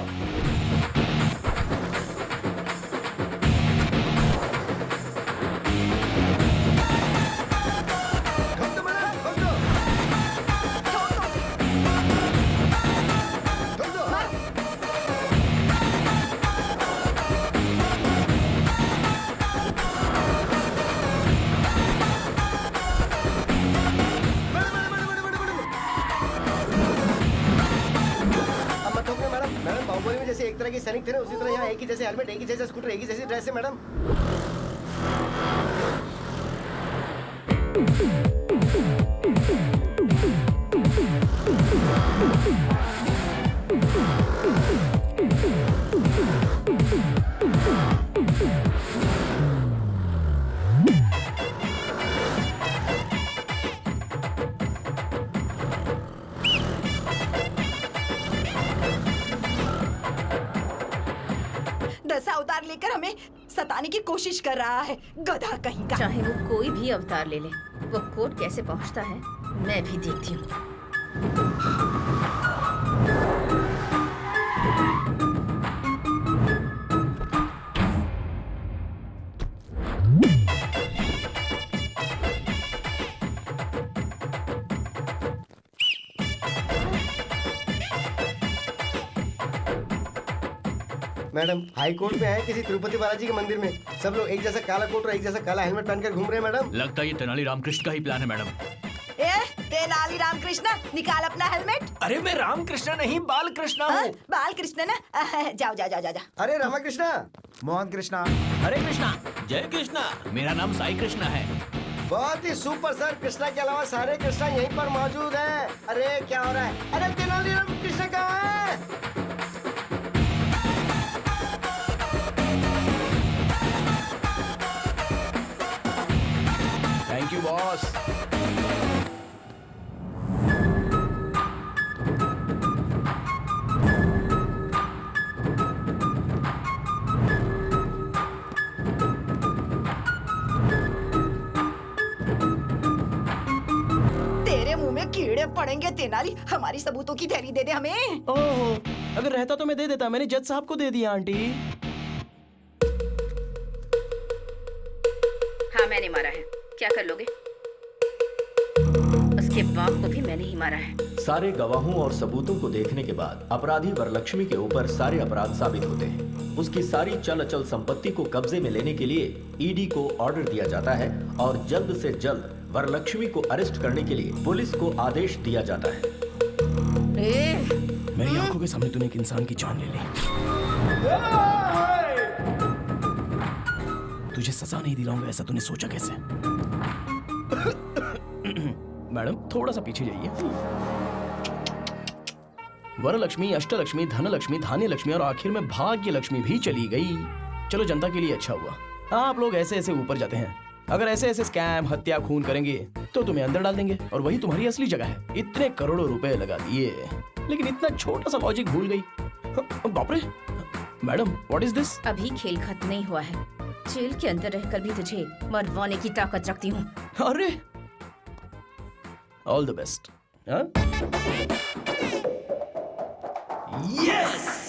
बाहुबली में जैसे एक तरह के सैनिक थे ना, उसी तरह यहाँ एक ही जैसे हेलमेट, एक ही जैसे स्कूटर, एक ही जैसी ड्रेस है मैडम। अवतार लेकर हमें सताने की कोशिश कर रहा है, गधा कहीं का। चाहे वो कोई भी अवतार ले ले, वो कोर्ट कैसे पहुंचता है मैं भी देखती हूँ। मैडम हाई कोर्ट में है किसी तिरुपति बालाजी के मंदिर में, सब लोग एक जैसा काला कोट और एक जैसा काला हेलमेट पहनकर घूम रहे हैं मैडम। लगता है ये तेनाली रामकृष्ण का ही प्लान है मैडम। तेनाली रामकृष्ण, निकाल अपना हेलमेट। अरे मैं रामकृष्ण नहीं, बालकृष्ण हूँ। बालकृष्ण ना? जाओ जाओ जाओ जाओ। अरे रामाकृष्ण, मोहन कृष्णा, हरे कृष्णा, जय कृष्णा। मेरा नाम साई कृष्णा है। बहुत ही सुपर सर। कृष्णा के अलावा सारे कृष्णा यहीं पर मौजूद हैं। अरे क्या हो रहा है? अरे तेनालीराम कृष्णा कहाँ है? Thank you boss. तेरे मुंह में कीड़े पड़ेंगे तेनाली। हमारी सबूतों की थैली दे दे हमें। ओहो, अगर रहता तो मैं दे देता। मैंने जज साहब को दे दिया आंटी। हाँ मैंने मारा है। क्या कर लोगे? उसके बाप को भी मैंने ही मारा है। सारे गवाहों और सबूतों को देखने के बाद अपराधी वरलक्ष्मी के ऊपर सारे अपराध साबित होते हैं। उसकी सारी चल अचल संपत्ति को कब्जे में लेने के लिए ईडी को ऑर्डर दिया जाता है और जल्द से जल्द वरलक्ष्मी को अरेस्ट करने के लिए पुलिस को आदेश दिया जाता है। मेरी आंखों के सामने तूने एक इंसान की जान ले ली। तुझे सजा नहीं दिलाऊंगा ऐसा तूने सोचा कैसे? मैडम थोड़ा सा पीछे जाइए। वरलक्ष्मी, अष्टलक्ष्मी, धनलक्ष्मी, धान्य लक्ष्मी और आखिर में भाग्य लक्ष्मी भी चली गई। चलो जनता के लिए अच्छा हुआ। आप लोग ऐसे ऐसे ऊपर जाते हैं। अगर ऐसे ऐसे स्कैम, हत्या, खून करेंगे तो तुम्हें अंदर डाल देंगे और वही तुम्हारी असली जगह है। इतने करोड़ों रुपए लगा दिए लेकिन इतना छोटा सा लॉजिक भूल गई। बाप रे मैडम, व्हाट इज दिस? अभी खेल खत्म नहीं हुआ है। जेल के अंदर रहकर भी तुझे मरवाने की ताकत रखती हूँ। अरे ऑल द बेस्ट। यस